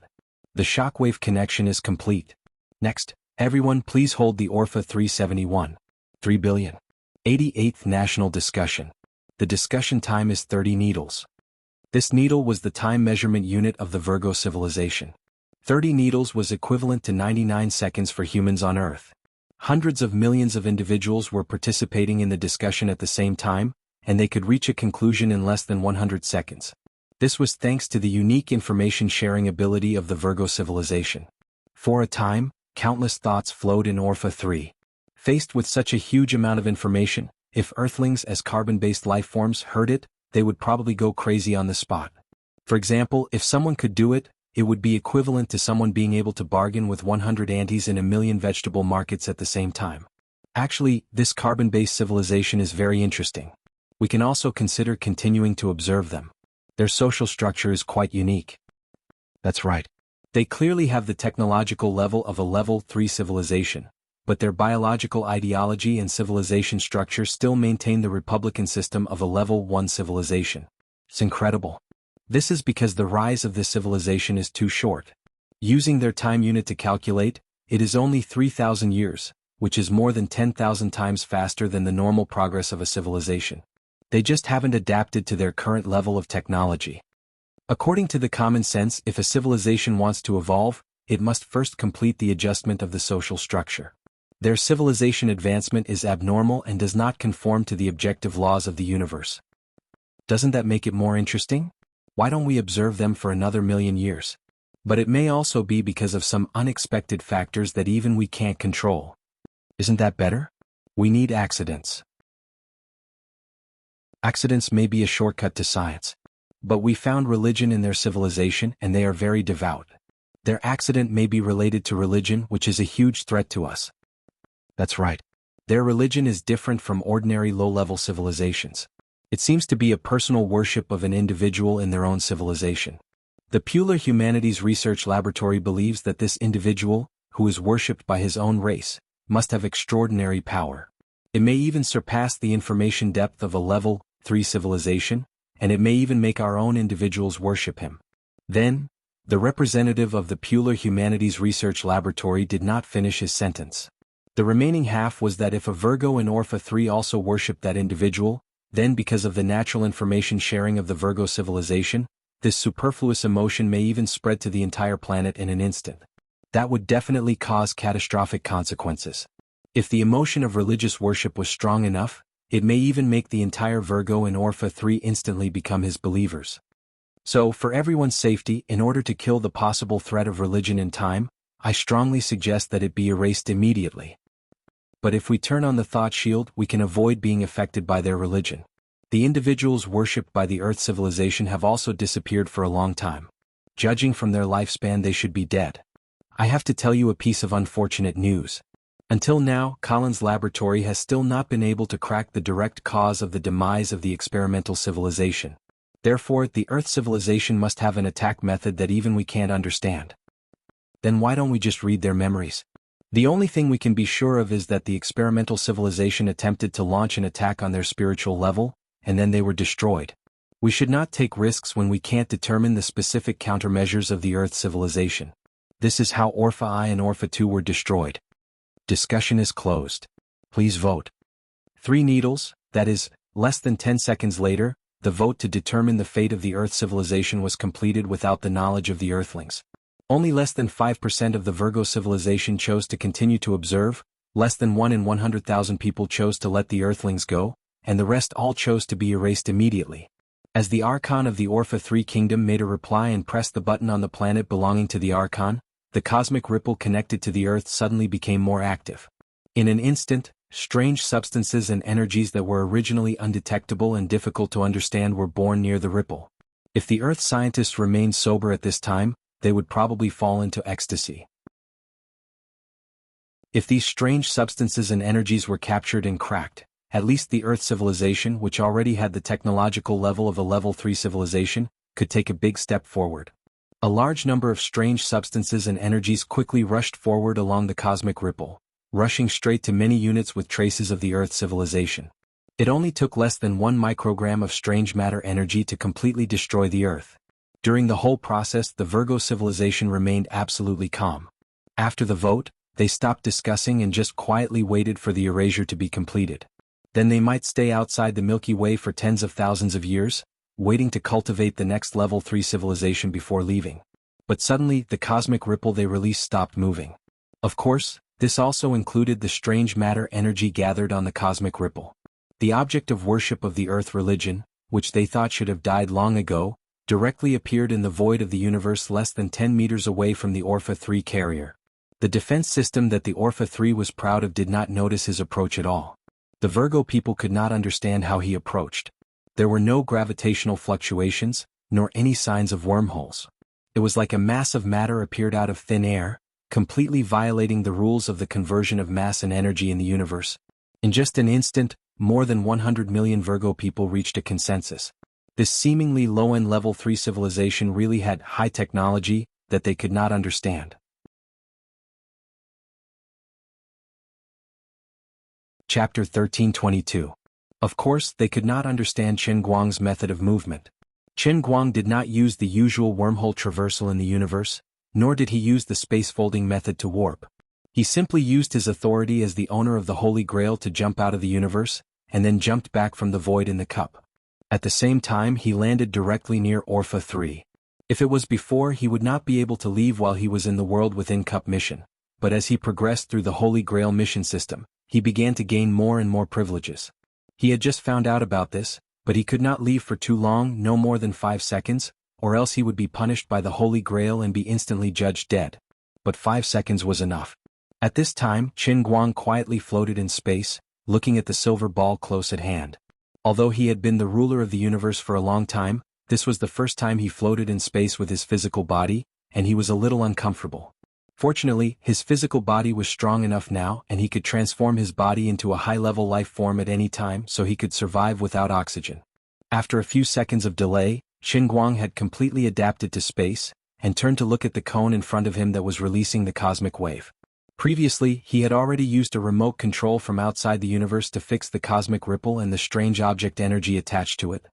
The shockwave connection is complete. Next, everyone please hold the Orpha 371. 3 billion. 88th National Discussion. The discussion time is 30 needles. This needle was the time measurement unit of the Virgo civilization. 30 needles was equivalent to 99 seconds for humans on Earth. Hundreds of millions of individuals were participating in the discussion at the same time, and they could reach a conclusion in less than 100 seconds. This was thanks to the unique information sharing ability of the Virgo civilization. For a time, countless thoughts flowed in Orpha 3. Faced with such a huge amount of information, if Earthlings as carbon-based life forms heard it, they would probably go crazy on the spot. For example, if someone could do it, it would be equivalent to someone being able to bargain with 100 antis in a million vegetable markets at the same time. Actually, this carbon-based civilization is very interesting. We can also consider continuing to observe them. Their social structure is quite unique. That's right. They clearly have the technological level of a level 3 civilization, but their biological ideology and civilization structure still maintain the republican system of a level 1 civilization. It's incredible. This is because the rise of this civilization is too short. Using their time unit to calculate, it is only 3,000 years, which is more than 10,000 times faster than the normal progress of a civilization. They just haven't adapted to their current level of technology. According to the common sense, if a civilization wants to evolve, it must first complete the adjustment of the social structure. Their civilization advancement is abnormal and does not conform to the objective laws of the universe. Doesn't that make it more interesting? Why don't we observe them for another million years? But it may also be because of some unexpected factors that even we can't control. Isn't that better? We need accidents. Accidents may be a shortcut to science. But we found religion in their civilization and they are very devout. Their accident may be related to religion, which is a huge threat to us. That's right. Their religion is different from ordinary low-level civilizations. It seems to be a personal worship of an individual in their own civilization. The Puler Humanities Research Laboratory believes that this individual, who is worshipped by his own race, must have extraordinary power. It may even surpass the information depth of a level 3 civilization, and it may even make our own individuals worship him. Then, the representative of the Puler Humanities Research Laboratory did not finish his sentence. The remaining half was that if a Virgo in Orpha 3 also worshipped that individual, then because of the natural information sharing of the Virgo civilization, this superfluous emotion may even spread to the entire planet in an instant. That would definitely cause catastrophic consequences. If the emotion of religious worship was strong enough, it may even make the entire Virgo in Orpha 3 instantly become his believers. So, for everyone's safety, in order to kill the possible threat of religion in time, I strongly suggest that it be erased immediately. But if we turn on the thought shield, we can avoid being affected by their religion. The individuals worshipped by the Earth civilization have also disappeared for a long time. Judging from their lifespan, they should be dead. I have to tell you a piece of unfortunate news. Until now, Collins' laboratory has still not been able to crack the direct cause of the demise of the experimental civilization. Therefore, the Earth civilization must have an attack method that even we can't understand. Then why don't we just read their memories? The only thing we can be sure of is that the experimental civilization attempted to launch an attack on their spiritual level, and then they were destroyed. We should not take risks when we can't determine the specific countermeasures of the Earth civilization. This is how Orpha I and Orpha II were destroyed. Discussion is closed. Please vote. 3 needles, that is, less than 10 seconds later, the vote to determine the fate of the Earth civilization was completed without the knowledge of the Earthlings. Only less than 5% of the Virgo civilization chose to continue to observe, less than 1 in 100,000 people chose to let the Earthlings go, and the rest all chose to be erased immediately. As the Archon of the Orpha 3 kingdom made a reply and pressed the button on the planet belonging to the Archon, the cosmic ripple connected to the Earth suddenly became more active. In an instant, strange substances and energies that were originally undetectable and difficult to understand were born near the ripple. If the Earth scientists remained sober at this time, they would probably fall into ecstasy. If these strange substances and energies were captured and cracked, At least the Earth civilization, which already had the technological level of a level 3 civilization, could take a big step forward. A large number of strange substances and energies quickly rushed forward along the cosmic ripple, rushing straight to many units with traces of the Earth civilization. It only took less than 1 microgram of strange matter energy to completely destroy the Earth. During the whole process, the Virgo civilization remained absolutely calm. After the vote, they stopped discussing and just quietly waited for the erasure to be completed. Then they might stay outside the Milky Way for tens of thousands of years, waiting to cultivate the next level 3 civilization before leaving. But suddenly, the cosmic ripple they released stopped moving. Of course, this also included the strange matter energy gathered on the cosmic ripple. The object of worship of the Earth religion, which they thought should have died long ago, directly appeared in the void of the universe less than 10 meters away from the Orpha 3 carrier. The defense system that the Orpha 3 was proud of did not notice his approach at all. The Virgo people could not understand how he approached. There were no gravitational fluctuations, nor any signs of wormholes. It was like a mass of matter appeared out of thin air, completely violating the rules of the conversion of mass and energy in the universe. In just an instant, more than 100 million Virgo people reached a consensus. This seemingly low-end level 3 civilization really had high technology that they could not understand. Chapter 1322. Of course, they could not understand Qin Guang's method of movement. Qin Guang did not use the usual wormhole traversal in the universe, nor did he use the space-folding method to warp. He simply used his authority as the owner of the Holy Grail to jump out of the universe, and then jumped back from the void in the cup. At the same time, he landed directly near Orpha 3. If it was before, he would not be able to leave while he was in the World Within Cup mission, but as he progressed through the Holy Grail mission system, he began to gain more and more privileges. He had just found out about this, but he could not leave for too long, no more than 5 seconds, or else he would be punished by the Holy Grail and be instantly judged dead. But 5 seconds was enough. At this time, Qin Guang quietly floated in space, looking at the silver ball close at hand. Although he had been the ruler of the universe for a long time, this was the first time he floated in space with his physical body, and he was a little uncomfortable. Fortunately, his physical body was strong enough now, and he could transform his body into a high-level life form at any time so he could survive without oxygen. After a few seconds of delay, Qin Guang had completely adapted to space, and turned to look at the cone in front of him that was releasing the cosmic wave. Previously, he had already used a remote control from outside the universe to fix the cosmic ripple and the strange object energy attached to it.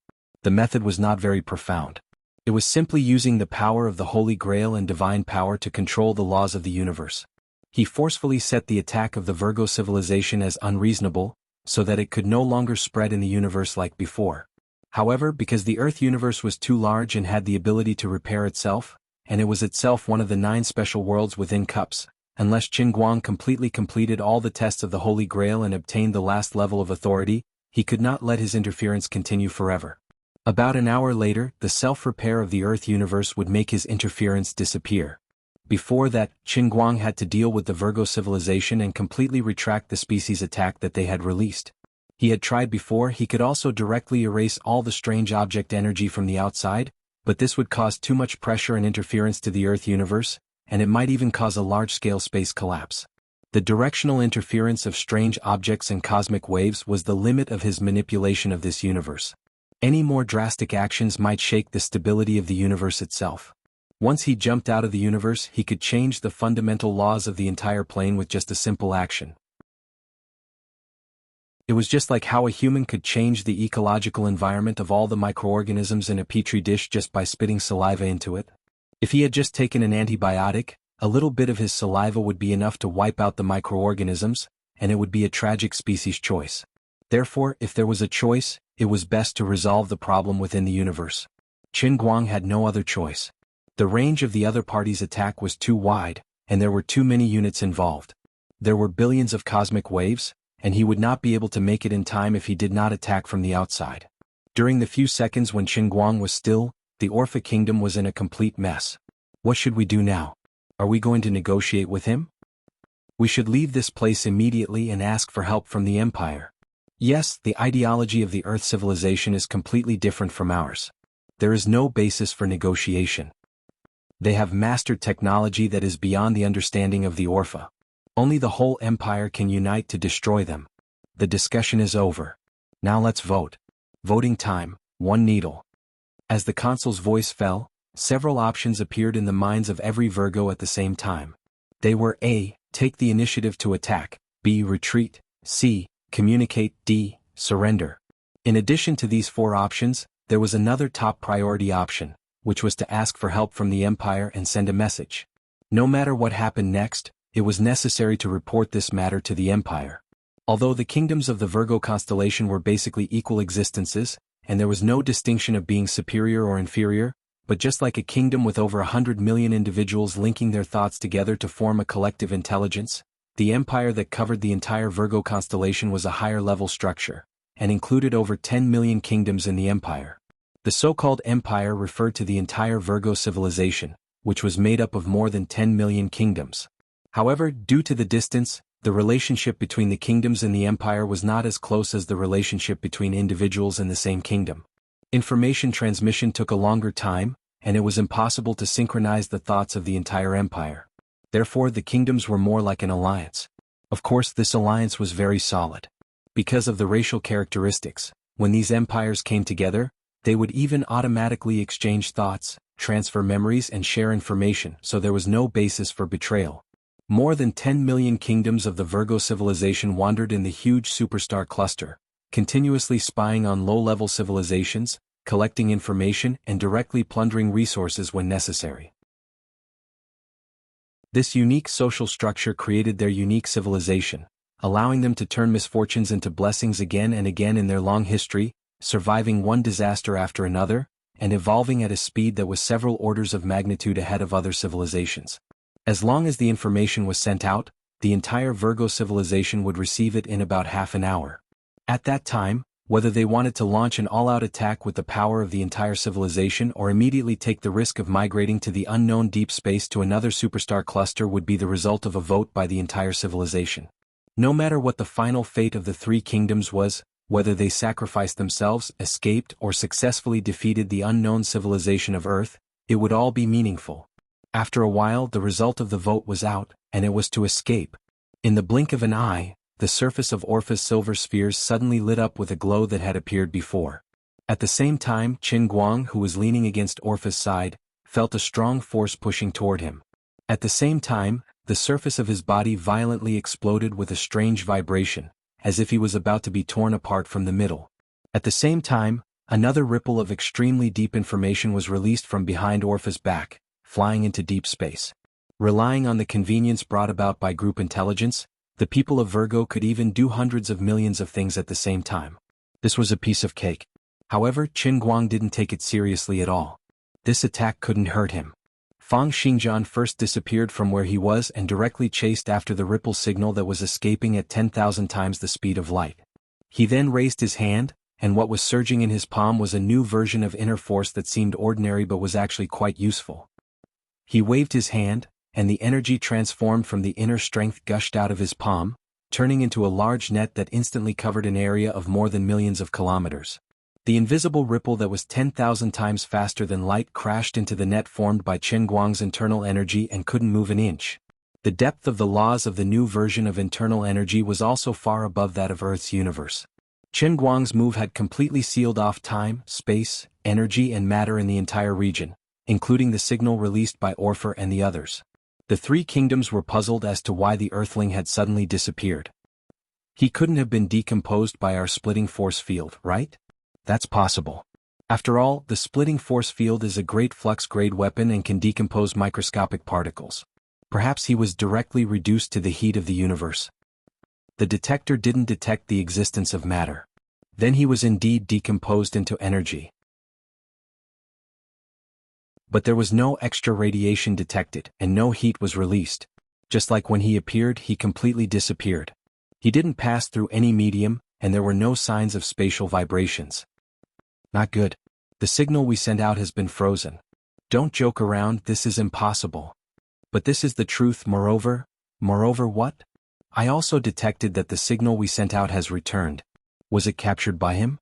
The method was not very profound. It was simply using the power of the Holy Grail and divine power to control the laws of the universe. He forcefully set the attack of the Virgo civilization as unreasonable, so that it could no longer spread in the universe like before. However, because the Earth universe was too large and had the ability to repair itself, and it was itself one of the 9 special worlds within cups, unless Qin Guang completely completed all the tests of the Holy Grail and obtained the last level of authority, he could not let his interference continue forever. About an hour later, the self-repair of the Earth universe would make his interference disappear. Before that, Qin Guang had to deal with the Virgo civilization and completely retract the species attack that they had released. He had tried before. He could also directly erase all the strange object energy from the outside, but this would cause too much pressure and interference to the Earth universe, and it might even cause a large-scale space collapse. The directional interference of strange objects and cosmic waves was the limit of his manipulation of this universe. Any more drastic actions might shake the stability of the universe itself. Once he jumped out of the universe, he could change the fundamental laws of the entire plane with just a simple action. It was just like how a human could change the ecological environment of all the microorganisms in a petri dish just by spitting saliva into it. If he had just taken an antibiotic, a little bit of his saliva would be enough to wipe out the microorganisms, and it would be a tragic species choice. Therefore, if there was a choice, it was best to resolve the problem within the universe. Qin Guang had no other choice. The range of the other party's attack was too wide, and there were too many units involved. There were billions of cosmic waves, and he would not be able to make it in time if he did not attack from the outside. During the few seconds when Qin Guang was still, the Orpha kingdom was in a complete mess. What should we do now? Are we going to negotiate with him? We should leave this place immediately and ask for help from the Empire. Yes, the ideology of the Earth civilization is completely different from ours. There is no basis for negotiation. They have mastered technology that is beyond the understanding of the Orpha. Only the whole Empire can unite to destroy them. The discussion is over. Now let's vote. Voting time, 1 needle. As the consul's voice fell, several options appeared in the minds of every Virgo at the same time. They were A. Take the initiative to attack, B. Retreat, C. Communicate, D. Surrender. In addition to these 4 options, there was another top priority option, which was to ask for help from the Empire and send a message. No matter what happened next, it was necessary to report this matter to the Empire. Although the kingdoms of the Virgo constellation were basically equal existences, and there was no distinction of being superior or inferior, but just like a kingdom with over 100 million individuals linking their thoughts together to form a collective intelligence, the empire that covered the entire Virgo constellation was a higher-level structure, and included over 10 million kingdoms in the empire. The so-called empire referred to the entire Virgo civilization, which was made up of more than 10 million kingdoms. However, due to the distance, the relationship between the kingdoms in the empire was not as close as the relationship between individuals in the same kingdom. Information transmission took a longer time, and it was impossible to synchronize the thoughts of the entire empire. Therefore, the kingdoms were more like an alliance. Of course, this alliance was very solid. Because of the racial characteristics, when these empires came together, they would even automatically exchange thoughts, transfer memories and share information, so there was no basis for betrayal. More than 10 million kingdoms of the Virgo civilization wandered in the huge superstar cluster, continuously spying on low-level civilizations, collecting information and directly plundering resources when necessary. This unique social structure created their unique civilization, allowing them to turn misfortunes into blessings again and again in their long history, surviving one disaster after another, and evolving at a speed that was several orders of magnitude ahead of other civilizations. As long as the information was sent out, the entire Virgo civilization would receive it in about half an hour. At that time, whether they wanted to launch an all-out attack with the power of the entire civilization or immediately take the risk of migrating to the unknown deep space to another superstar cluster would be the result of a vote by the entire civilization. No matter what the final fate of the 3 kingdoms was, whether they sacrificed themselves, escaped, or successfully defeated the unknown civilization of Earth, it would all be meaningful. After a while, the result of the vote was out, and it was to escape. In the blink of an eye, the surface of Orpha's silver spheres suddenly lit up with a glow that had appeared before. At the same time, Qin Guang, who was leaning against Orpha's side, felt a strong force pushing toward him. At the same time, the surface of his body violently exploded with a strange vibration, as if he was about to be torn apart from the middle. At the same time, another ripple of extremely deep information was released from behind Orpha's back, flying into deep space. Relying on the convenience brought about by group intelligence, the people of Virgo could even do hundreds of millions of things at the same time. This was a piece of cake. However, Qin Guang didn't take it seriously at all. This attack couldn't hurt him. Fang Xingjian first disappeared from where he was and directly chased after the ripple signal that was escaping at 10,000 times the speed of light. He then raised his hand, and what was surging in his palm was a new version of inner force that seemed ordinary but was actually quite useful. He waved his hand, and the energy transformed from the inner strength gushed out of his palm, turning into a large net that instantly covered an area of more than millions of kilometers. The invisible ripple that was 10,000 times faster than light crashed into the net formed by Qin Guang's internal energy and couldn't move an inch. The depth of the laws of the new version of internal energy was also far above that of Earth's universe. Qin Guang's move had completely sealed off time, space, energy and matter in the entire region, including the signal released by Orpha and the others. The 3 kingdoms were puzzled as to why the Earthling had suddenly disappeared. He couldn't have been decomposed by our splitting force field, right? That's possible. After all, the splitting force field is a great flux-grade weapon and can decompose microscopic particles. Perhaps he was directly reduced to the heat of the universe. The detector didn't detect the existence of matter. Then he was indeed decomposed into energy. But there was no extra radiation detected, and no heat was released. Just like when he appeared, he completely disappeared. He didn't pass through any medium, and there were no signs of spatial vibrations. Not good. The signal we sent out has been frozen. Don't joke around, this is impossible. But this is the truth. Moreover what? I also detected that the signal we sent out has returned. Was it captured by him?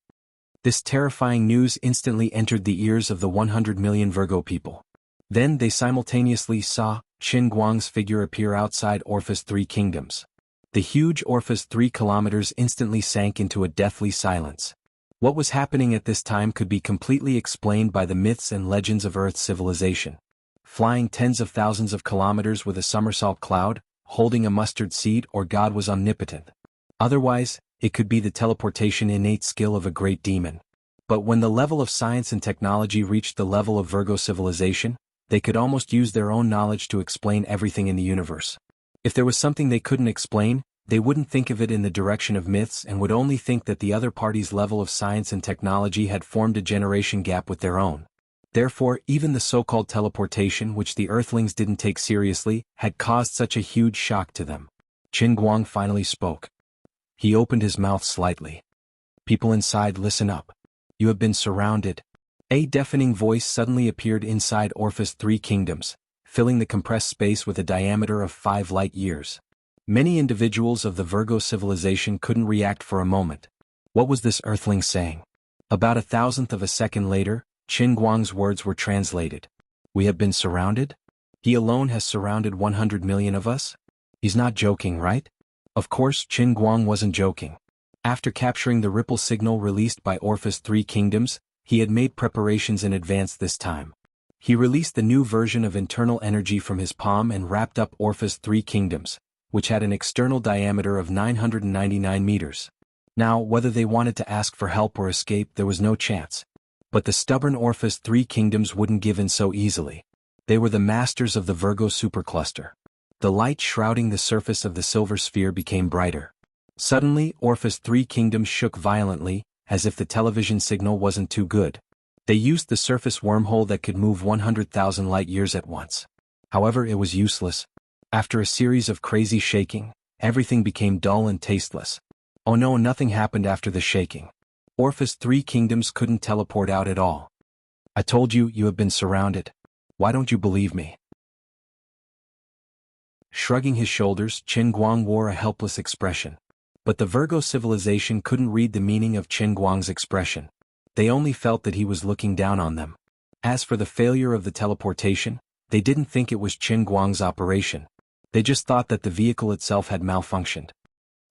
This terrifying news instantly entered the ears of the 100 million Virgo people. Then they simultaneously saw Qin Guang's figure appear outside Orpha's 3 kingdoms. The huge Orpha's 3 kilometers instantly sank into a deathly silence. What was happening at this time could be completely explained by the myths and legends of Earth's civilization. Flying tens of thousands of kilometers with a somersault cloud, holding a mustard seed, or God was omnipotent. Otherwise, it could be the teleportation innate skill of a great demon. But when the level of science and technology reached the level of Virgo civilization, they could almost use their own knowledge to explain everything in the universe. If there was something they couldn't explain, they wouldn't think of it in the direction of myths and would only think that the other party's level of science and technology had formed a generation gap with their own. Therefore, even the so-called teleportation, which the Earthlings didn't take seriously, had caused such a huge shock to them. Qin Guang finally spoke. He opened his mouth slightly. People inside, listen up. You have been surrounded. A deafening voice suddenly appeared inside Orpha's 3 kingdoms, filling the compressed space with a diameter of 5 light years. Many individuals of the Virgo civilization couldn't react for a moment. What was this Earthling saying? About a thousandth of a second later, Qin Guang's words were translated. We have been surrounded? He alone has surrounded 100 million of us? He's not joking, right? Of course, Qin Guang wasn't joking. After capturing the ripple signal released by Orpha's 3 kingdoms, he had made preparations in advance this time. He released the new version of internal energy from his palm and wrapped up Orpha's 3 kingdoms, which had an external diameter of 999 meters. Now, whether they wanted to ask for help or escape, there was no chance. But the stubborn Orpha's 3 kingdoms wouldn't give in so easily. They were the masters of the Virgo supercluster. The light shrouding the surface of the silver sphere became brighter. Suddenly, Orpha's 3 kingdoms shook violently, as if the television signal wasn't too good. They used the surface wormhole that could move 100,000 light years at once. However, it was useless. After a series of crazy shaking, everything became dull and tasteless. Oh no, nothing happened after the shaking. Orpha's 3 kingdoms couldn't teleport out at all. I told you, you have been surrounded. Why don't you believe me? Shrugging his shoulders, Qin Guang wore a helpless expression. But the Virgo civilization couldn't read the meaning of Qin Guang's expression. They only felt that he was looking down on them. As for the failure of the teleportation, they didn't think it was Qin Guang's operation. They just thought that the vehicle itself had malfunctioned.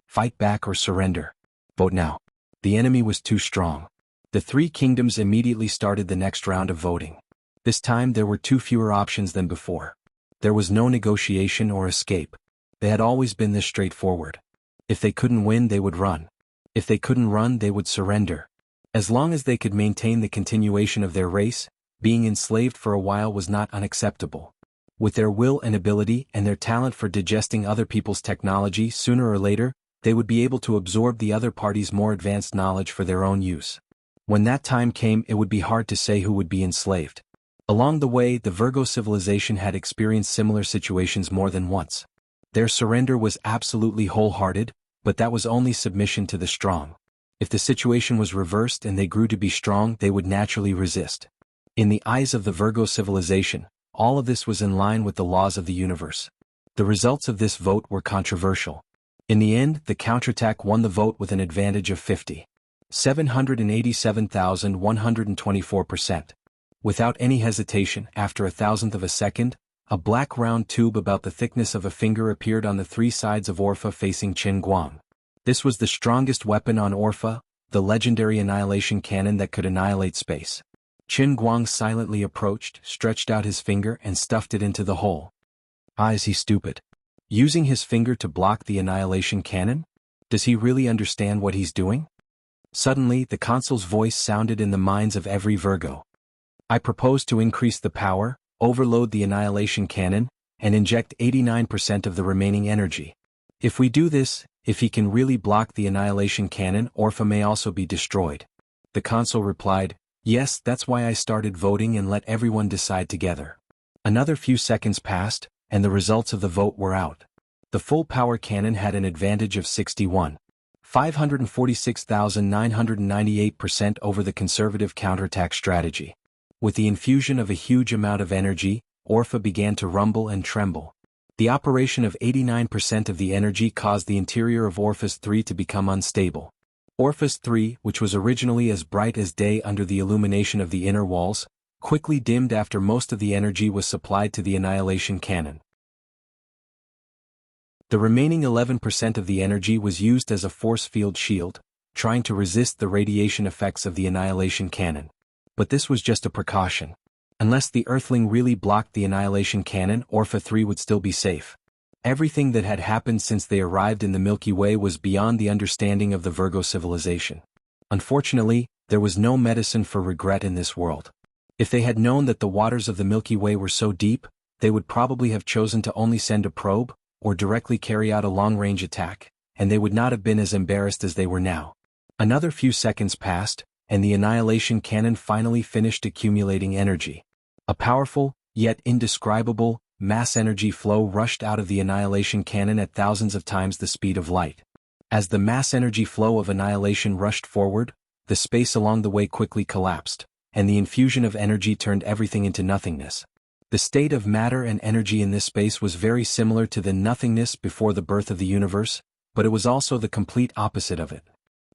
Fight back or surrender. Vote now. The enemy was too strong. The 3 kingdoms immediately started the next round of voting. This time there were 2 fewer options than before. There was no negotiation or escape. They had always been this straightforward. If they couldn't win, they would run. If they couldn't run, they would surrender. As long as they could maintain the continuation of their race, being enslaved for a while was not unacceptable. With their will and ability and their talent for digesting other people's technology, sooner or later, they would be able to absorb the other party's more advanced knowledge for their own use. When that time came, it would be hard to say who would be enslaved. Along the way, the Virgo civilization had experienced similar situations more than once. Their surrender was absolutely wholehearted, but that was only submission to the strong. If the situation was reversed and they grew to be strong, they would naturally resist. In the eyes of the Virgo civilization, all of this was in line with the laws of the universe. The results of this vote were controversial. In the end, the counterattack won the vote with an advantage of 787,124%. Without any hesitation, after a thousandth of a second, a black round tube about the thickness of a finger appeared on the 3 sides of Orpha facing Qin Guang. This was the strongest weapon on Orpha, the legendary annihilation cannon that could annihilate space. Qin Guang silently approached, stretched out his finger and stuffed it into the hole. Is he stupid? Using his finger to block the annihilation cannon? Does he really understand what he's doing? Suddenly, the consul's voice sounded in the minds of every Virgo. I propose to increase the power, overload the annihilation cannon, and inject 89% of the remaining energy. If we do this, if he can really block the annihilation cannon, Orpha may also be destroyed. The consul replied, yes, that's why I started voting and let everyone decide together. Another few seconds passed, and the results of the vote were out. The full power cannon had an advantage of 546,998% over the conservative counterattack strategy. With the infusion of a huge amount of energy, Orpha began to rumble and tremble. The operation of 89% of the energy caused the interior of Orpha's 3 to become unstable. Orpha's 3, which was originally as bright as day under the illumination of the inner walls, quickly dimmed after most of the energy was supplied to the annihilation cannon. The remaining 11% of the energy was used as a force field shield, trying to resist the radiation effects of the annihilation cannon. But this was just a precaution. Unless the Earthling really blocked the annihilation cannon, Orpha 3 would still be safe. Everything that had happened since they arrived in the Milky Way was beyond the understanding of the Virgo civilization. Unfortunately, there was no medicine for regret in this world. If they had known that the waters of the Milky Way were so deep, they would probably have chosen to only send a probe, or directly carry out a long-range attack, and they would not have been as embarrassed as they were now. Another few seconds passed, and the annihilation cannon finally finished accumulating energy. A powerful, yet indescribable, mass energy flow rushed out of the annihilation cannon at thousands of times the speed of light. As the mass energy flow of annihilation rushed forward, the space along the way quickly collapsed, and the infusion of energy turned everything into nothingness. The state of matter and energy in this space was very similar to the nothingness before the birth of the universe, but it was also the complete opposite of it.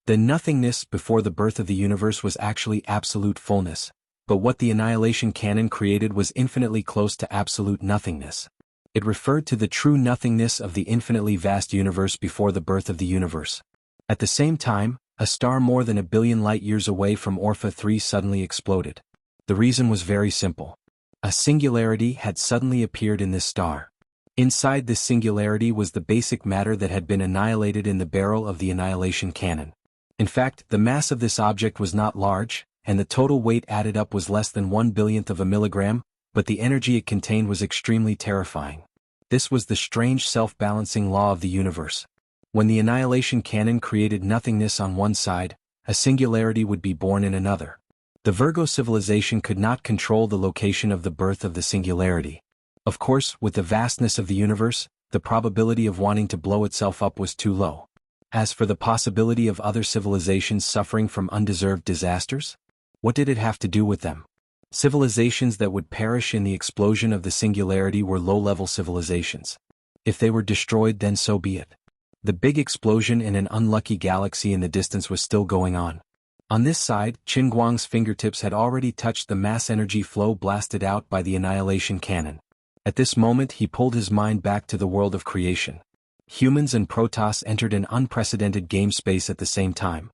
The nothingness before the birth of the universe was actually absolute fullness, but what the annihilation cannon created was infinitely close to absolute nothingness. It referred to the true nothingness of the infinitely vast universe before the birth of the universe. At the same time, a star more than 1 billion light-years away from Orpha 3 suddenly exploded. The reason was very simple. A singularity had suddenly appeared in this star. Inside this singularity was the basic matter that had been annihilated in the barrel of the annihilation cannon. In fact, the mass of this object was not large, and the total weight added up was less than 1/1,000,000th of a milligram, but the energy it contained was extremely terrifying. This was the strange self-balancing law of the universe. When the annihilation cannon created nothingness on one side, a singularity would be born in another. The Virgo civilization could not control the location of the birth of the singularity. Of course, with the vastness of the universe, the probability of wanting to blow itself up was too low. As for the possibility of other civilizations suffering from undeserved disasters, what did it have to do with them? Civilizations that would perish in the explosion of the singularity were low-level civilizations. If they were destroyed, then so be it. The big explosion in an unlucky galaxy in the distance was still going on. On this side, Qin Guang's fingertips had already touched the mass energy flow blasted out by the annihilation cannon. At this moment he pulled his mind back to the world of creation. Humans and Protoss entered an unprecedented game space at the same time.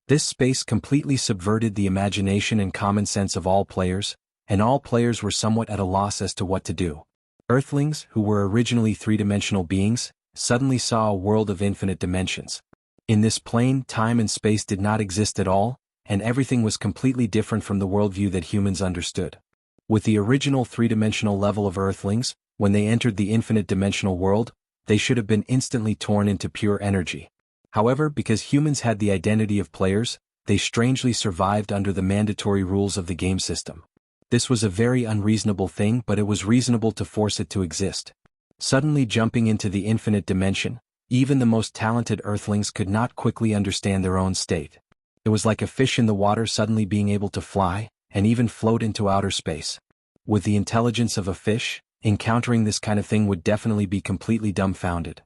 This space completely subverted the imagination and common sense of all players, and all players were somewhat at a loss as to what to do. Earthlings, who were originally three-dimensional beings, suddenly saw a world of infinite dimensions. In this plane, time and space did not exist at all, and everything was completely different from the worldview that humans understood. With the original three-dimensional level of Earthlings, when they entered the infinite dimensional world, they should have been instantly torn into pure energy. However, because humans had the identity of players, they strangely survived under the mandatory rules of the game system. This was a very unreasonable thing, but it was reasonable to force it to exist. Suddenly jumping into the infinite dimension, even the most talented Earthlings could not quickly understand their own state. It was like a fish in the water suddenly being able to fly, and even float into outer space. With the intelligence of a fish, encountering this kind of thing would definitely be completely dumbfounded.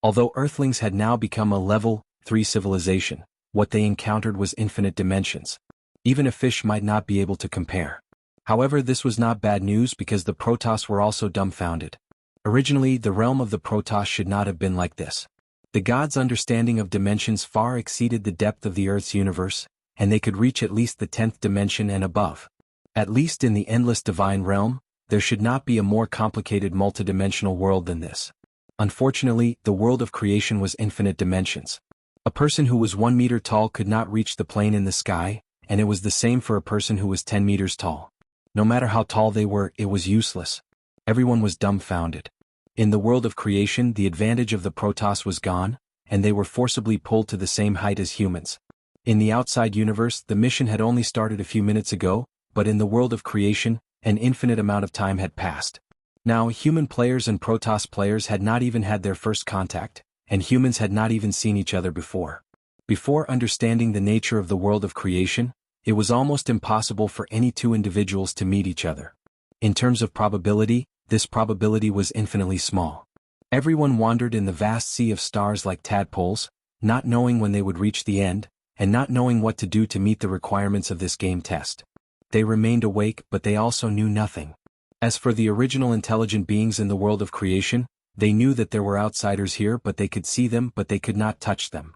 Although Earthlings had now become a level 3 civilization, what they encountered was infinite dimensions. Even a fish might not be able to compare. However, this was not bad news because the Protoss were also dumbfounded. Originally, the realm of the Protoss should not have been like this. The gods' understanding of dimensions far exceeded the depth of the Earth's universe, and they could reach at least the 10th dimension and above. At least in the endless divine realm, there should not be a more complicated multidimensional world than this. Unfortunately, the world of creation was infinite dimensions. A person who was 1 meter tall could not reach the plane in the sky, and it was the same for a person who was 10 meters tall. No matter how tall they were, it was useless. Everyone was dumbfounded. In the world of creation, the advantage of the Protoss was gone, and they were forcibly pulled to the same height as humans. In the outside universe, the mission had only started a few minutes ago, but in the world of creation, an infinite amount of time had passed. Now, human players and Protoss players had not even had their first contact, and humans had not even seen each other before. Before understanding the nature of the world of creation, it was almost impossible for any two individuals to meet each other. In terms of probability, this probability was infinitely small. Everyone wandered in the vast sea of stars like tadpoles, not knowing when they would reach the end, and not knowing what to do to meet the requirements of this game test. They remained awake, but they also knew nothing. As for the original intelligent beings in the world of creation, They knew that there were outsiders here, but they could see them, but they could not touch them.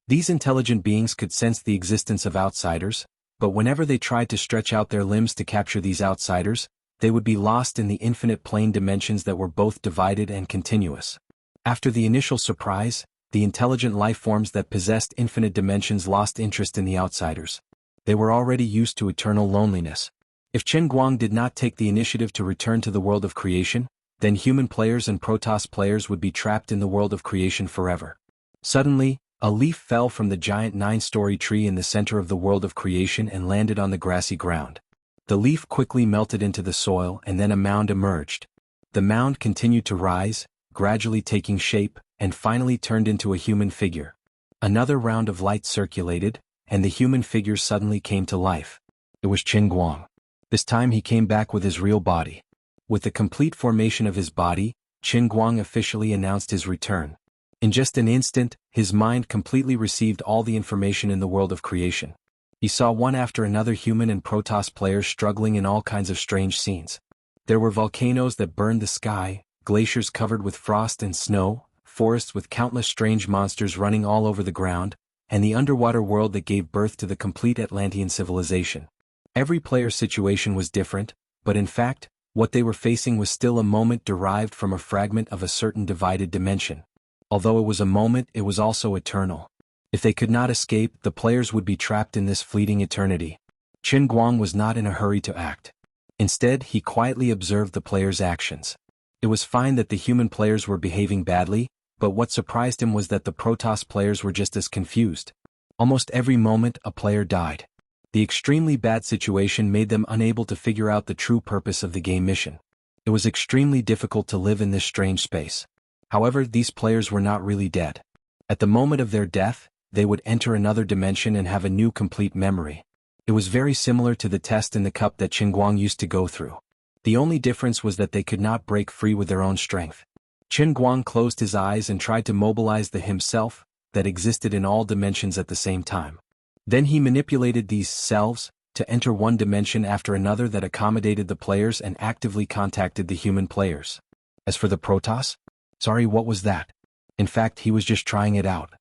These intelligent beings could sense the existence of outsiders, but whenever they tried to stretch out their limbs to capture these outsiders, they would be lost in the infinite plane dimensions that were both divided and continuous. After the initial surprise, the intelligent life forms that possessed infinite dimensions lost interest in the outsiders. They were already used to eternal loneliness. If Chen Guang did not take the initiative to return to the world of creation, then human players and Protoss players would be trapped in the world of creation forever. Suddenly, a leaf fell from the giant 9-story tree in the center of the world of creation and landed on the grassy ground. The leaf quickly melted into the soil and then a mound emerged. The mound continued to rise, gradually taking shape, and finally turned into a human figure. Another round of light circulated, and the human figure suddenly came to life. It was Chen Guang. This time he came back with his real body. With the complete formation of his body, Chen Guang officially announced his return. In just an instant, his mind completely received all the information in the world of creation. He saw one after another human and Protoss players struggling in all kinds of strange scenes. There were volcanoes that burned the sky, glaciers covered with frost and snow, forests with countless strange monsters running all over the ground, and the underwater world that gave birth to the complete Atlantean civilization. Every player's situation was different, but in fact, what they were facing was still a moment derived from a fragment of a certain divided dimension. Although it was a moment, it was also eternal. If they could not escape, the players would be trapped in this fleeting eternity. Chen Guang was not in a hurry to act. Instead, he quietly observed the players' actions. It was fine that the human players were behaving badly, but what surprised him was that the Protoss players were just as confused. Almost every moment, a player died. The extremely bad situation made them unable to figure out the true purpose of the game mission. It was extremely difficult to live in this strange space. However, these players were not really dead. At the moment of their death, they would enter another dimension and have a new complete memory. It was very similar to the test in the cup that Chen Guang used to go through. The only difference was that they could not break free with their own strength. Chen Guang closed his eyes and tried to mobilize the himself that existed in all dimensions at the same time. Then he manipulated these selves to enter one dimension after another that accommodated the players and actively contacted the human players. As for the Protoss, what was that? In fact, he was just trying it out.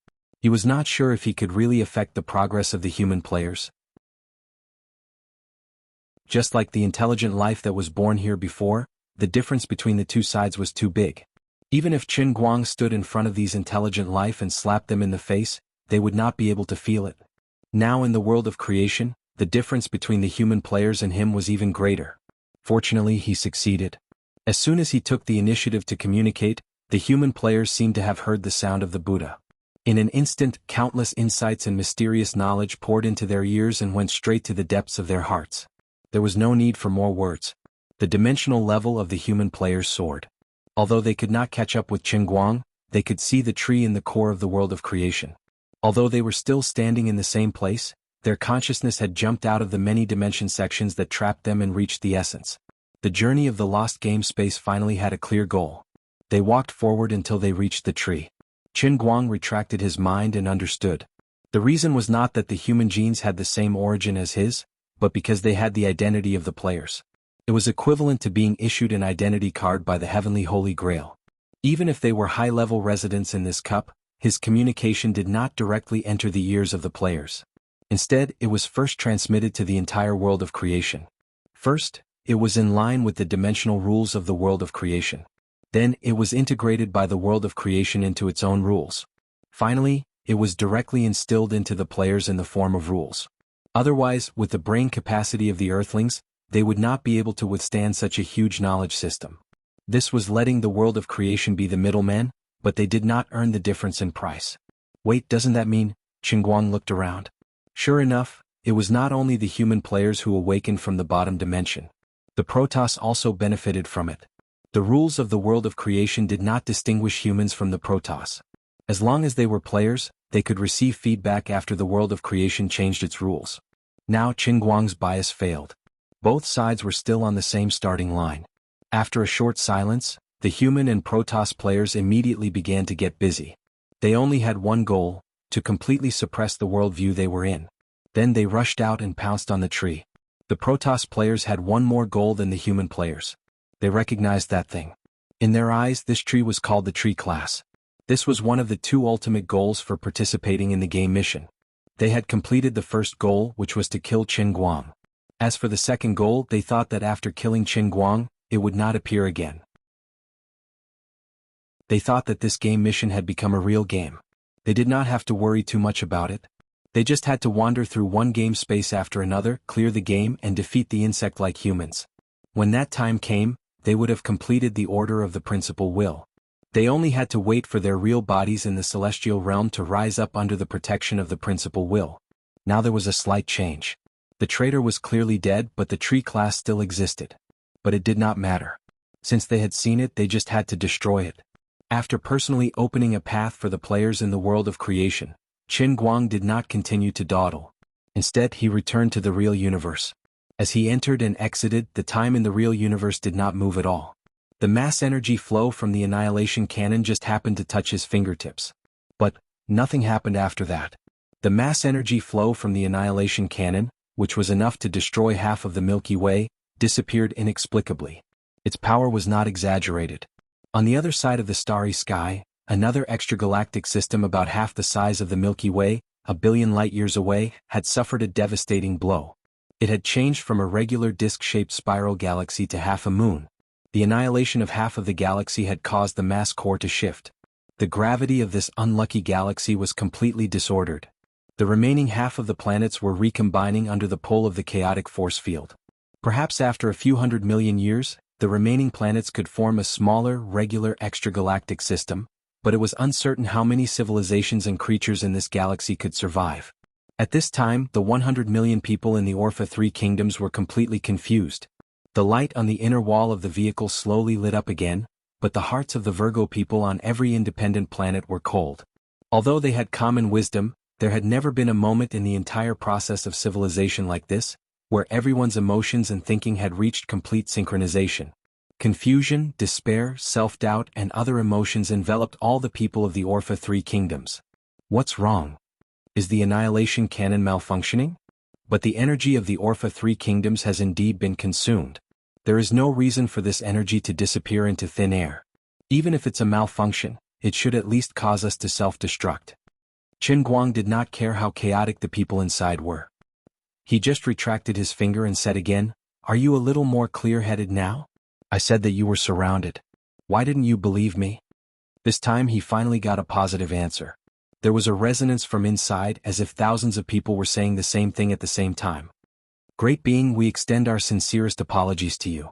He was not sure if he could really affect the progress of the human players. Just like the intelligent life that was born here before, the difference between the two sides was too big. Even if Chen Guang stood in front of these intelligent life and slapped them in the face, they would not be able to feel it. Now in the world of creation, the difference between the human players and him was even greater. Fortunately, he succeeded. As soon as he took the initiative to communicate, the human players seemed to have heard the sound of the Buddha. In an instant, countless insights and mysterious knowledge poured into their ears and went straight to the depths of their hearts. There was no need for more words. The dimensional level of the human players soared. Although they could not catch up with Chen Guang, they could see the tree in the core of the world of creation. Although they were still standing in the same place, their consciousness had jumped out of the many dimension sections that trapped them and reached the essence. The journey of the lost game space finally had a clear goal. They walked forward until they reached the tree. Chen Guang retracted his mind and understood. The reason was not that the human genes had the same origin as his, but because they had the identity of the players. It was equivalent to being issued an identity card by the Heavenly Holy Grail. Even if they were high-level residents in this cup, his communication did not directly enter the ears of the players. Instead, it was first transmitted to the entire world of creation. First, it was in line with the dimensional rules of the world of creation. Then, it was integrated by the world of creation into its own rules. Finally, it was directly instilled into the players in the form of rules. Otherwise, with the brain capacity of the Earthlings, they would not be able to withstand such a huge knowledge system. This was letting the world of creation be the middleman, but they did not earn the difference in price. Wait, doesn't that mean? Chen Guang looked around. Sure enough, it was not only the human players who awakened from the bottom dimension. The Protoss also benefited from it. The rules of the world of creation did not distinguish humans from the Protoss. As long as they were players, they could receive feedback after the world of creation changed its rules. Now Chen Guang's bias failed. Both sides were still on the same starting line. After a short silence, the human and Protoss players immediately began to get busy. They only had one goal, to completely suppress the worldview they were in. Then they rushed out and pounced on the tree. The Protoss players had one more goal than the human players. They recognized that thing. In their eyes, this tree was called the tree class. This was one of the two ultimate goals for participating in the game mission. They had completed the first goal, which was to kill Qin Guang. As for the second goal, they thought that after killing Qin Guang, it would not appear again. They thought that this game mission had become a real game. They did not have to worry too much about it. They just had to wander through one game space after another, clear the game, and defeat the insect like humans. When that time came, they would have completed the order of the principal will. They only had to wait for their real bodies in the celestial realm to rise up under the protection of the principal will. Now there was a slight change. The traitor was clearly dead, but the tree class still existed. But it did not matter. Since they had seen it, they just had to destroy it. After personally opening a path for the players in the world of creation, Qin Guang did not continue to dawdle. Instead, he returned to the real universe. As he entered and exited, the time in the real universe did not move at all. The mass energy flow from the annihilation cannon just happened to touch his fingertips. But nothing happened after that. The mass energy flow from the annihilation cannon, which was enough to destroy half of the Milky Way, disappeared inexplicably. Its power was not exaggerated. On the other side of the starry sky, another extragalactic system about half the size of the Milky Way, a billion light-years away, had suffered a devastating blow. It had changed from a regular disc-shaped spiral galaxy to half a moon. The annihilation of half of the galaxy had caused the mass core to shift. The gravity of this unlucky galaxy was completely disordered. The remaining half of the planets were recombining under the pull of the chaotic force field. Perhaps after a few 100 million years, the remaining planets could form a smaller, regular extragalactic system, but it was uncertain how many civilizations and creatures in this galaxy could survive. At this time, the 100 million people in the Orpha 3 kingdoms were completely confused. The light on the inner wall of the vehicle slowly lit up again, but the hearts of the Virgo people on every independent planet were cold. Although they had common wisdom, there had never been a moment in the entire process of civilization like this, where everyone's emotions and thinking had reached complete synchronization. Confusion, despair, self-doubt, and other emotions enveloped all the people of the Orpha 3 kingdoms. What's wrong? Is the annihilation cannon malfunctioning? But the energy of the Orpha 3 kingdoms has indeed been consumed. There is no reason for this energy to disappear into thin air. Even if it's a malfunction, it should at least cause us to self-destruct. Qin Guang did not care how chaotic the people inside were. He just retracted his finger and said again, "Are you a little more clear-headed now? I said that you were surrounded. Why didn't you believe me?" This time he finally got a positive answer. There was a resonance from inside as if thousands of people were saying the same thing at the same time. "Great being, we extend our sincerest apologies to you.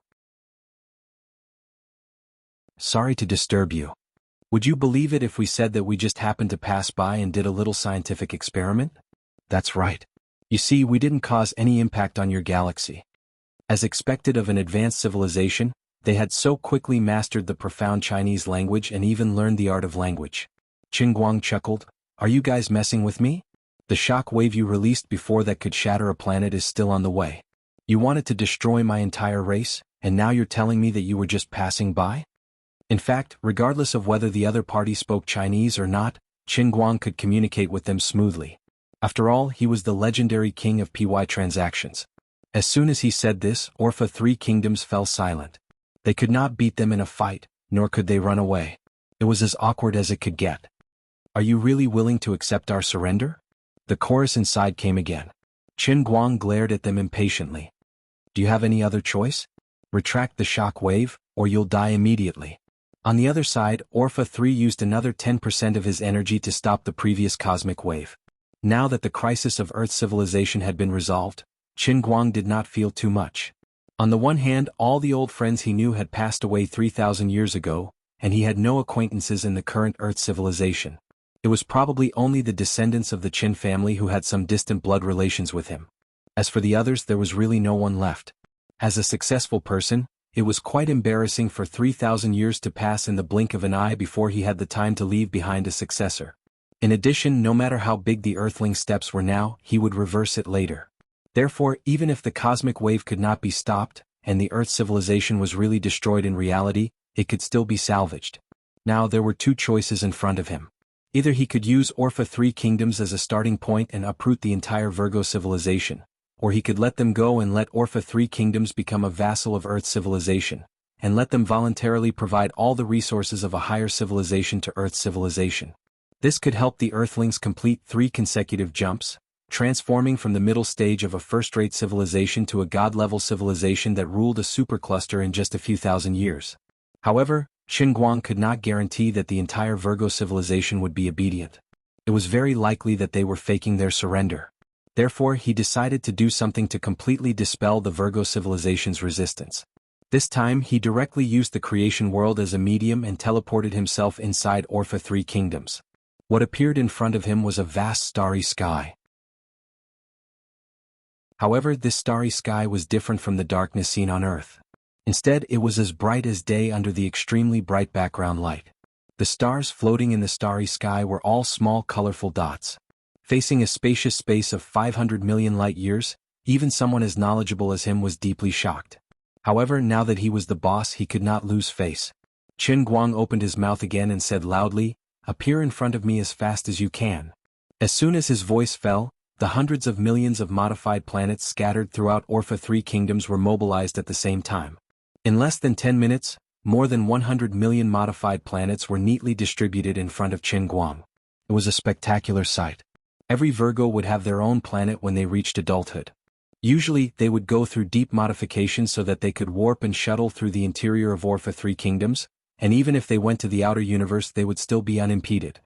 Sorry to disturb you. Would you believe it if we said that we just happened to pass by and did a little scientific experiment? That's right. You see, we didn't cause any impact on your galaxy." As expected of an advanced civilization, they had so quickly mastered the profound Chinese language and even learned the art of language. Qin Guang chuckled, "Are you guys messing with me? The shock wave you released before that could shatter a planet is still on the way. You wanted to destroy my entire race, and now you're telling me that you were just passing by?" In fact, regardless of whether the other party spoke Chinese or not, Qin Guang could communicate with them smoothly. After all, he was the legendary king of PY transactions. As soon as he said this, Orpha 3 kingdoms fell silent. They could not beat them in a fight, nor could they run away. It was as awkward as it could get. "Are you really willing to accept our surrender?" The chorus inside came again. Qin Guang glared at them impatiently. "Do you have any other choice? Retract the shock wave, or you'll die immediately." On the other side, Orpha 3 used another 10% of his energy to stop the previous cosmic wave. Now that the crisis of Earth civilization had been resolved, Qin Guang did not feel too much. On the one hand, all the old friends he knew had passed away 3,000 years ago, and he had no acquaintances in the current Earth civilization. It was probably only the descendants of the Qin family who had some distant blood relations with him. As for the others, there was really no one left. As a successful person, it was quite embarrassing for 3,000 years to pass in the blink of an eye before he had the time to leave behind a successor. In addition, no matter how big the Earthling steps were now, he would reverse it later. Therefore, even if the cosmic wave could not be stopped, and the Earth civilization was really destroyed in reality, it could still be salvaged. Now there were two choices in front of him. Either he could use Orpha 3 kingdoms as a starting point and uproot the entire Virgo civilization, or he could let them go and let Orpha 3 kingdoms become a vassal of Earth civilization, and let them voluntarily provide all the resources of a higher civilization to Earth's civilization. This could help the Earthlings complete 3 consecutive jumps, transforming from the middle stage of a first-rate civilization to a god-level civilization that ruled a supercluster in just a few thousand years. However, Qin Guang could not guarantee that the entire Virgo civilization would be obedient. It was very likely that they were faking their surrender. Therefore, he decided to do something to completely dispel the Virgo civilization's resistance. This time, he directly used the creation world as a medium and teleported himself inside Orpha 3 kingdoms. What appeared in front of him was a vast starry sky. However, this starry sky was different from the darkness seen on Earth. Instead, it was as bright as day under the extremely bright background light. The stars floating in the starry sky were all small colorful dots. Facing a spacious space of 500 million light-years, even someone as knowledgeable as him was deeply shocked. However, now that he was the boss, he could not lose face. Qin Guang opened his mouth again and said loudly, "Appear in front of me as fast as you can." As soon as his voice fell, the hundreds of millions of modified planets scattered throughout Orpha 3 kingdoms were mobilized at the same time. In less than 10 minutes, more than 100 million modified planets were neatly distributed in front of Qin Guang. It was a spectacular sight. Every Virgo would have their own planet when they reached adulthood. Usually, they would go through deep modifications so that they could warp and shuttle through the interior of Orpha 3 kingdoms, and even if they went to the outer universe they would still be unimpeded.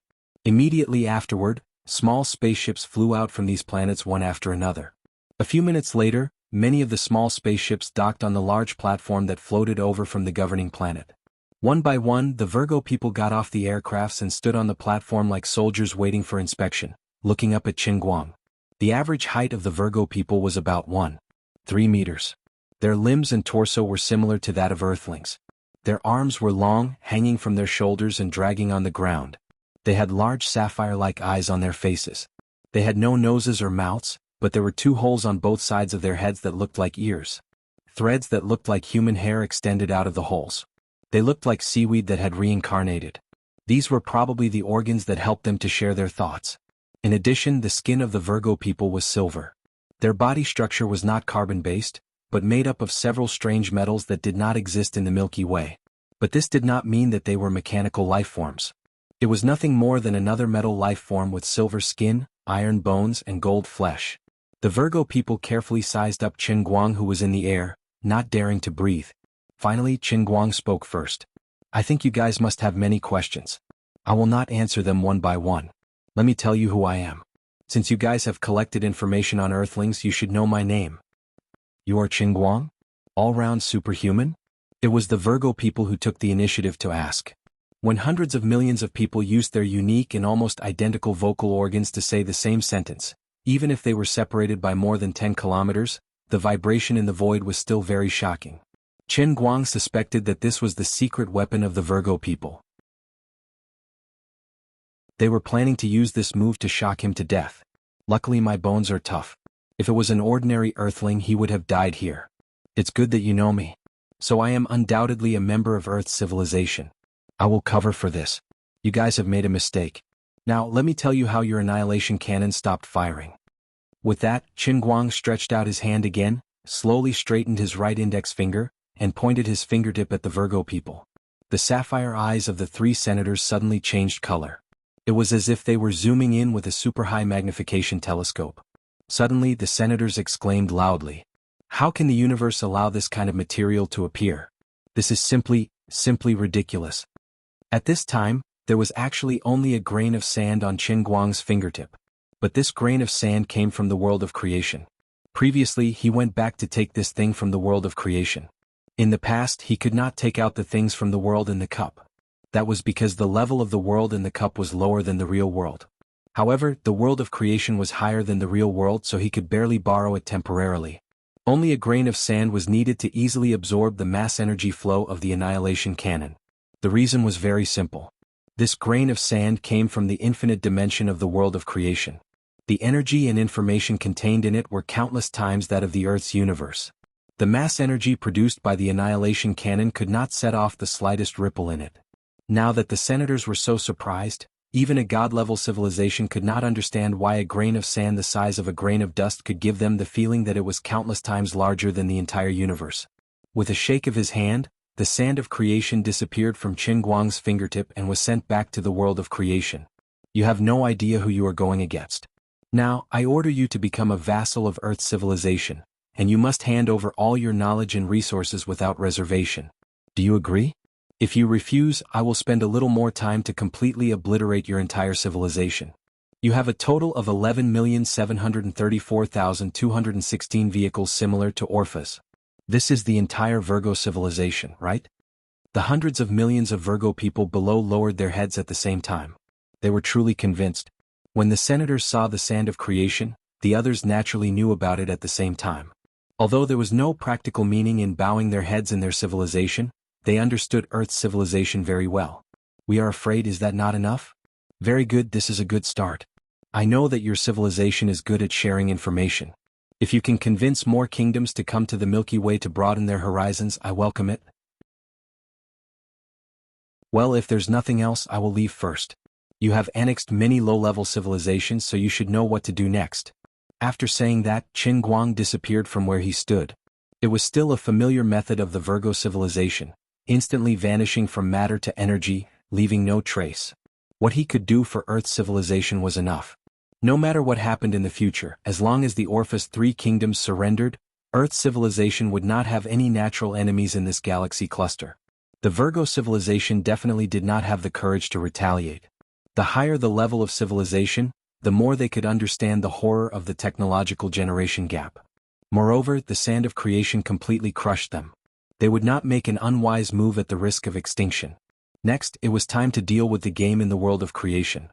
Immediately afterward, small spaceships flew out from these planets one after another. A few minutes later, many of the small spaceships docked on the large platform that floated over from the governing planet. One by one, the Virgo people got off the aircrafts and stood on the platform like soldiers waiting for inspection, looking up at Qin Guang. The average height of the Virgo people was about 1.3 meters. Their limbs and torso were similar to that of Earthlings. Their arms were long, hanging from their shoulders and dragging on the ground. They had large sapphire-like eyes on their faces. They had no noses or mouths, but there were 2 holes on both sides of their heads that looked like ears. Threads that looked like human hair extended out of the holes. They looked like seaweed that had reincarnated. These were probably the organs that helped them to share their thoughts. In addition, the skin of the Virgo people was silver. Their body structure was not carbon-based, but made up of several strange metals that did not exist in the Milky Way. But this did not mean that they were mechanical lifeforms. It was nothing more than another metal life form with silver skin, iron bones, and gold flesh. The Virgo people carefully sized up Qin Guang, who was in the air, not daring to breathe. Finally, Qin Guang spoke first. "I think you guys must have many questions. I will not answer them one by one. Let me tell you who I am. Since you guys have collected information on Earthlings, you should know my name." "You are Qin Guang? All-round superhuman?" It was the Virgo people who took the initiative to ask. When hundreds of millions of people used their unique and almost identical vocal organs to say the same sentence, even if they were separated by more than 10 kilometers, the vibration in the void was still very shocking. Qin Guang suspected that this was the secret weapon of the Virgo people. They were planning to use this move to shock him to death. Luckily my bones are tough. If it was an ordinary Earthling he would have died here. It's good that you know me. So I am undoubtedly a member of Earth's civilization. I will cover for this. You guys have made a mistake. Now let me tell you how your annihilation cannon stopped firing. With that, Qin Guang stretched out his hand again, slowly straightened his right index finger, and pointed his fingertip at the Virgo people. The sapphire eyes of the 3 senators suddenly changed color. It was as if they were zooming in with a super-high magnification telescope. Suddenly the senators exclaimed loudly, "How can the universe allow this kind of material to appear? This is simply ridiculous." At this time, there was actually only a grain of sand on Qin Guang's fingertip. But this grain of sand came from the world of creation. Previously he went back to take this thing from the world of creation. In the past he could not take out the things from the world in the cup. That was because the level of the world in the cup was lower than the real world. However, the world of creation was higher than the real world, so he could barely borrow it temporarily. Only a grain of sand was needed to easily absorb the mass energy flow of the annihilation cannon. The reason was very simple. This grain of sand came from the infinite dimension of the world of creation. The energy and information contained in it were countless times that of the Earth's universe. The mass energy produced by the annihilation cannon could not set off the slightest ripple in it. Now that the senators were so surprised, even a god-level civilization could not understand why a grain of sand the size of a grain of dust could give them the feeling that it was countless times larger than the entire universe. With a shake of his hand, the sand of creation disappeared from Qin Guang's fingertip and was sent back to the world of creation. You have no idea who you are going against. Now, I order you to become a vassal of Earth's civilization, and you must hand over all your knowledge and resources without reservation. Do you agree? If you refuse, I will spend a little more time to completely obliterate your entire civilization. You have a total of 11,734,216 vehicles similar to Orpha's. This is the entire Virgo civilization, right? The hundreds of millions of Virgo people below lowered their heads at the same time. They were truly convinced. When the senators saw the sand of creation, the others naturally knew about it at the same time. Although there was no practical meaning in bowing their heads in their civilization, they understood Earth's civilization very well. We are afraid, is that not enough? Very good, this is a good start. I know that your civilization is good at sharing information. If you can convince more kingdoms to come to the Milky Way to broaden their horizons, I welcome it. Well, if there's nothing else, I will leave first. You have annexed many low-level civilizations, so you should know what to do next. After saying that, Qin Guang disappeared from where he stood. It was still a familiar method of the Virgo civilization, instantly vanishing from matter to energy, leaving no trace. What he could do for Earth's civilization was enough. No matter what happened in the future, as long as the Orpha's three kingdoms surrendered, Earth's civilization would not have any natural enemies in this galaxy cluster. The Virgo civilization definitely did not have the courage to retaliate. The higher the level of civilization, the more they could understand the horror of the technological generation gap. Moreover, the sand of creation completely crushed them. They would not make an unwise move at the risk of extinction. Next, it was time to deal with the game in the world of creation.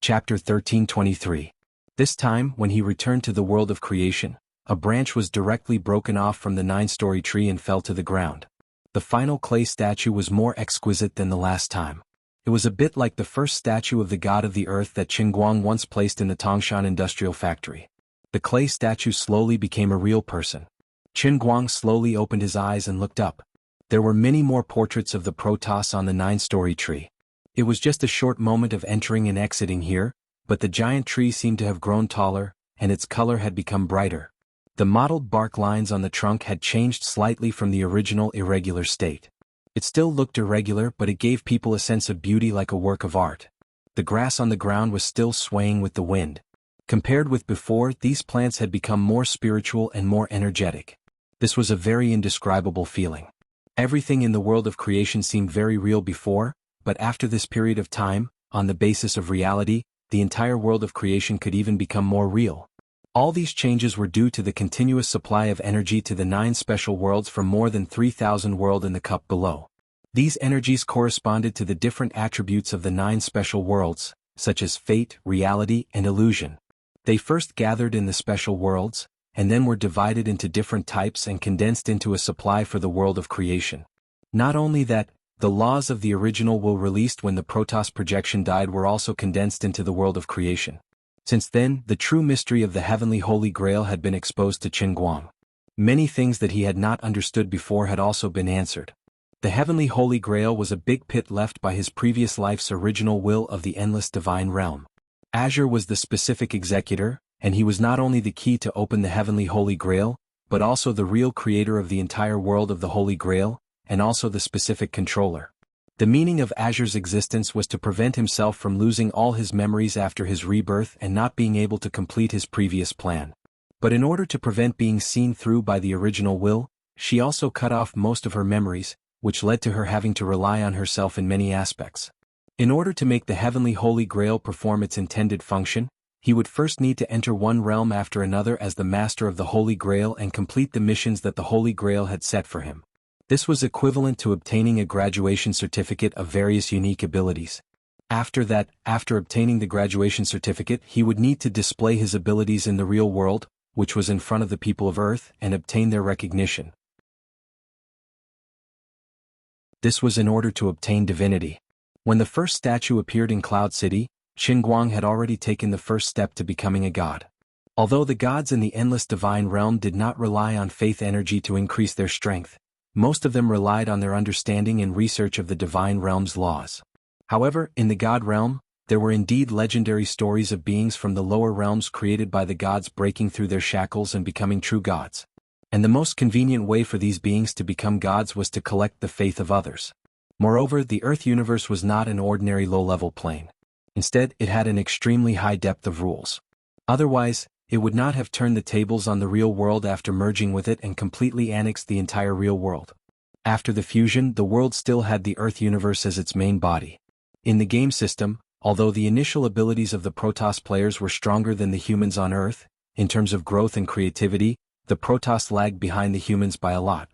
Chapter 1323. This time, when he returned to the world of creation, a branch was directly broken off from the 9-story tree and fell to the ground. The final clay statue was more exquisite than the last time. It was a bit like the first statue of the god of the earth that Qin Guang once placed in the Tangshan industrial factory. The clay statue slowly became a real person. Qin Guang slowly opened his eyes and looked up. There were many more portraits of the Protoss on the 9-story tree. It was just a short moment of entering and exiting here, but the giant tree seemed to have grown taller, and its color had become brighter. The mottled bark lines on the trunk had changed slightly from the original irregular state. It still looked irregular, but it gave people a sense of beauty like a work of art. The grass on the ground was still swaying with the wind. Compared with before, these plants had become more spiritual and more energetic. This was a very indescribable feeling. Everything in the world of creation seemed very real before, but after this period of time, on the basis of reality, the entire world of creation could even become more real. All these changes were due to the continuous supply of energy to the 9 special worlds from more than 3,000 worlds in the cup below. These energies corresponded to the different attributes of the 9 special worlds, such as fate, reality, and illusion. They first gathered in the special worlds, and then were divided into different types and condensed into a supply for the world of creation. Not only that, the laws of the original will released when the Protoss projection died were also condensed into the world of creation. Since then, the true mystery of the heavenly Holy Grail had been exposed to Qin Guang. Many things that he had not understood before had also been answered. The heavenly Holy Grail was a big pit left by his previous life's original will of the endless divine realm. Azure was the specific executor, and he was not only the key to open the heavenly Holy Grail, but also the real creator of the entire world of the Holy Grail, and also the specific controller. The meaning of Azure's existence was to prevent himself from losing all his memories after his rebirth and not being able to complete his previous plan. But in order to prevent being seen through by the original will, she also cut off most of her memories, which led to her having to rely on herself in many aspects. In order to make the heavenly Holy Grail perform its intended function, he would first need to enter one realm after another as the master of the Holy Grail and complete the missions that the Holy Grail had set for him. This was equivalent to obtaining a graduation certificate of various unique abilities. After that, after obtaining the graduation certificate, he would need to display his abilities in the real world, which was in front of the people of Earth, and obtain their recognition. This was in order to obtain divinity. When the first statue appeared in Cloud City, Qin Guang had already taken the first step to becoming a god. Although the gods in the endless divine realm did not rely on faith energy to increase their strength, most of them relied on their understanding and research of the divine realm's laws. However, in the god realm, There were indeed legendary stories of beings from the lower realms created by the gods breaking through their shackles and becoming true gods. And the most convenient way for these beings to become gods was to collect the faith of others. Moreover, the Earth universe was not an ordinary low-level plane. Instead, it had an extremely high depth of rules. Otherwise, it would not have turned the tables on the real world after merging with it and completely annexed the entire real world. After the fusion, the world still had the Earth universe as its main body. In the game system, although the initial abilities of the Protoss players were stronger than the humans on Earth, in terms of growth and creativity, the Protoss lagged behind the humans by a lot.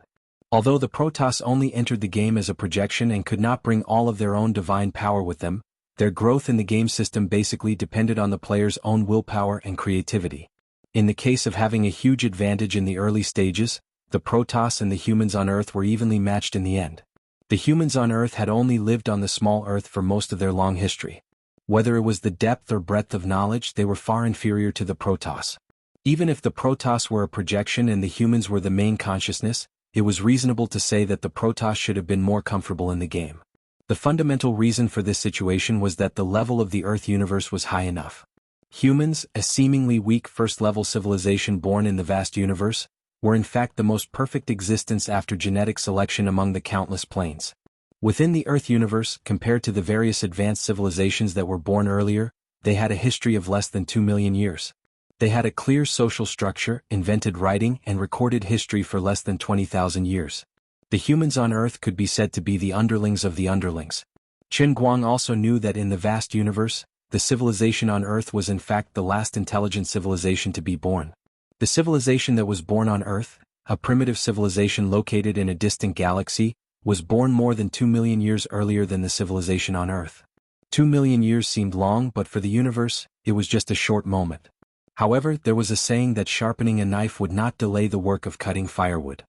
Although the Protoss only entered the game as a projection and could not bring all of their own divine power with them, their growth in the game system basically depended on the player's own willpower and creativity. In the case of having a huge advantage in the early stages, the Protoss and the humans on Earth were evenly matched in the end. The humans on Earth had only lived on the small Earth for most of their long history. Whether it was the depth or breadth of knowledge, they were far inferior to the Protoss. Even if the Protoss were a projection and the humans were the main consciousness, it was reasonable to say that the Protoss should have been more comfortable in the game. The fundamental reason for this situation was that the level of the Earth universe was high enough. Humans, a seemingly weak first-level civilization born in the vast universe, were in fact the most perfect existence after genetic selection among the countless planes. Within the Earth universe, compared to the various advanced civilizations that were born earlier, they had a history of less than 2 million years. They had a clear social structure, invented writing, and recorded history for less than 20,000 years. The humans on Earth could be said to be the underlings of the underlings. Qin Guang also knew that in the vast universe, the civilization on Earth was in fact the last intelligent civilization to be born. The civilization that was born on Earth, a primitive civilization located in a distant galaxy, was born more than 2 million years earlier than the civilization on Earth. 2 million years seemed long, but for the universe, it was just a short moment. However, there was a saying that sharpening a knife would not delay the work of cutting firewood.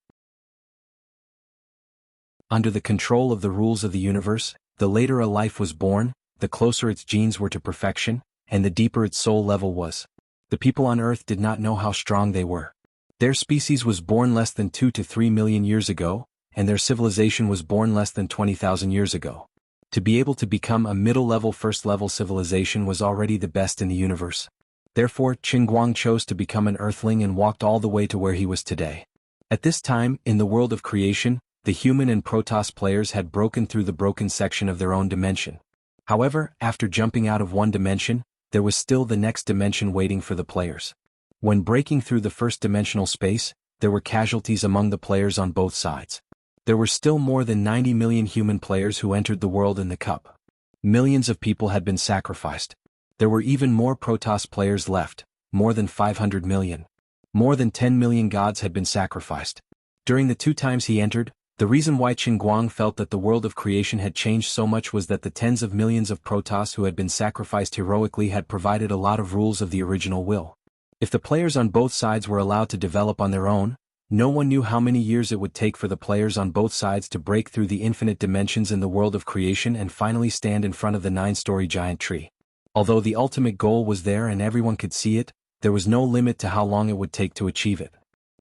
Under the control of the rules of the universe, the later a life was born, the closer its genes were to perfection, and the deeper its soul level was. The people on Earth did not know how strong they were. Their species was born less than 2 to 3 million years ago, and their civilization was born less than 20,000 years ago. To be able to become a middle-level first-level civilization was already the best in the universe. Therefore, Qin Guang chose to become an Earthling and walked all the way to where he was today. At this time, in the world of creation, the human and Protoss players had broken through the broken section of their own dimension. However, after jumping out of one dimension, there was still the next dimension waiting for the players. When breaking through the first-dimensional space, there were casualties among the players on both sides. There were still more than 90 million human players who entered the world in the cup. Millions of people had been sacrificed. There were even more Protoss players left, more than 500 million. More than 10 million gods had been sacrificed. During the 2 times he entered, the reason why Qin Guang felt that the world of creation had changed so much was that the tens of millions of Protoss who had been sacrificed heroically had provided a lot of rules of the original will. If the players on both sides were allowed to develop on their own, no one knew how many years it would take for the players on both sides to break through the infinite dimensions in the world of creation and finally stand in front of the 9-story giant tree. Although the ultimate goal was there and everyone could see it, there was no limit to how long it would take to achieve it.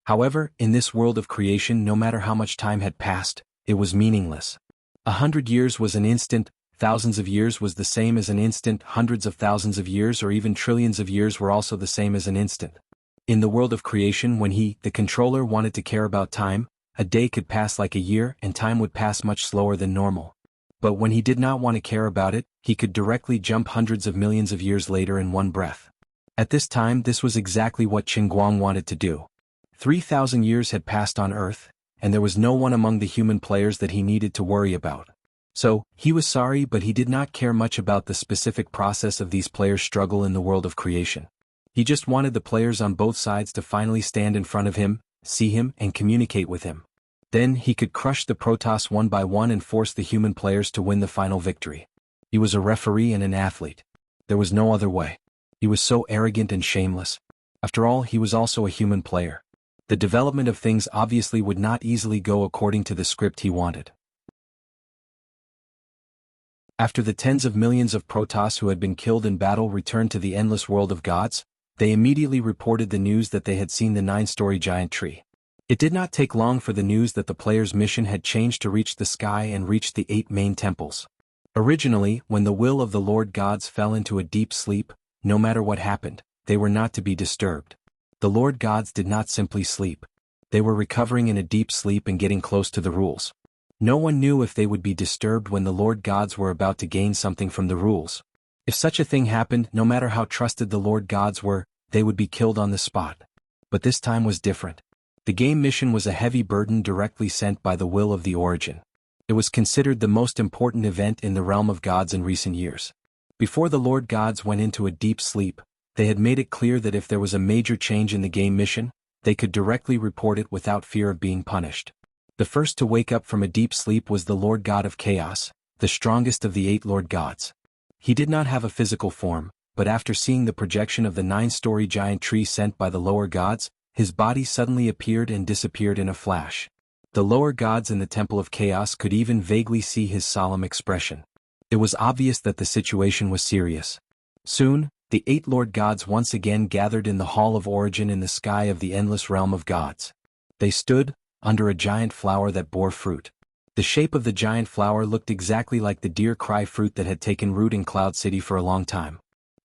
However, in this world of creation, no matter how much time had passed, it was meaningless. 100 years was an instant, thousands of years was the same as an instant, hundreds of thousands of years or even trillions of years were also the same as an instant. In the world of creation, when he, the controller, wanted to care about time, a day could pass like a year and time would pass much slower than normal. But when he did not want to care about it, he could directly jump hundreds of millions of years later in one breath. At this time, this was exactly what Qin Guang wanted to do. 3,000 years had passed on Earth, and there was no one among the human players that he needed to worry about. So, he was sorry, but he did not care much about the specific process of these players' struggle in the world of creation. He just wanted the players on both sides to finally stand in front of him, see him, and communicate with him. Then he could crush the Protoss one by one and force the human players to win the final victory. He was a referee and an athlete. There was no other way. He was so arrogant and shameless. After all, he was also a human player. The development of things obviously would not easily go according to the script he wanted. After the tens of millions of Protoss who had been killed in battle returned to the endless world of gods, they immediately reported the news that they had seen the 9-story giant tree. It did not take long for the news that the player's mission had changed to reach the sky and reach the 8 main temples. Originally, when the will of the Lord gods fell into a deep sleep, no matter what happened, they were not to be disturbed. The Lord gods did not simply sleep. They were recovering in a deep sleep and getting close to the rules. No one knew if they would be disturbed when the Lord gods were about to gain something from the rules. If such a thing happened, no matter how trusted the Lord gods were, they would be killed on the spot. But this time was different. The game mission was a heavy burden directly sent by the will of the Origin. It was considered the most important event in the realm of gods in recent years. Before the Lord gods went into a deep sleep, they had made it clear that if there was a major change in the game mission, they could directly report it without fear of being punished. The first to wake up from a deep sleep was the Lord God of Chaos, the strongest of the 8 Lord gods. He did not have a physical form, but after seeing the projection of the 9-story giant tree sent by the lower gods, his body suddenly appeared and disappeared in a flash. The lower gods in the Temple of Chaos could even vaguely see his solemn expression. It was obvious that the situation was serious. Soon, the 8 Lord gods once again gathered in the Hall of Origin in the sky of the endless realm of gods. They stood under a giant flower that bore fruit. The shape of the giant flower looked exactly like the deer cry fruit that had taken root in Cloud City for a long time.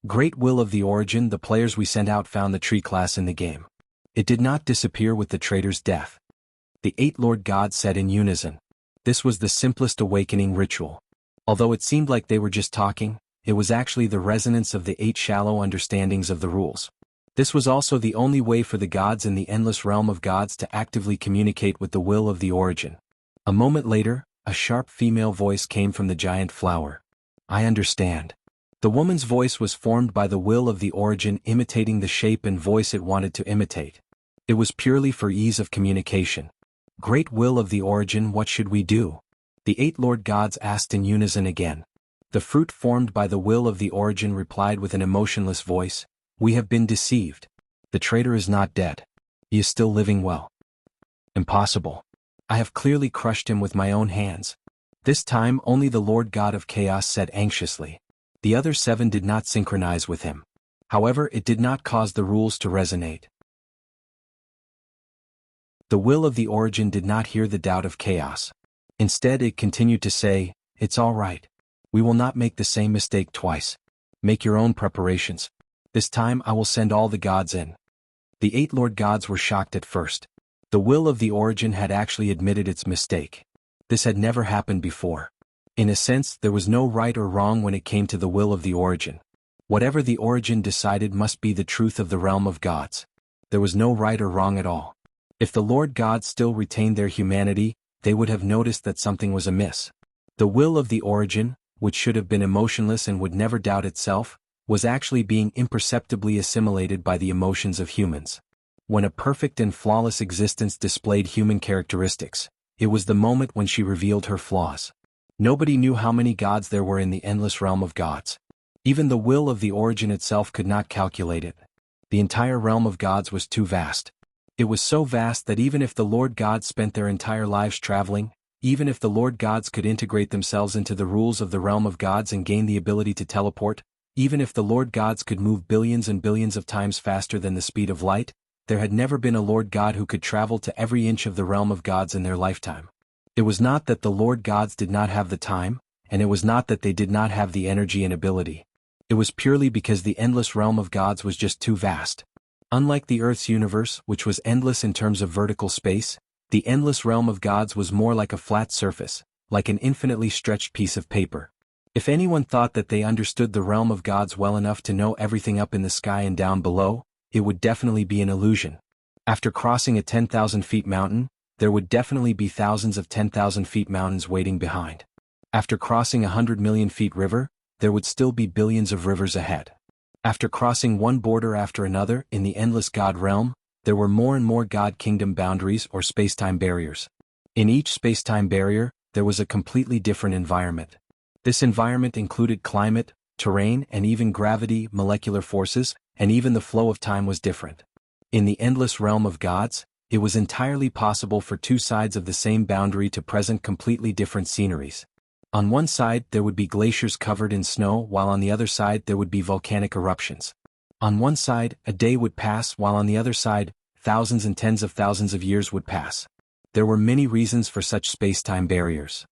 Great will of the Origin, the players we sent out found the tree class in the game. It did not disappear with the traitor's death. The 8 Lord gods said in unison. This was the simplest awakening ritual. Although it seemed like they were just talking, it was actually the resonance of the 8 shallow understandings of the rules. This was also the only way for the gods in the endless realm of gods to actively communicate with the will of the Origin. A moment later, a sharp female voice came from the giant flower. I understand. The woman's voice was formed by the will of the Origin imitating the shape and voice it wanted to imitate. It was purely for ease of communication. Great will of the Origin, what should we do? The 8 Lord gods asked in unison again. The fruit formed by the will of the Origin replied with an emotionless voice, We have been deceived. The traitor is not dead. He is still living well. Impossible. I have clearly crushed him with my own hands. This time only the Lord God of Chaos said anxiously. The other 7 did not synchronize with him. However, it did not cause the rules to resonate. The will of the Origin did not hear the doubt of Chaos. Instead, it continued to say, It's all right. We will not make the same mistake twice. Make your own preparations. This time I will send all the gods in. The 8 Lord gods were shocked at first. The will of the Origin had actually admitted its mistake. This had never happened before. In a sense, there was no right or wrong when it came to the will of the Origin. Whatever the Origin decided must be the truth of the realm of gods. There was no right or wrong at all. If the Lord gods still retained their humanity, they would have noticed that something was amiss. The will of the Origin, which should have been emotionless and would never doubt itself, was actually being imperceptibly assimilated by the emotions of humans. When a perfect and flawless existence displayed human characteristics, it was the moment when she revealed her flaws. Nobody knew how many gods there were in the endless realm of gods. Even the will of the Origin itself could not calculate it. The entire realm of gods was too vast. It was so vast that even if the Lord gods spent their entire lives traveling, even if the Lord gods could integrate themselves into the rules of the realm of gods and gain the ability to teleport, even if the Lord gods could move billions and billions of times faster than the speed of light, there had never been a Lord God who could travel to every inch of the realm of gods in their lifetime. It was not that the Lord gods did not have the time, and it was not that they did not have the energy and ability. It was purely because the endless realm of gods was just too vast. Unlike the Earth's universe, which was endless in terms of vertical space, the endless realm of gods was more like a flat surface, like an infinitely stretched piece of paper. If anyone thought that they understood the realm of gods well enough to know everything up in the sky and down below, it would definitely be an illusion. After crossing a 10,000 feet mountain, there would definitely be thousands of 10,000 feet mountains waiting behind. After crossing 100 million feet river, there would still be billions of rivers ahead. After crossing one border after another in the endless God realm, there were more and more God kingdom boundaries or space-time barriers. In each space-time barrier, there was a completely different environment. This environment included climate, terrain, and even gravity, molecular forces, and even the flow of time was different. In the endless realm of gods, it was entirely possible for two sides of the same boundary to present completely different sceneries. On one side there would be glaciers covered in snow, while on the other side there would be volcanic eruptions. On one side, a day would pass, while on the other side, thousands and tens of thousands of years would pass. There were many reasons for such space-time barriers.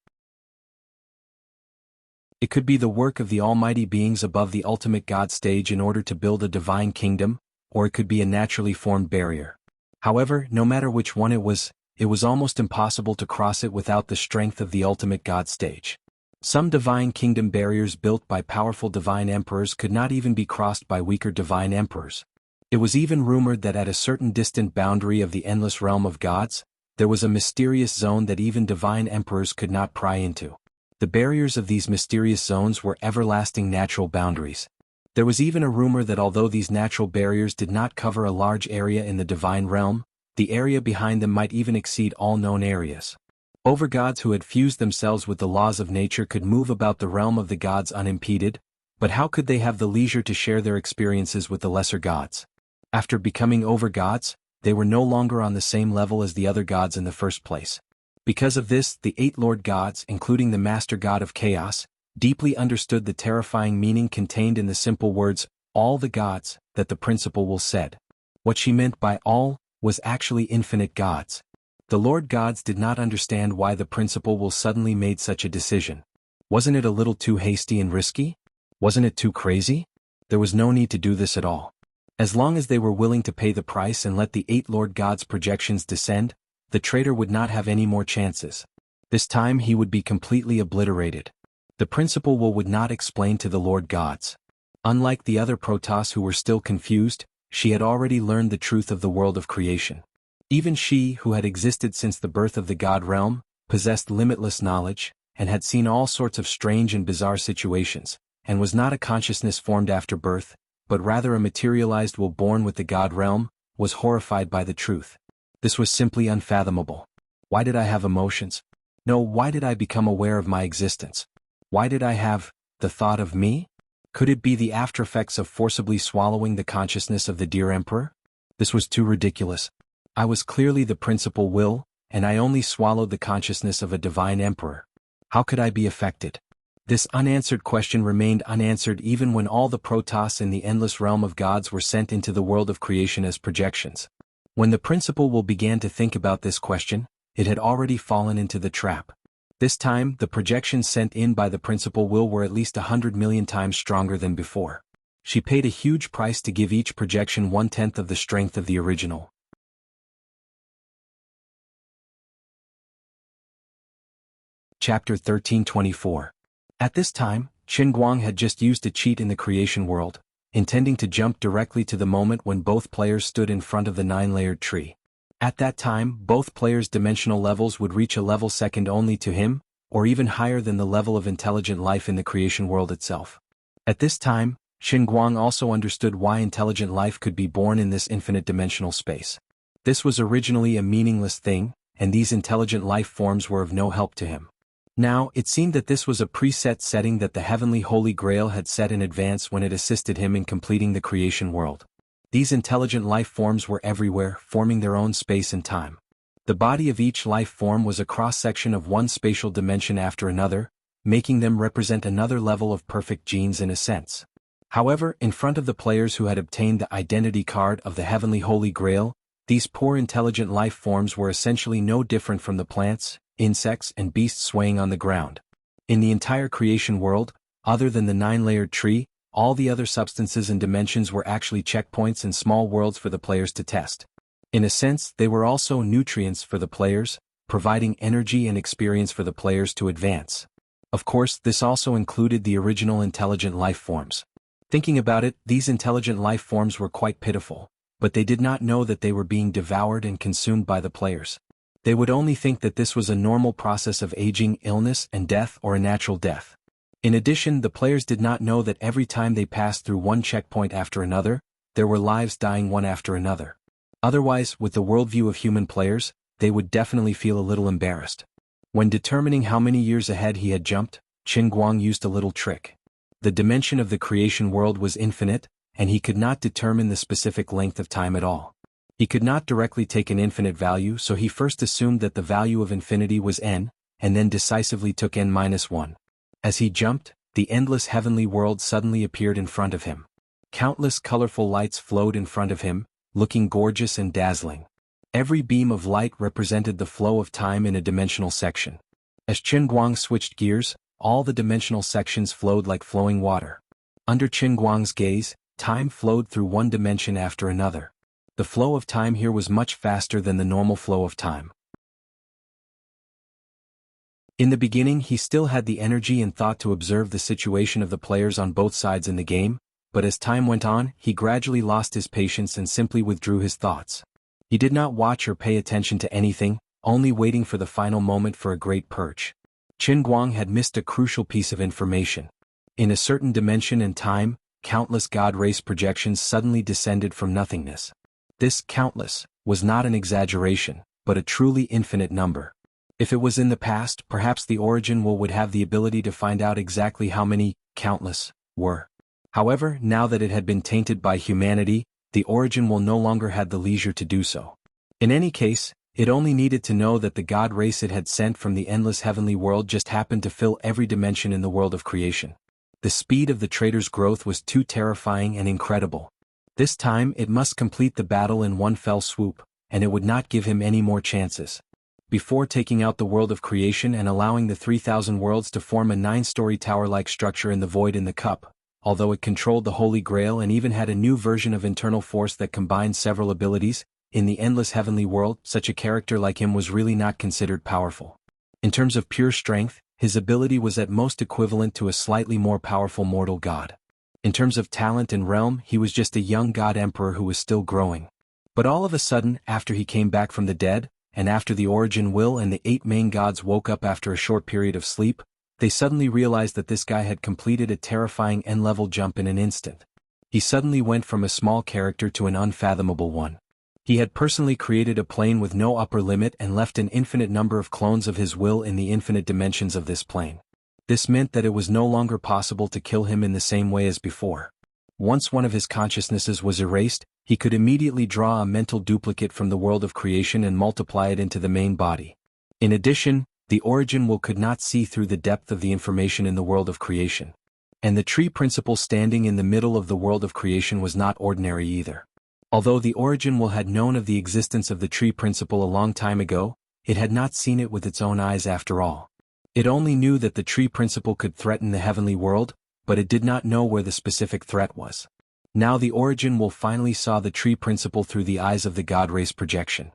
It could be the work of the almighty beings above the ultimate God stage in order to build a divine kingdom, or it could be a naturally formed barrier. However, no matter which one it was almost impossible to cross it without the strength of the ultimate God stage. Some divine kingdom barriers built by powerful divine emperors could not even be crossed by weaker divine emperors. It was even rumored that at a certain distant boundary of the endless realm of gods, there was a mysterious zone that even divine emperors could not pry into. The barriers of these mysterious zones were everlasting natural boundaries. There was even a rumor that although these natural barriers did not cover a large area in the divine realm, the area behind them might even exceed all known areas. Overgods who had fused themselves with the laws of nature could move about the realm of the gods unimpeded, but how could they have the leisure to share their experiences with the lesser gods? After becoming overgods, they were no longer on the same level as the other gods in the first place. Because of this, the 8 Lord gods, including the Master God of Chaos, deeply understood the terrifying meaning contained in the simple words, all the gods, that the Principal Will said. What she meant by all was actually infinite gods. The Lord gods did not understand why the Principal Will suddenly made such a decision. Wasn't it a little too hasty and risky? Wasn't it too crazy? There was no need to do this at all. As long as they were willing to pay the price and let the 8 Lord gods' projections descend, the traitor would not have any more chances. This time he would be completely obliterated. The Principal Will would not explain to the Lord gods. Unlike the other Protoss who were still confused, she had already learned the truth of the world of creation. Even she, who had existed since the birth of the God realm, possessed limitless knowledge, and had seen all sorts of strange and bizarre situations, and was not a consciousness formed after birth, but rather a materialized will born with the God realm, was horrified by the truth. This was simply unfathomable. Why did I have emotions? No, why did I become aware of my existence? Why did I have the thought of me? Could it be the aftereffects of forcibly swallowing the consciousness of the dear Emperor? This was too ridiculous. I was clearly the Principal Will, and I only swallowed the consciousness of a divine Emperor. How could I be affected? This unanswered question remained unanswered even when all the Protoss in the endless realm of gods were sent into the world of creation as projections. When the Principal Will began to think about this question, it had already fallen into the trap. This time, the projections sent in by the Principal Will were at least 100 million times stronger than before. She paid a huge price to give each projection 1/10 of the strength of the original. Chapter 1324. At this time, Qin Guang had just used a cheat in the creation world, intending to jump directly to the moment when both players stood in front of the 9-layered tree. At that time, both players' dimensional levels would reach a level second only to him, or even higher than the level of intelligent life in the creation world itself. At this time, Qin Guang also understood why intelligent life could be born in this infinite dimensional space. This was originally a meaningless thing, and these intelligent life forms were of no help to him. Now, it seemed that this was a preset setting that the heavenly Holy Grail had set in advance when it assisted him in completing the creation world. These intelligent life forms were everywhere, forming their own space and time. The body of each life form was a cross-section of one spatial dimension after another, making them represent another level of perfect genes in a sense. However, in front of the players who had obtained the identity card of the heavenly Holy Grail, these poor intelligent life forms were essentially no different from the plants, insects, and beasts swaying on the ground. In the entire creation world, other than the 9-layered tree, all the other substances and dimensions were actually checkpoints and small worlds for the players to test. In a sense, they were also nutrients for the players, providing energy and experience for the players to advance. Of course, this also included the original intelligent life forms. Thinking about it, these intelligent life forms were quite pitiful, but they did not know that they were being devoured and consumed by the players. They would only think that this was a normal process of aging, illness, and death, or a natural death. In addition, the players did not know that every time they passed through one checkpoint after another, there were lives dying one after another. Otherwise, with the worldview of human players, they would definitely feel a little embarrassed. When determining how many years ahead he had jumped, Qin Guang used a little trick. The dimension of the creation world was infinite, and he could not determine the specific length of time at all. He could not directly take an infinite value, so he first assumed that the value of infinity was n, and then decisively took n-1. As he jumped, the endless heavenly world suddenly appeared in front of him. Countless colorful lights flowed in front of him, looking gorgeous and dazzling. Every beam of light represented the flow of time in a dimensional section. As Qin Guang switched gears, all the dimensional sections flowed like flowing water. Under Qin Guang's gaze, time flowed through one dimension after another. The flow of time here was much faster than the normal flow of time. In the beginning he still had the energy and thought to observe the situation of the players on both sides in the game, but as time went on, he gradually lost his patience and simply withdrew his thoughts. He did not watch or pay attention to anything, only waiting for the final moment for a great perch. Qin Guang had missed a crucial piece of information. In a certain dimension and time, countless God race projections suddenly descended from nothingness. This countless was not an exaggeration, but a truly infinite number. If it was in the past, perhaps the origin would have the ability to find out exactly how many countless were. However, now that it had been tainted by humanity, the origin no longer had the leisure to do so. In any case, it only needed to know that the God race it had sent from the endless heavenly world just happened to fill every dimension in the world of creation. The speed of the trader's growth was too terrifying and incredible. This time it must complete the battle in one fell swoop, and it would not give him any more chances. Before taking out the world of creation and allowing the 3,000 worlds to form a 9-story tower-like structure in the void in the cup, although it controlled the Holy Grail and even had a new version of internal force that combined several abilities, in the endless heavenly world, such a character like him was really not considered powerful. In terms of pure strength, his ability was at most equivalent to a slightly more powerful mortal god. In terms of talent and realm, he was just a young god emperor who was still growing. But all of a sudden, after he came back from the dead, and after the origin will and the 8 main gods woke up after a short period of sleep, they suddenly realized that this guy had completed a terrifying N-level jump in an instant. He suddenly went from a small character to an unfathomable one. He had personally created a plane with no upper limit and left an infinite number of clones of his will in the infinite dimensions of this plane. This meant that it was no longer possible to kill him in the same way as before. Once one of his consciousnesses was erased, he could immediately draw a mental duplicate from the world of creation and multiply it into the main body. In addition, the origin will could not see through the depth of the information in the world of creation. And the tree principle standing in the middle of the world of creation was not ordinary either. Although the origin will had known of the existence of the tree principle a long time ago, it had not seen it with its own eyes after all. It only knew that the tree principle could threaten the heavenly world, but it did not know where the specific threat was. Now the origin will finally saw the tree principle through the eyes of the God race projection.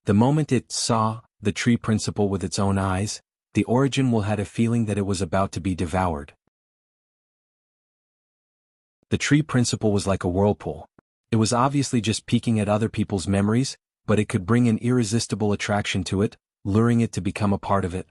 The moment it saw the tree principle with its own eyes, the origin will had a feeling that it was about to be devoured. The tree principle was like a whirlpool. It was obviously just peeking at other people's memories, but it could bring an irresistible attraction to it, luring it to become a part of it.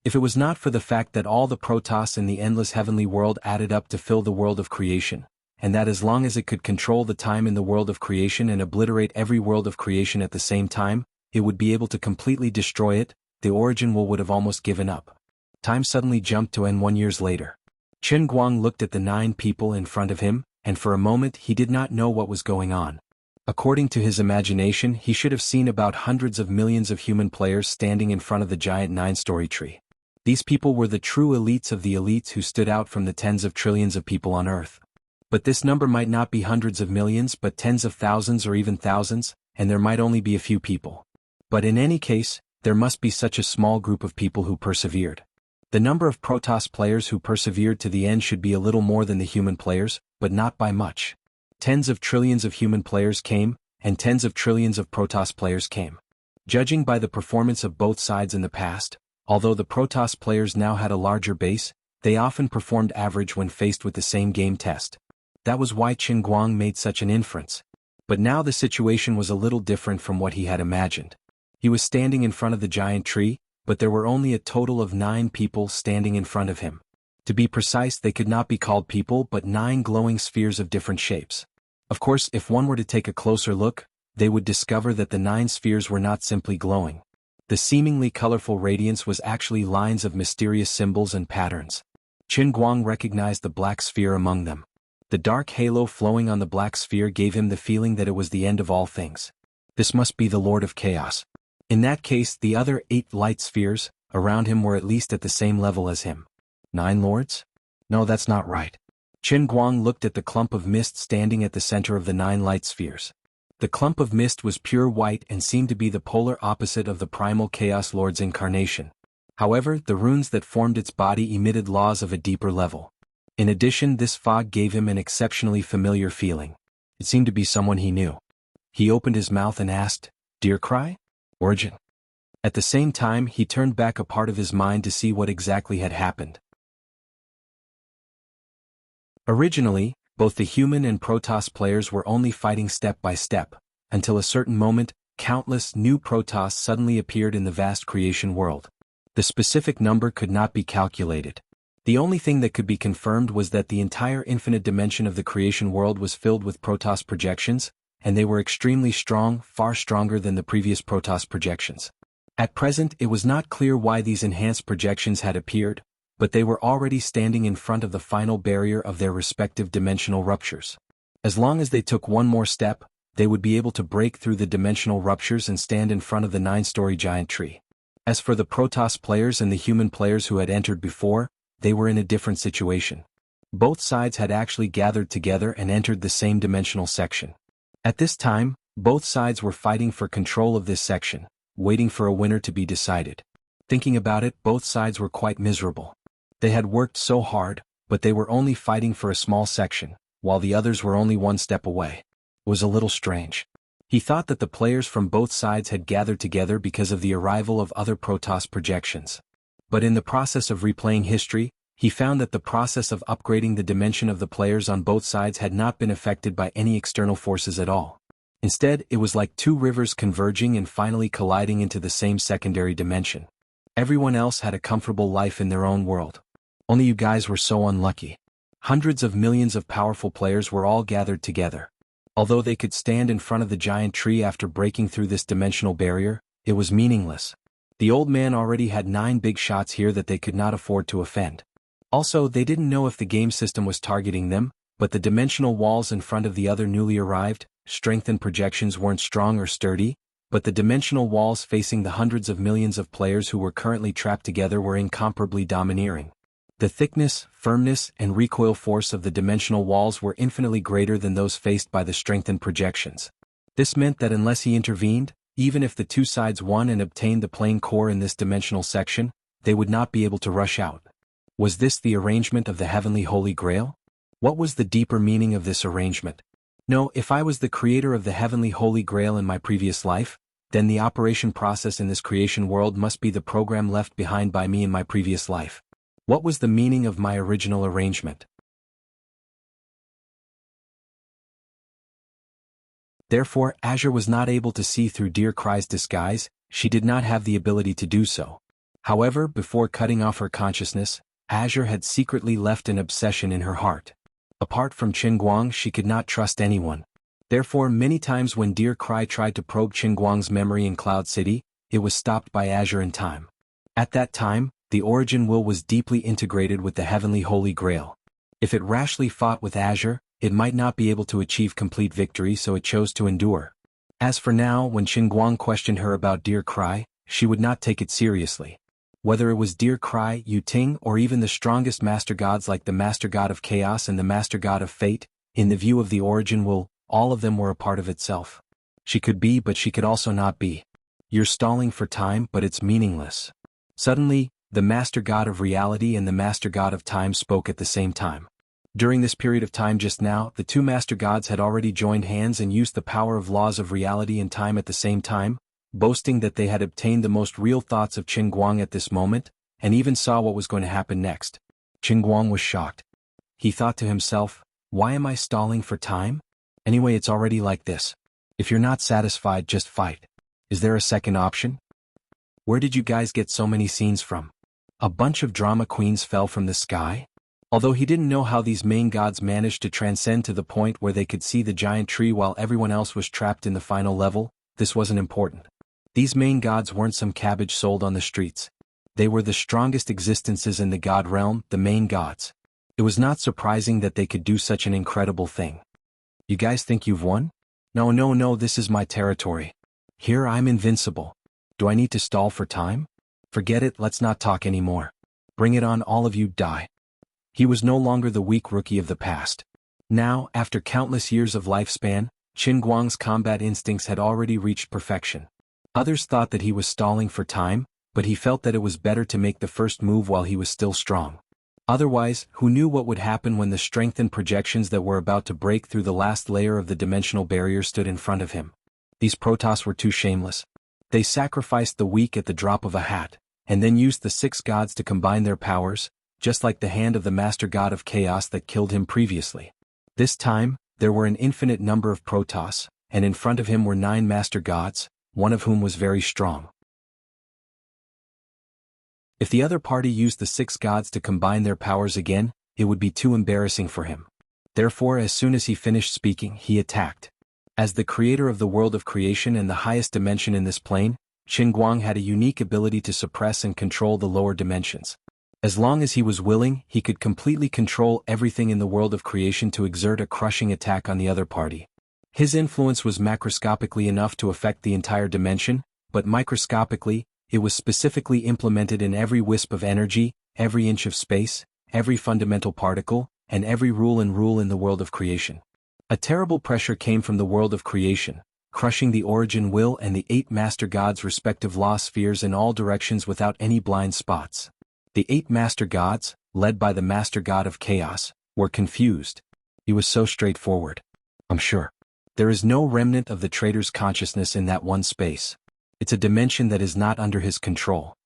If it was not for the fact that all the protoss in the endless heavenly world added up to fill the world of creation, and that as long as it could control the time in the world of creation and obliterate every world of creation at the same time, it would be able to completely destroy it, the origin would have almost given up. Time suddenly jumped to N 1 years later. Qin Guang looked at the 9 people in front of him, and for a moment he did not know what was going on. According to his imagination, he should have seen about hundreds of millions of human players standing in front of the giant 9-story tree. These people were the true elites of the elites who stood out from the tens of trillions of people on Earth. But this number might not be hundreds of millions but tens of thousands or even thousands, and there might only be a few people. But in any case, there must be such a small group of people who persevered. The number of Protoss players who persevered to the end should be a little more than the human players, but not by much. Tens of trillions of human players came, and tens of trillions of Protoss players came. Judging by the performance of both sides in the past, although the Protoss players now had a larger base, they often performed average when faced with the same game test. That was why Qin Guang made such an inference. But now the situation was a little different from what he had imagined. He was standing in front of the giant tree, but there were only a total of 9 people standing in front of him. To be precise, they could not be called people but 9 glowing spheres of different shapes. Of course, if one were to take a closer look, they would discover that the 9 spheres were not simply glowing. The seemingly colorful radiance was actually lines of mysterious symbols and patterns. Qin Guang recognized the black sphere among them. The dark halo flowing on the black sphere gave him the feeling that it was the end of all things. This must be the Lord of Chaos. In that case, the other 8 light spheres around him were at least at the same level as him. 9 lords? No, that's not right. Qin Guang looked at the clump of mist standing at the center of the 9 light spheres. The clump of mist was pure white and seemed to be the polar opposite of the primal Chaos Lord's incarnation. However, the runes that formed its body emitted laws of a deeper level. In addition, this fog gave him an exceptionally familiar feeling. It seemed to be someone he knew. He opened his mouth and asked, "Dear Cry? Origin?" At the same time, he turned back a part of his mind to see what exactly had happened. Originally, both the human and Protoss players were only fighting step by step, until a certain moment, countless new Protoss suddenly appeared in the vast creation world. The specific number could not be calculated. The only thing that could be confirmed was that the entire infinite dimension of the creation world was filled with Protoss projections, and they were extremely strong, far stronger than the previous Protoss projections. At present, it was not clear why these enhanced projections had appeared, but they were already standing in front of the final barrier of their respective dimensional ruptures. As long as they took one more step, they would be able to break through the dimensional ruptures and stand in front of the 9-story giant tree. As for the Protoss players and the human players who had entered before, they were in a different situation. Both sides had actually gathered together and entered the same dimensional section. At this time, both sides were fighting for control of this section, waiting for a winner to be decided. Thinking about it, both sides were quite miserable. They had worked so hard, but they were only fighting for a small section, while the others were only one step away. It was a little strange. He thought that the players from both sides had gathered together because of the arrival of other Protoss projections. But in the process of replaying history, he found that the process of upgrading the dimension of the players on both sides had not been affected by any external forces at all. Instead, it was like two rivers converging and finally colliding into the same secondary dimension. Everyone else had a comfortable life in their own world. Only you guys were so unlucky. Hundreds of millions of powerful players were all gathered together. Although they could stand in front of the giant tree after breaking through this dimensional barrier, it was meaningless. The old man already had 9 big shots here that they could not afford to offend. Also, they didn't know if the game system was targeting them, but the dimensional walls in front of the other newly arrived, strengthened projections weren't strong or sturdy, but the dimensional walls facing the hundreds of millions of players who were currently trapped together were incomparably domineering. The thickness, firmness, and recoil force of the dimensional walls were infinitely greater than those faced by the strengthened projections. This meant that unless he intervened, even if the two sides won and obtained the playing core in this dimensional section, they would not be able to rush out. Was this the arrangement of the Heavenly Holy Grail? What was the deeper meaning of this arrangement? No, if I was the creator of the Heavenly Holy Grail in my previous life, then the operation process in this creation world must be the program left behind by me in my previous life. What was the meaning of my original arrangement? Therefore, Azure was not able to see through Dear Cry's disguise. She did not have the ability to do so. However, before cutting off her consciousness, Azure had secretly left an obsession in her heart. Apart from Qinguang, she could not trust anyone. Therefore, many times when Dear Cry tried to probe Qinguang's memory in Cloud City, it was stopped by Azure in time. At that time, the Origin Will was deeply integrated with the Heavenly Holy Grail. If it rashly fought with Azure, it might not be able to achieve complete victory, so it chose to endure. As for now, when Qinguang questioned her about Dear Cry, she would not take it seriously. Whether it was Dear Cry, Yu Ting, or even the strongest Master Gods like the Master God of Chaos and the Master God of Fate, in the view of the Origin Will, all of them were a part of itself. She could be, but she could also not be. You're stalling for time, but it's meaningless. Suddenly, the Master God of Reality and the Master God of Time spoke at the same time. During this period of time just now, the two Master Gods had already joined hands and used the power of laws of reality and time at the same time, boasting that they had obtained the most real thoughts of Qinguang at this moment, and even saw what was going to happen next. Qinguang was shocked. He thought to himself, why am I stalling for time? Anyway, it's already like this. If you're not satisfied, just fight. Is there a second option? Where did you guys get so many scenes from? A bunch of drama queens fell from the sky? Although he didn't know how these main gods managed to transcend to the point where they could see the giant tree while everyone else was trapped in the final level, this wasn't important. These main gods weren't some cabbage sold on the streets. They were the strongest existences in the god realm, the main gods. It was not surprising that they could do such an incredible thing. You guys think you've won? No, this is my territory. Here I'm invincible. Do I need to stall for time? Forget it, let's not talk anymore. Bring it on, all of you, die. He was no longer the weak rookie of the past. Now, after countless years of lifespan, Qinguang's combat instincts had already reached perfection. Others thought that he was stalling for time, but he felt that it was better to make the first move while he was still strong. Otherwise, who knew what would happen when the strengthened projections that were about to break through the last layer of the dimensional barrier stood in front of him? These Protoss were too shameless. They sacrificed the weak at the drop of a hat, and then used the 6 gods to combine their powers, just like the hand of the Master God of Chaos that killed him previously. This time, there were an infinite number of Protoss, and in front of him were 9 Master Gods, one of whom was very strong. If the other party used the 6 gods to combine their powers again, it would be too embarrassing for him. Therefore, as soon as he finished speaking, he attacked. As the creator of the world of creation and the highest dimension in this plane, Qin Guang had a unique ability to suppress and control the lower dimensions. As long as he was willing, he could completely control everything in the world of creation to exert a crushing attack on the other party. His influence was macroscopically enough to affect the entire dimension, but microscopically, it was specifically implemented in every wisp of energy, every inch of space, every fundamental particle, and every rule in the world of creation. A terrible pressure came from the world of creation, crushing the origin will and the 8 Master Gods' respective law spheres in all directions without any blind spots. The 8 Master Gods, led by the Master God of Chaos, were confused. He was so straightforward. I'm sure. There is no remnant of the traitor's consciousness in that one space. It's a dimension that is not under his control.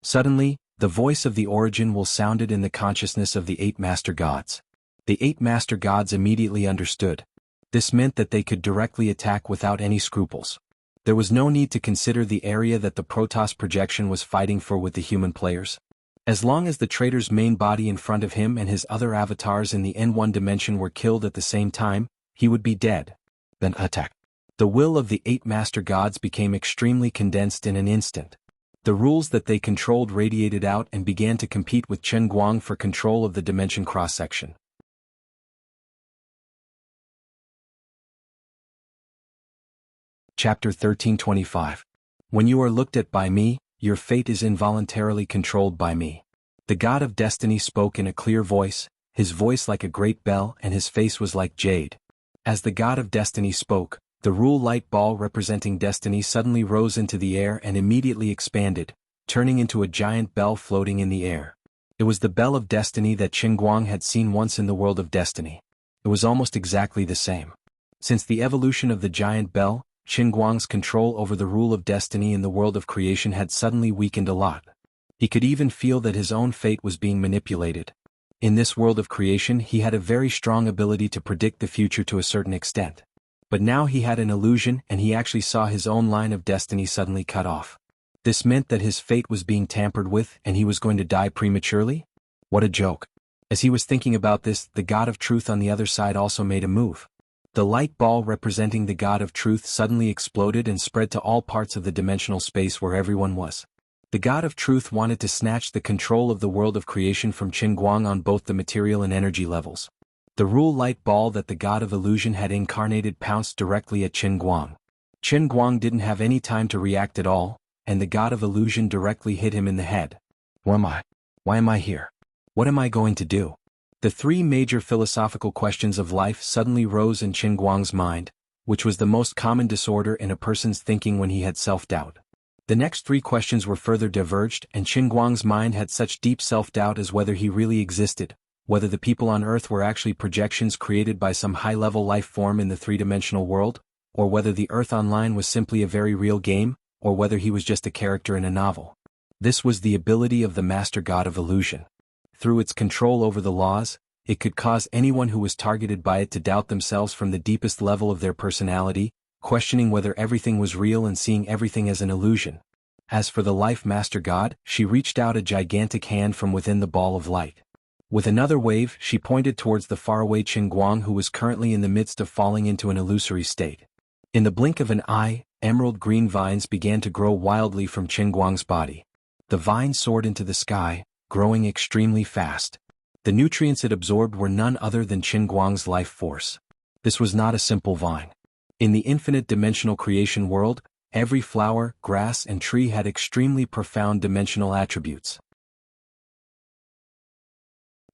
Suddenly, the voice of the origin will sounded in the consciousness of the 8 Master Gods. The 8 Master Gods immediately understood. This meant that they could directly attack without any scruples. There was no need to consider the area that the Protoss projection was fighting for with the human players. As long as the traitor's main body in front of him and his other avatars in the N1 dimension were killed at the same time, he would be dead. Then attack. The will of the 8 Master Gods became extremely condensed in an instant. The rules that they controlled radiated out and began to compete with Qin Guang for control of the dimension cross-section. Chapter 1325. When you are looked at by me, your fate is involuntarily controlled by me. The God of Destiny spoke in a clear voice, his voice like a great bell and his face was like jade. As the God of Destiny spoke, the rule light ball representing destiny suddenly rose into the air and immediately expanded, turning into a giant bell floating in the air. It was the bell of destiny that Qin Guang had seen once in the world of destiny. It was almost exactly the same. Since the evolution of the giant bell, Qin Guang's control over the rule of destiny in the world of creation had suddenly weakened a lot. He could even feel that his own fate was being manipulated. In this world of creation, he had a very strong ability to predict the future to a certain extent. But now he had an illusion and he actually saw his own line of destiny suddenly cut off. This meant that his fate was being tampered with and he was going to die prematurely? What a joke. As he was thinking about this, the God of Truth on the other side also made a move. The light ball representing the God of Truth suddenly exploded and spread to all parts of the dimensional space where everyone was. The God of Truth wanted to snatch the control of the world of creation from Qin Guang on both the material and energy levels. The rule light ball that the God of Illusion had incarnated pounced directly at Qin Guang. Qin Guang didn't have any time to react at all, and the God of Illusion directly hit him in the head. Who am I? Why am I here? What am I going to do? The 3 major philosophical questions of life suddenly rose in Qin Guang's mind, which was the most common disorder in a person's thinking when he had self-doubt. The next 3 questions were further diverged and Qin Guang's mind had such deep self-doubt as whether he really existed, whether the people on Earth were actually projections created by some high-level life form in the 3-dimensional world, or whether the Earth Online was simply a very real game, or whether he was just a character in a novel. This was the ability of the Master God of Illusion. Through its control over the laws, it could cause anyone who was targeted by it to doubt themselves from the deepest level of their personality, questioning whether everything was real and seeing everything as an illusion. As for the Life Master God, she reached out a gigantic hand from within the ball of light. With another wave, she pointed towards the faraway Qin Guang who was currently in the midst of falling into an illusory state. In the blink of an eye, emerald green vines began to grow wildly from Qin Guang's body. The vines soared into the sky, growing extremely fast. The nutrients it absorbed were none other than Qin Guang's life force. This was not a simple vine. In the infinite dimensional creation world, every flower, grass and tree had extremely profound dimensional attributes.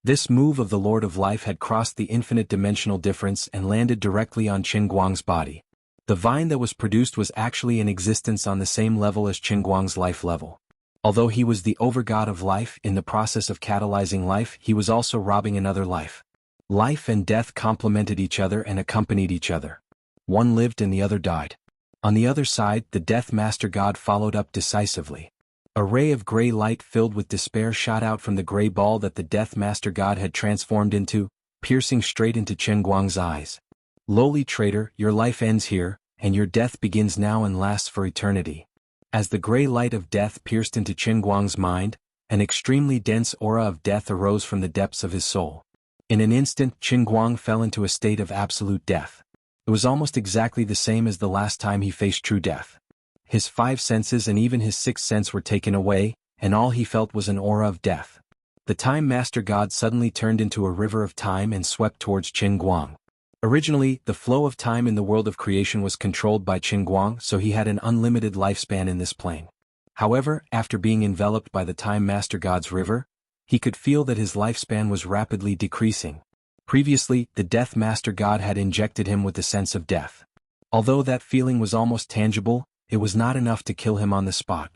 This move of the Lord of Life had crossed the infinite dimensional difference and landed directly on Qin Guang's body. The vine that was produced was actually in existence on the same level as Qin Guang's life level. Although he was the overgod of life, in the process of catalyzing life, he was also robbing another life. Life and death complemented each other and accompanied each other. One lived and the other died. On the other side, the Death Master God followed up decisively. A ray of gray light filled with despair shot out from the gray ball that the Death Master God had transformed into, piercing straight into Chen Guang's eyes. "Lowly traitor, your life ends here, and your death begins now and lasts for eternity." As the gray light of death pierced into Chen Guang's mind, an extremely dense aura of death arose from the depths of his soul. In an instant, Chen Guang fell into a state of absolute death. It was almost exactly the same as the last time he faced true death. His 5 senses and even his 6th sense were taken away, and all he felt was an aura of death. The Time Master God suddenly turned into a river of time and swept towards Chen Guang. Originally, the flow of time in the world of creation was controlled by Chen Guang, so he had an unlimited lifespan in this plane. However, after being enveloped by the Time Master God's river, he could feel that his lifespan was rapidly decreasing. Previously, the Death Master God had injected him with the sense of death. Although that feeling was almost tangible, it was not enough to kill him on the spot.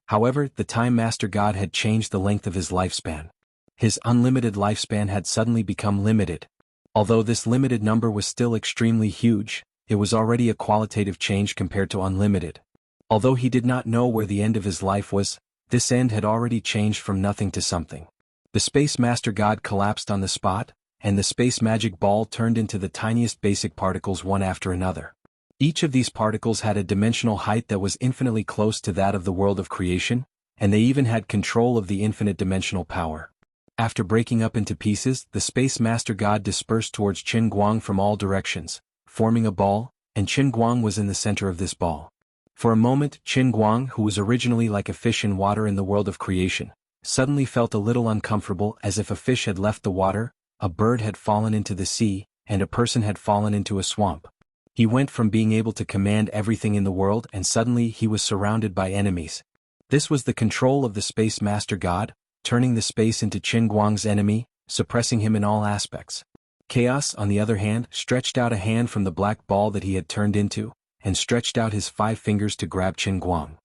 However, the Time Master God had changed the length of his lifespan. His unlimited lifespan had suddenly become limited. Although this limited number was still extremely huge, it was already a qualitative change compared to unlimited. Although he did not know where the end of his life was, this end had already changed from nothing to something. The Space Master God collapsed on the spot, and the space magic ball turned into the tiniest basic particles one after another. Each of these particles had a dimensional height that was infinitely close to that of the world of creation, and they even had control of the infinite dimensional power. After breaking up into pieces, the Space Master God dispersed towards Chen Guang from all directions, forming a ball, and Chen Guang was in the center of this ball. For a moment, Chen Guang, who was originally like a fish in water in the world of creation, suddenly felt a little uncomfortable, as if a fish had left the water, a bird had fallen into the sea, and a person had fallen into a swamp. He went from being able to command everything in the world and suddenly he was surrounded by enemies. This was the control of the Space Master God, turning the space into Chen Guang's enemy, suppressing him in all aspects. Chaos, on the other hand, stretched out a hand from the black ball that he had turned into, and stretched out his 5 fingers to grab Chen Guang.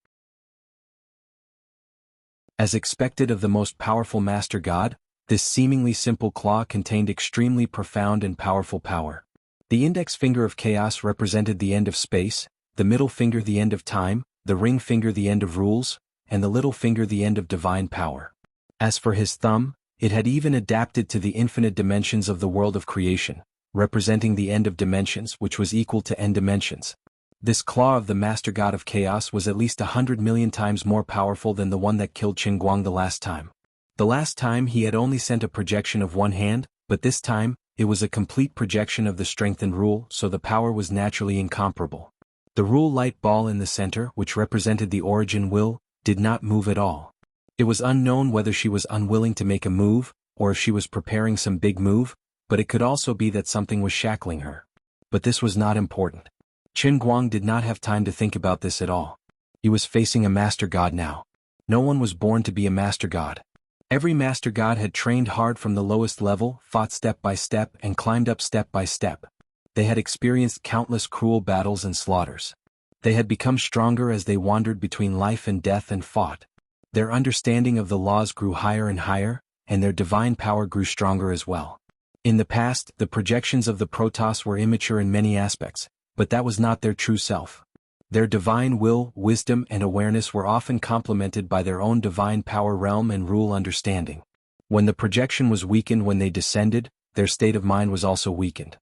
As expected of the most powerful Master God, this seemingly simple claw contained extremely profound and powerful power. The index finger of chaos represented the end of space, the middle finger the end of time, the ring finger the end of rules, and the little finger the end of divine power. As for his thumb, it had even adapted to the infinite dimensions of the world of creation, representing the end of dimensions which was equal to n dimensions. This claw of the Master God of Chaos was at least 100 million times more powerful than the one that killed Chen Guang the last time. The last time he had only sent a projection of one hand, but this time, it was a complete projection of the strengthened rule, so the power was naturally incomparable. The rule light ball in the center, which represented the origin will, did not move at all. It was unknown whether she was unwilling to make a move, or if she was preparing some big move, but it could also be that something was shackling her. But this was not important. Chen Guang did not have time to think about this at all. He was facing a Master God now. No one was born to be a Master God. Every Master God had trained hard from the lowest level, fought step by step, and climbed up step by step. They had experienced countless cruel battles and slaughters. They had become stronger as they wandered between life and death and fought. Their understanding of the laws grew higher and higher, and their divine power grew stronger as well. In the past, the projections of the Protoss were immature in many aspects, but that was not their true self. Their divine will, wisdom, and awareness were often complemented by their own divine power realm and rule understanding. When the projection was weakened when they descended, their state of mind was also weakened.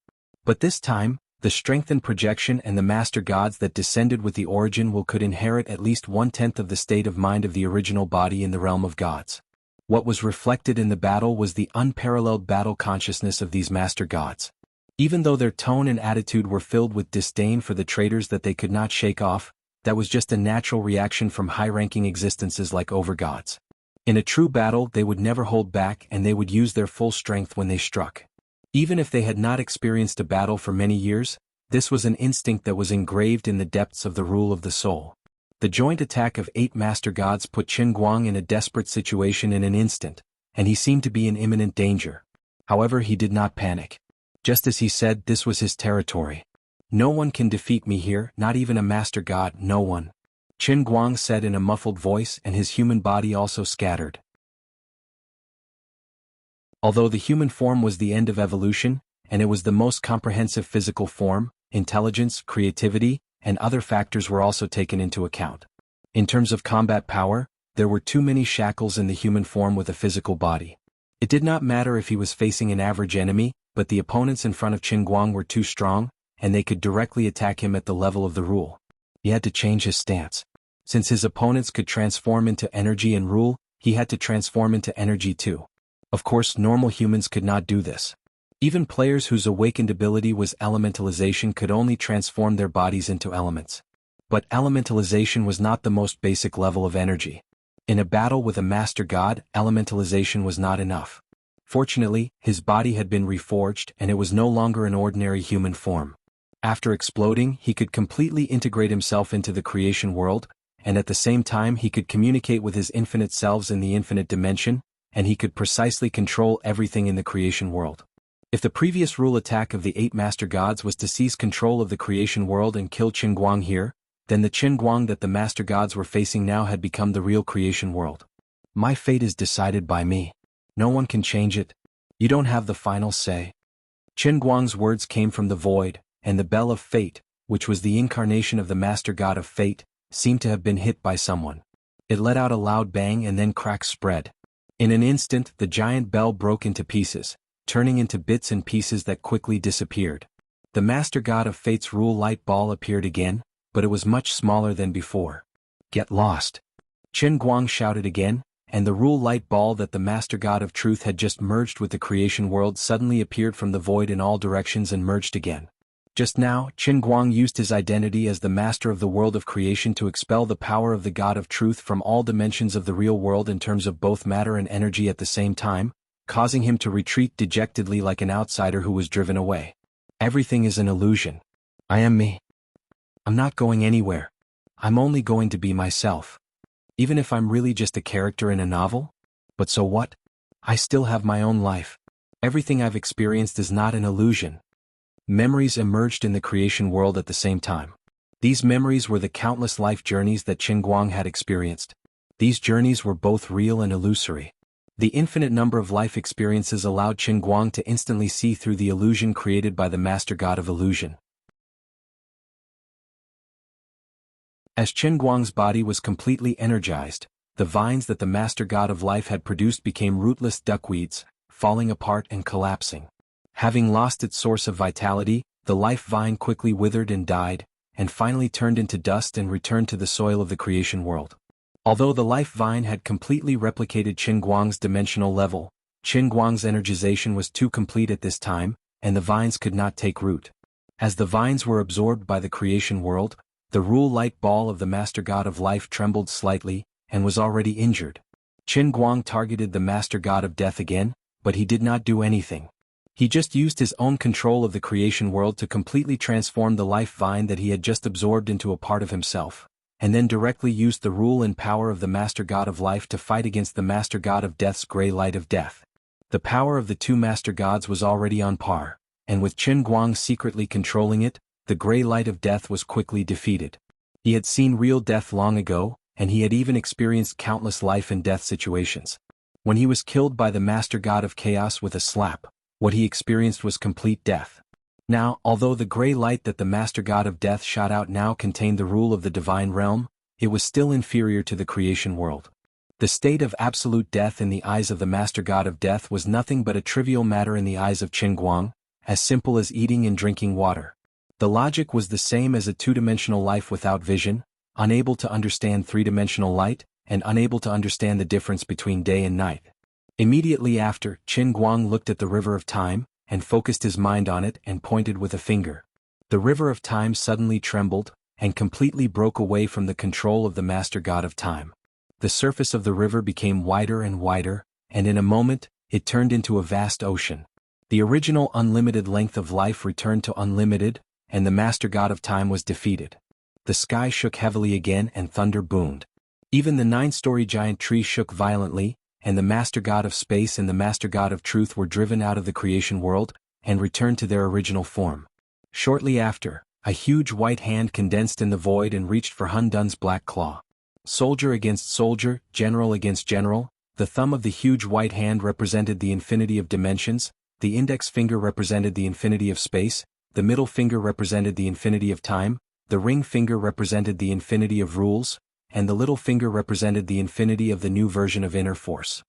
But this time, the strengthened projection and the Master Gods that descended with the origin will could inherit at least 1/10 of the state of mind of the original body in the realm of gods. What was reflected in the battle was the unparalleled battle consciousness of these Master Gods. Even though their tone and attitude were filled with disdain for the traitors that they could not shake off, that was just a natural reaction from high-ranking existences like overgods. In a true battle they would never hold back and they would use their full strength when they struck. Even if they had not experienced a battle for many years, this was an instinct that was engraved in the depths of the rule of the soul. The joint attack of 8 Master Gods put Chen Guang in a desperate situation in an instant, and he seemed to be in imminent danger. However, he did not panic. Just as he said, this was his territory. No one can defeat me here, not even a Master God, no one. Qin Guang said in a muffled voice, and his human body also scattered. Although the human form was the end of evolution, and it was the most comprehensive physical form, intelligence, creativity, and other factors were also taken into account. In terms of combat power, there were too many shackles in the human form with a physical body. It did not matter if he was facing an average enemy, but the opponents in front of Qin Guang were too strong, and they could directly attack him at the level of the rule. He had to change his stance. Since his opponents could transform into energy and rule, he had to transform into energy too. Of course, normal humans could not do this. Even players whose awakened ability was elementalization could only transform their bodies into elements. But elementalization was not the most basic level of energy. In a battle with a master god, elementalization was not enough. Fortunately, his body had been reforged and it was no longer an ordinary human form. After exploding, he could completely integrate himself into the creation world, and at the same time he could communicate with his infinite selves in the infinite dimension, and he could precisely control everything in the creation world. If the previous rule attack of the 8 master gods was to seize control of the creation world and kill Qin Guang here, then the Qin Guang that the master gods were facing now had become the real creation world. My fate is decided by me. No one can change it. You don't have the final say. Qin Guang's words came from the void, and the bell of fate, which was the incarnation of the master god of fate, seemed to have been hit by someone. It let out a loud bang and then cracks spread. In an instant, the giant bell broke into pieces, turning into bits and pieces that quickly disappeared. The master god of fate's rule light ball appeared again, but it was much smaller than before. Get lost! Qin Guang shouted again, and the rule light ball that the master god of truth had just merged with the creation world suddenly appeared from the void in all directions and merged again. Just now, Qin Guang used his identity as the master of the world of creation to expel the power of the god of truth from all dimensions of the real world in terms of both matter and energy at the same time, causing him to retreat dejectedly like an outsider who was driven away. Everything is an illusion. I am me. I'm not going anywhere. I'm only going to be myself. Even if I'm really just a character in a novel? But so what? I still have my own life. Everything I've experienced is not an illusion. Memories emerged in the creation world at the same time. These memories were the countless life journeys that Qin Guang had experienced. These journeys were both real and illusory. The infinite number of life experiences allowed Qin Guang to instantly see through the illusion created by the master god of illusion. As Qin Guang's body was completely energized, the vines that the master god of life had produced became rootless duckweeds, falling apart and collapsing. Having lost its source of vitality, the life vine quickly withered and died, and finally turned into dust and returned to the soil of the creation world. Although the life vine had completely replicated Qin Guang's dimensional level, Qin Guang's energization was too complete at this time, and the vines could not take root. As the vines were absorbed by the creation world, the rule light ball of the master god of life trembled slightly, and was already injured. Qin Guang targeted the master god of death again, but he did not do anything. He just used his own control of the creation world to completely transform the life vine that he had just absorbed into a part of himself, and then directly used the rule and power of the master god of life to fight against the master god of death's gray light of death. The power of the two master gods was already on par, and with Qin Guang secretly controlling it, the gray light of death was quickly defeated. He had seen real death long ago, and he had even experienced countless life and death situations. When he was killed by the master god of chaos with a slap, what he experienced was complete death. Now, although the gray light that the master god of death shot out now contained the rule of the divine realm, it was still inferior to the creation world. The state of absolute death in the eyes of the master god of death was nothing but a trivial matter in the eyes of Qin Guang, as simple as eating and drinking water. The logic was the same as a two-dimensional life without vision, unable to understand three-dimensional light, and unable to understand the difference between day and night. Immediately after, Qin Guang looked at the river of time, and focused his mind on it and pointed with a finger. The river of time suddenly trembled, and completely broke away from the control of the master god of time. The surface of the river became wider and wider, and in a moment, it turned into a vast ocean. The original unlimited length of life returned to unlimited, and the master god of time was defeated. The sky shook heavily again and thunder boomed. Even the 9-story giant tree shook violently, and the master god of space and the master god of truth were driven out of the creation world, and returned to their original form. Shortly after, A huge white hand condensed in the void and reached for Hun Dun's black claw. Soldier against soldier, general against general, the thumb of the huge white hand represented the infinity of dimensions, the index finger represented the infinity of space, the middle finger represented the infinity of time, the ring finger represented the infinity of rules, and the little finger represented the infinity of the new version of inner force.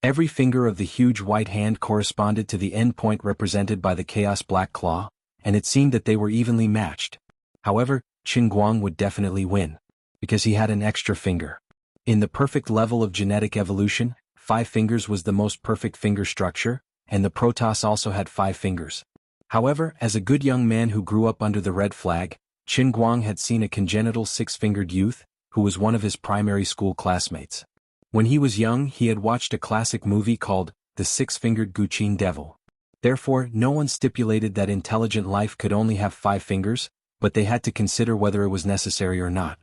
Every finger of the huge white hand corresponded to the end point represented by the chaos black claw, and it seemed that they were evenly matched. However, Qin Guang would definitely win, because he had an extra finger. In the perfect level of genetic evolution, 5 fingers was the most perfect finger structure, and the Protoss also had 5 fingers. However, as a good young man who grew up under the red flag, Qin Guang had seen a congenital 6-fingered youth, who was one of his primary school classmates. When he was young, he had watched a classic movie called The 6-Fingered Guqin Devil. Therefore, no one stipulated that intelligent life could only have 5 fingers, but they had to consider whether it was necessary or not.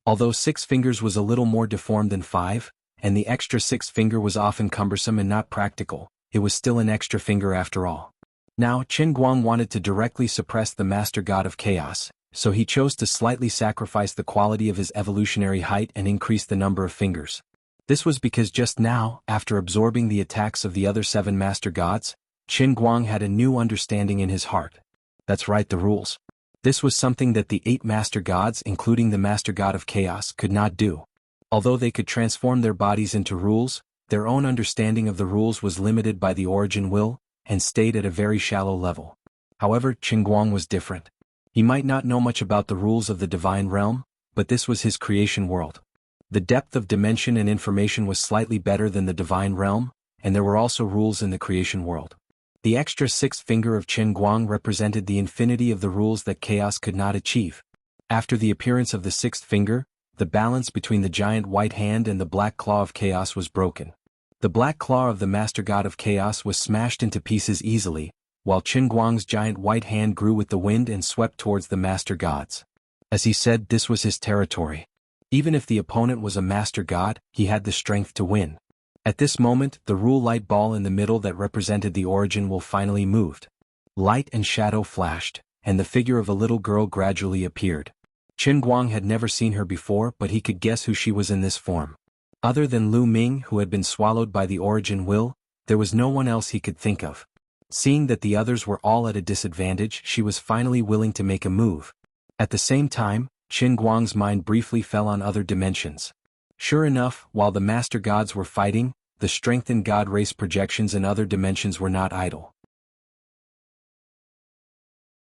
Although 6 fingers was a little more deformed than 5, and the extra 6th finger was often cumbersome and not practical, it was still an extra finger after all. Now, Qin Guang wanted to directly suppress the Master God of Chaos, so he chose to slightly sacrifice the quality of his evolutionary height and increase the number of fingers. This was because just now, after absorbing the attacks of the other 7 Master Gods, Qin Guang had a new understanding in his heart. That's right, the rules. This was something that the 8 Master Gods, including the Master God of Chaos, could not do. Although they could transform their bodies into rules, their own understanding of the rules was limited by the origin will, and stayed at a very shallow level. However, Qin Guang was different. He might not know much about the rules of the divine realm, but this was his creation world. The depth of dimension and information was slightly better than the divine realm, and there were also rules in the creation world. The extra 6th finger of Qin Guang represented the infinity of the rules that chaos could not achieve. After the appearance of the 6th finger, the balance between the giant white hand and the black claw of chaos was broken. The black claw of the Master God of Chaos was smashed into pieces easily, while Qin Guang's giant white hand grew with the wind and swept towards the Master Gods. As he said, this was his territory. Even if the opponent was a Master God, he had the strength to win. At this moment, the rule light ball in the middle that represented the origin will finally moved. Light and shadow flashed, and the figure of a little girl gradually appeared. Qin Guang had never seen her before, but he could guess who she was in this form. Other than Lu Ming, who had been swallowed by the origin will, there was no one else he could think of. Seeing that the others were all at a disadvantage, she was finally willing to make a move. At the same time, Qin Guang's mind briefly fell on other dimensions. Sure enough, while the Master Gods were fighting, the strengthened God race projections in other dimensions were not idle.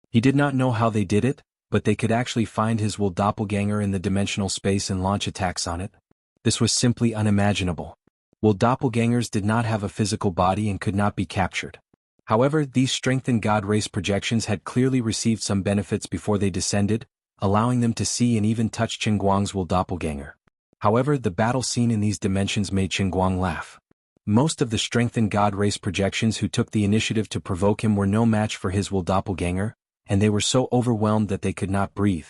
He did not know how they did it, but they could actually find his will doppelganger in the dimensional space and launch attacks on it. This was simply unimaginable. Will doppelgangers did not have a physical body and could not be captured. However, these strengthened God race projections had clearly received some benefits before they descended, allowing them to see and even touch Qin Guang's will doppelganger. However, the battle scene in these dimensions made Qin Guang laugh. Most of the strengthened God race projections who took the initiative to provoke him were no match for his will doppelganger, and they were so overwhelmed that they could not breathe.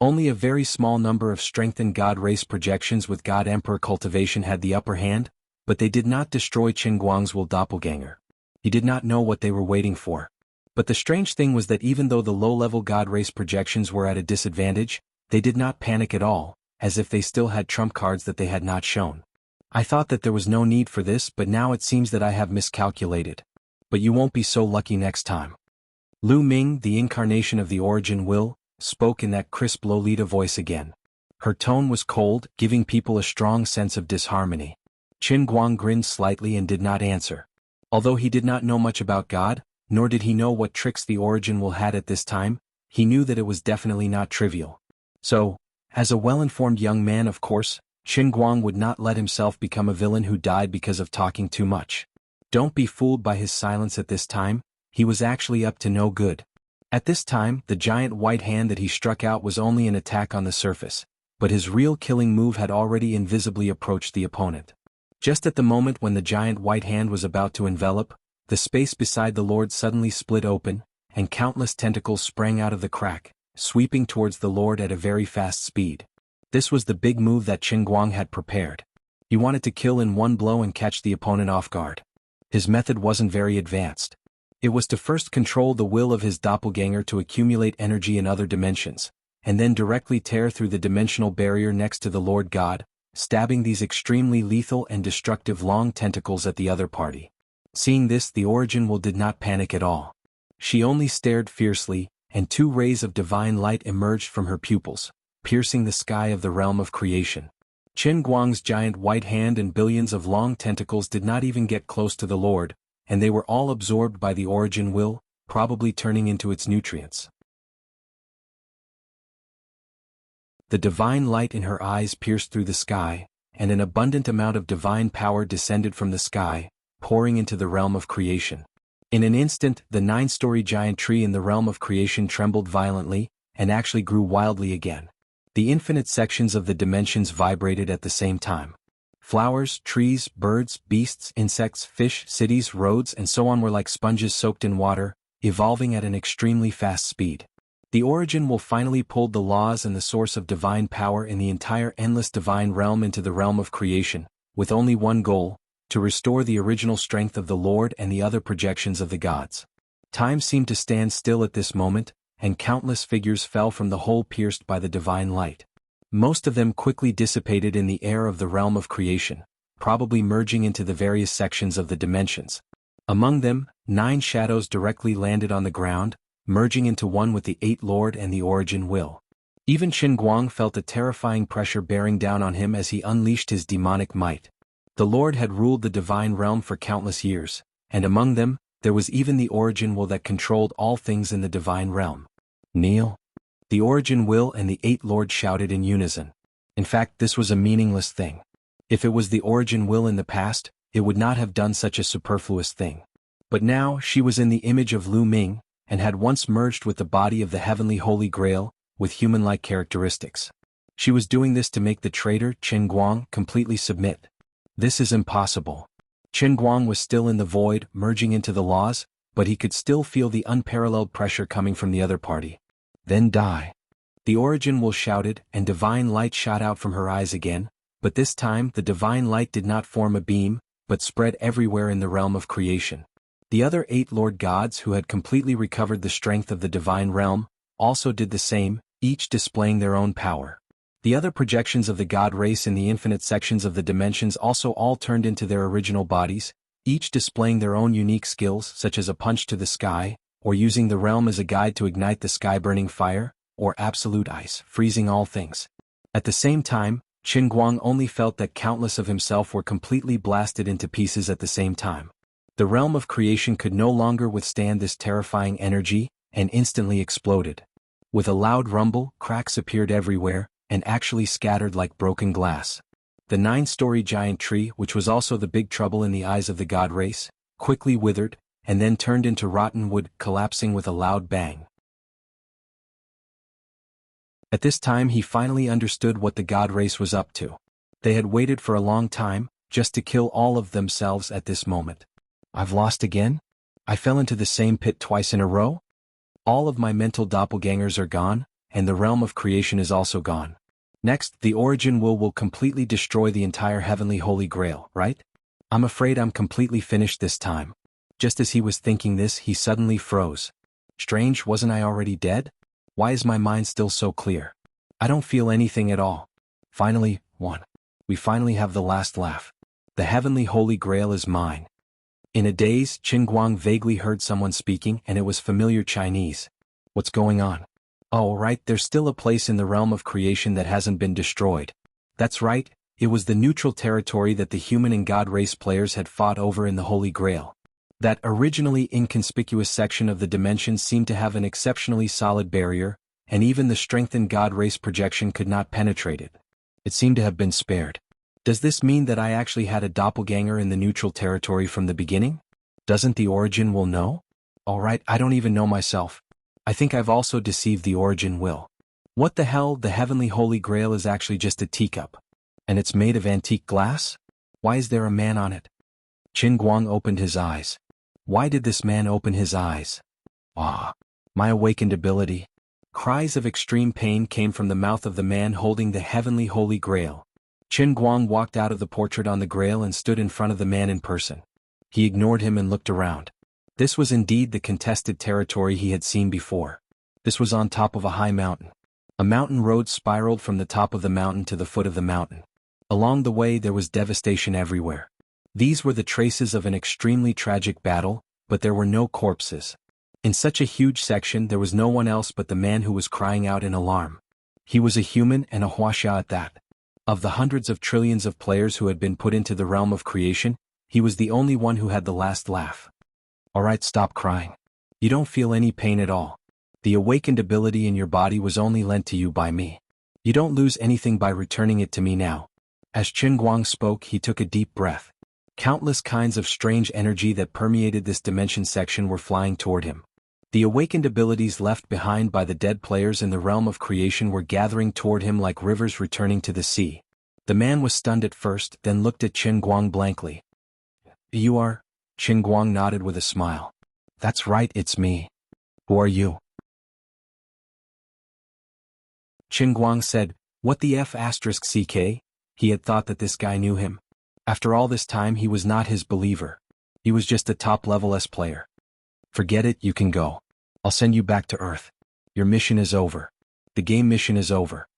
Only a very small number of strengthened God race projections with God Emperor cultivation had the upper hand, but they did not destroy Qin Guang's will doppelganger. He did not know what they were waiting for. But the strange thing was that even though the low-level God race projections were at a disadvantage, they did not panic at all, as if they still had trump cards that they had not shown. I thought that there was no need for this, but now it seems that I have miscalculated. But you won't be so lucky next time. Lu Ming, the incarnation of the origin will, spoke in that crisp Lolita voice again. Her tone was cold, giving people a strong sense of disharmony. Qin Guang grinned slightly and did not answer. Although he did not know much about God, nor did he know what tricks the origin will had at this time, he knew that it was definitely not trivial. So, as a well-informed young man, of course, Qin Guang would not let himself become a villain who died because of talking too much. Don't be fooled by his silence at this time, he was actually up to no good. At this time, the giant white hand that he struck out was only an attack on the surface, but his real killing move had already invisibly approached the opponent. Just at the moment when the giant white hand was about to envelop, the space beside the Lord suddenly split open, and countless tentacles sprang out of the crack, sweeping towards the Lord at a very fast speed. This was the big move that Qin Guang had prepared. He wanted to kill in one blow and catch the opponent off guard. His method wasn't very advanced. It was to first control the will of his doppelganger to accumulate energy in other dimensions, and then directly tear through the dimensional barrier next to the Lord God, stabbing these extremely lethal and destructive long tentacles at the other party. Seeing this, the Origin Will did not panic at all. She only stared fiercely, and 2 rays of divine light emerged from her pupils, piercing the sky of the realm of creation. Qin Guang's giant white hand and billions of long tentacles did not even get close to the Lord, and they were all absorbed by the Origin Will, probably turning into its nutrients. The divine light in her eyes pierced through the sky, and an abundant amount of divine power descended from the sky, pouring into the realm of creation. In an instant, the 9-story giant tree in the realm of creation trembled violently, and actually grew wildly again. The infinite sections of the dimensions vibrated at the same time. Flowers, trees, birds, beasts, insects, fish, cities, roads, and so on were like sponges soaked in water, evolving at an extremely fast speed. The Origin Will finally pulled the laws and the source of divine power in the entire endless divine realm into the realm of creation, with only one goal: to restore the original strength of the Lord and the other projections of the gods. Time seemed to stand still at this moment, and countless figures fell from the hole pierced by the divine light. Most of them quickly dissipated in the air of the realm of creation, probably merging into the various sections of the dimensions. Among them, 9 shadows directly landed on the ground, merging into one with the 8 Lord and the Origin Will. Even Qin Guang felt a terrifying pressure bearing down on him as he unleashed his demonic might. The Lord had ruled the divine realm for countless years, and among them, there was even the Origin Will that controlled all things in the divine realm. Kneel. The Origin Will and the 8 Lords shouted in unison. In fact, this was a meaningless thing. If it was the Origin Will in the past, it would not have done such a superfluous thing. But now, she was in the image of Lu Ming, and had once merged with the body of the heavenly Holy Grail, with human-like characteristics. She was doing this to make the traitor, Qin Guang, completely submit. This is impossible. Qin Guang was still in the void, merging into the laws, but he could still feel the unparalleled pressure coming from the other party. Then die. The Origin Will shouted, and divine light shot out from her eyes again, but this time the divine light did not form a beam, but spread everywhere in the realm of creation. The other 8 Lord Gods who had completely recovered the strength of the divine realm, also did the same, each displaying their own power. The other projections of the God race in the infinite sections of the dimensions also all turned into their original bodies, each displaying their own unique skills such as a punch to the sky, or using the realm as a guide to ignite the sky-burning fire, or absolute ice, freezing all things. At the same time, Qin Guang only felt that countless of himself were completely blasted into pieces at the same time. The realm of creation could no longer withstand this terrifying energy, and instantly exploded. With a loud rumble, cracks appeared everywhere, and actually scattered like broken glass. The 9-story giant tree, which was also the big trouble in the eyes of the God race, quickly withered, and then turned into rotten wood, collapsing with a loud bang. At this time he finally understood what the God race was up to. They had waited for a long time, just to kill all of themselves at this moment. I've lost again? I fell into the same pit twice in a row? All of my mental doppelgangers are gone, and the realm of creation is also gone. Next, the Origin Will completely destroy the entire heavenly Holy Grail, right? I'm afraid I'm completely finished this time. Just as he was thinking this, he suddenly froze. Strange, wasn't I already dead? Why is my mind still so clear? I don't feel anything at all. Finally, we finally have the last laugh. The heavenly Holy Grail is mine. In a daze, Qin Guang vaguely heard someone speaking, and it was familiar Chinese. What's going on? Oh, right, there's still a place in the realm of creation that hasn't been destroyed. That's right, it was the neutral territory that the human and God race players had fought over in the Holy Grail. That originally inconspicuous section of the dimensions seemed to have an exceptionally solid barrier, and even the strengthened God race projection could not penetrate it. It seemed to have been spared. Does this mean that I actually had a doppelganger in the neutral territory from the beginning? Doesn't the Origin Will know? Alright, I don't even know myself. I think I've also deceived the Origin Will. What the hell, the heavenly Holy Grail is actually just a teacup. And it's made of antique glass? Why is there a man on it? Qin Guang opened his eyes. Why did this man open his eyes? Ah, my awakened ability. Cries of extreme pain came from the mouth of the man holding the heavenly Holy Grail. Qin Guang walked out of the portrait on the grail and stood in front of the man in person. He ignored him and looked around. This was indeed the contested territory he had seen before. This was on top of a high mountain. A mountain road spiraled from the top of the mountain to the foot of the mountain. Along the way there was devastation everywhere. These were the traces of an extremely tragic battle, but there were no corpses. In such a huge section there was no one else but the man who was crying out in alarm. He was a human and a Wuxia at that. Of the hundreds of trillions of players who had been put into the realm of creation, he was the only one who had the last laugh. Alright, stop crying. You don't feel any pain at all. The awakened ability in your body was only lent to you by me. You don't lose anything by returning it to me now. As Qin Guang spoke, he took a deep breath. Countless kinds of strange energy that permeated this dimension section were flying toward him. The awakened abilities left behind by the dead players in the realm of creation were gathering toward him like rivers returning to the sea. The man was stunned at first, then looked at Qin Guang blankly. You are? Qin Guang nodded with a smile. That's right, it's me. Who are you? Qin Guang said, What the F***ck? He had thought that this guy knew him. After all this time he was not his believer. He was just a top-level S player. Forget it, you can go. I'll send you back to Earth. Your mission is over. The game mission is over.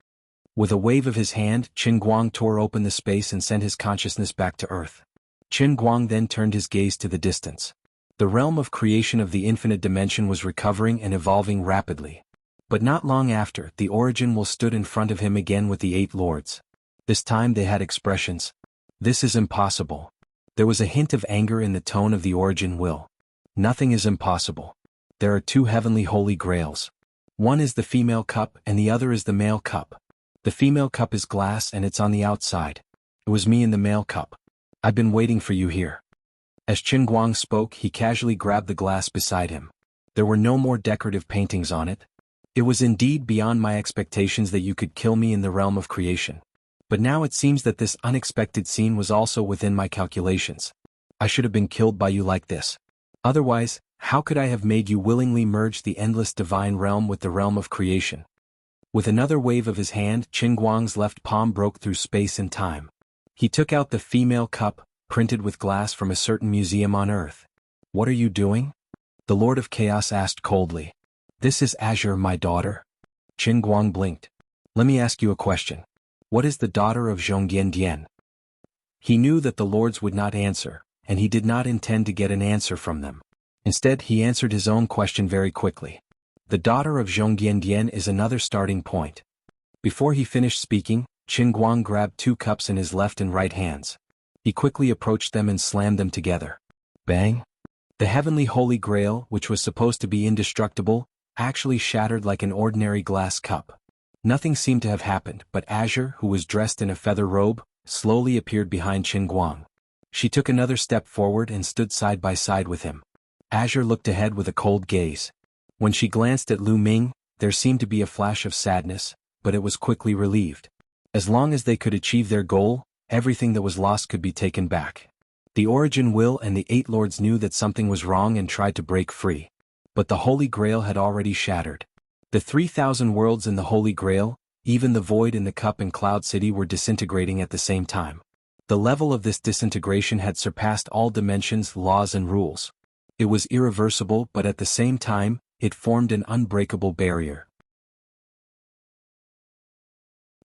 With a wave of his hand, Qin Guang tore open the space and sent his consciousness back to Earth. Qin Guang then turned his gaze to the distance. The realm of creation of the infinite dimension was recovering and evolving rapidly. But not long after, the Origin Will stood in front of him again with the 8 lords. This time they had expressions. This is impossible. There was a hint of anger in the tone of the Origin Will. Nothing is impossible. There are 2 heavenly holy grails. One is the female cup and the other is the male cup. The female cup is glass and it's on the outside. It was me in the male cup. I've been waiting for you here. As Qin Guang spoke, he casually grabbed the glass beside him. There were no more decorative paintings on it. It was indeed beyond my expectations that you could kill me in the realm of creation. But now it seems that this unexpected scene was also within my calculations. I should have been killed by you like this. Otherwise, how could I have made you willingly merge the endless divine realm with the realm of creation? With another wave of his hand, Qin Guang's left palm broke through space and time. He took out the female cup, printed with glass from a certain museum on Earth. What are you doing? The Lord of Chaos asked coldly. This is Azure, my daughter? Qin Guang blinked. Let me ask you a question. What is the daughter of Zhongyan? He knew that the lords would not answer, and he did not intend to get an answer from them. Instead, he answered his own question very quickly. The daughter of Zhongyan is another starting point. Before he finished speaking, Qin Guang grabbed 2 cups in his left and right hands. He quickly approached them and slammed them together. Bang! The heavenly holy grail, which was supposed to be indestructible, actually shattered like an ordinary glass cup. Nothing seemed to have happened, but Azure, who was dressed in a feather robe, slowly appeared behind Qin Guang. She took another step forward and stood side by side with him. Azure looked ahead with a cold gaze. When she glanced at Lu Ming, there seemed to be a flash of sadness, but it was quickly relieved. As long as they could achieve their goal, everything that was lost could be taken back. The Origin Will and the 8 lords knew that something was wrong and tried to break free. But the Holy Grail had already shattered. The 3,000 worlds in the Holy Grail, even the void in the cup and Cloud City were disintegrating at the same time. The level of this disintegration had surpassed all dimensions, laws and rules. It was irreversible, but at the same time, it formed an unbreakable barrier.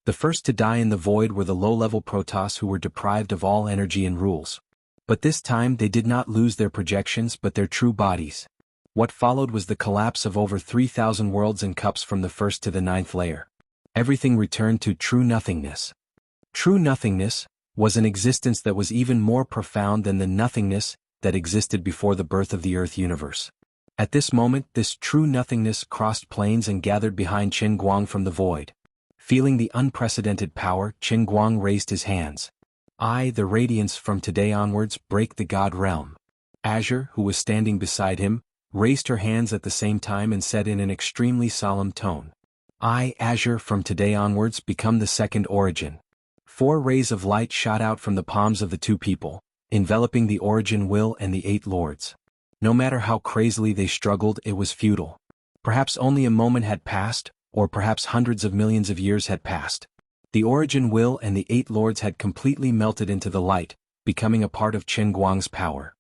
The first to die in the void were the low-level Protoss who were deprived of all energy and rules. But this time they did not lose their projections but their true bodies. What followed was the collapse of over 3,000 worlds and cups from the 1st to the 9th layer. Everything returned to true nothingness. True nothingness was an existence that was even more profound than the nothingness that existed before the birth of the Earth universe. At this moment, this true nothingness crossed planes and gathered behind Qin Guang from the void. Feeling the unprecedented power, Qin Guang raised his hands. I, the radiance from today onwards, break the God realm. Azure, who was standing beside him, raised her hands at the same time and said in an extremely solemn tone. I, Azure, from today onwards become the second Origin. 4 rays of light shot out from the palms of the 2 people, enveloping the Origin Will and the 8 lords. No matter how crazily they struggled, it was futile. Perhaps only a moment had passed, or perhaps hundreds of millions of years had passed. The Origin Will and the 8 lords had completely melted into the light, becoming a part of Qin Guang's power.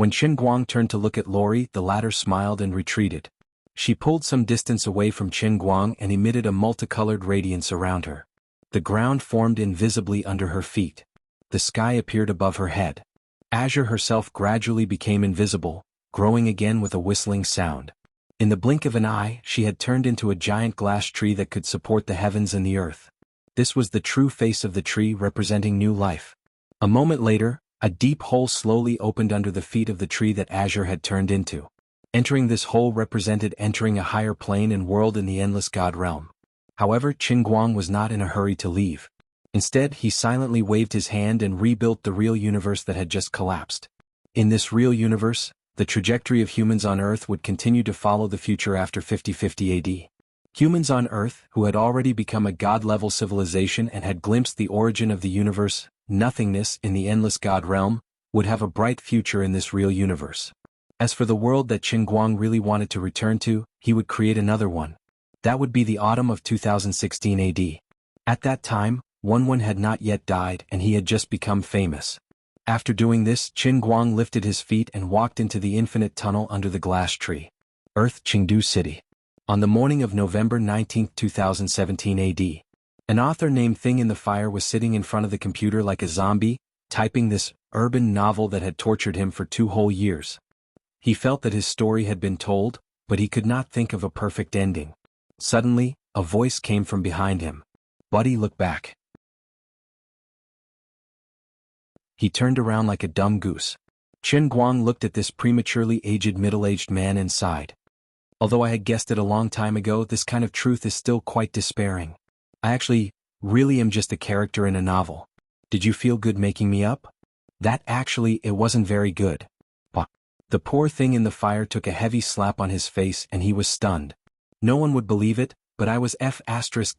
When Qin Guang turned to look at Lori, the latter smiled and retreated. She pulled some distance away from Qin Guang and emitted a multicolored radiance around her. The ground formed invisibly under her feet. The sky appeared above her head. Azure herself gradually became invisible, growing again with a whistling sound. In the blink of an eye, she had turned into a giant glass tree that could support the heavens and the earth. This was the true face of the tree, representing new life. A moment later, a deep hole slowly opened under the feet of the tree that Azure had turned into. Entering this hole represented entering a higher plane and world in the endless God realm. However, Qin Guang was not in a hurry to leave. Instead, he silently waved his hand and rebuilt the real universe that had just collapsed. In this real universe, the trajectory of humans on Earth would continue to follow the future after 5050 AD. Humans on Earth, who had already become a God-level civilization and had glimpsed the origin of the universe, nothingness in the endless God realm, would have a bright future in this real universe. As for the world that Qin Guang really wanted to return to, he would create another one. That would be the autumn of 2016 AD. At that time, Wenwen had not yet died and he had just become famous. After doing this, Qin Guang lifted his feet and walked into the infinite tunnel under the glass tree. Earth, Chengdu City. On the morning of November 19, 2017 AD. An author named Thing in the Fire was sitting in front of the computer like a zombie, typing this urban novel that had tortured him for 2 whole years. He felt that his story had been told, but he could not think of a perfect ending. Suddenly, a voice came from behind him. "Buddy, look back." He turned around like a dumb goose. Qin Guang looked at this prematurely aged middle-aged man and sighed. Although I had guessed it a long time ago, this kind of truth is still quite despairing. I really am just a character in a novel. Did you feel good making me up? It wasn't very good. The poor thing in the fire took a heavy slap on his face and he was stunned. No one would believe it, but I was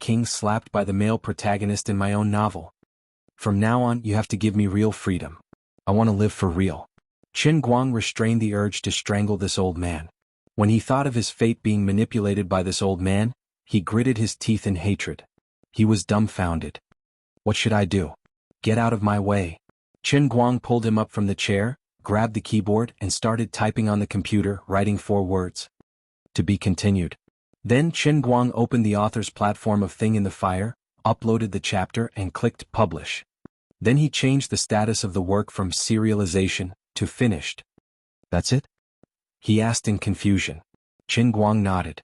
King slapped by the male protagonist in my own novel. From now on, you have to give me real freedom. I want to live for real. Qin Guang restrained the urge to strangle this old man. When he thought of his fate being manipulated by this old man, he gritted his teeth in hatred. He was dumbfounded. What should I do? Get out of my way. Qin Guang pulled him up from the chair, grabbed the keyboard and started typing on the computer, writing 4 words. To be continued. Then Qin Guang opened the author's platform of Thing in the Fire, uploaded the chapter and clicked Publish. Then he changed the status of the work from serialization to finished. That's it? He asked in confusion. Qin Guang nodded.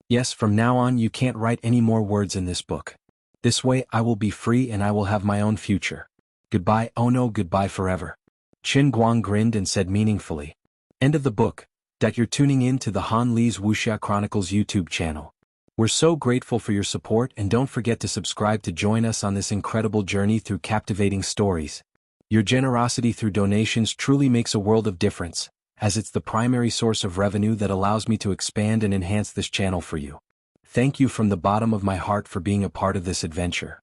Yes, from now on you can't write any more words in this book. This way I will be free and I will have my own future. Goodbye, oh no, goodbye forever. Qin Guang grinned and said meaningfully. End of the book. That you're tuning in to the Han Li's Wuxia Chronicles YouTube channel. We're so grateful for your support and don't forget to subscribe to join us on this incredible journey through captivating stories. Your generosity through donations truly makes a world of difference, as it's the primary source of revenue that allows me to expand and enhance this channel for you. Thank you from the bottom of my heart for being a part of this adventure.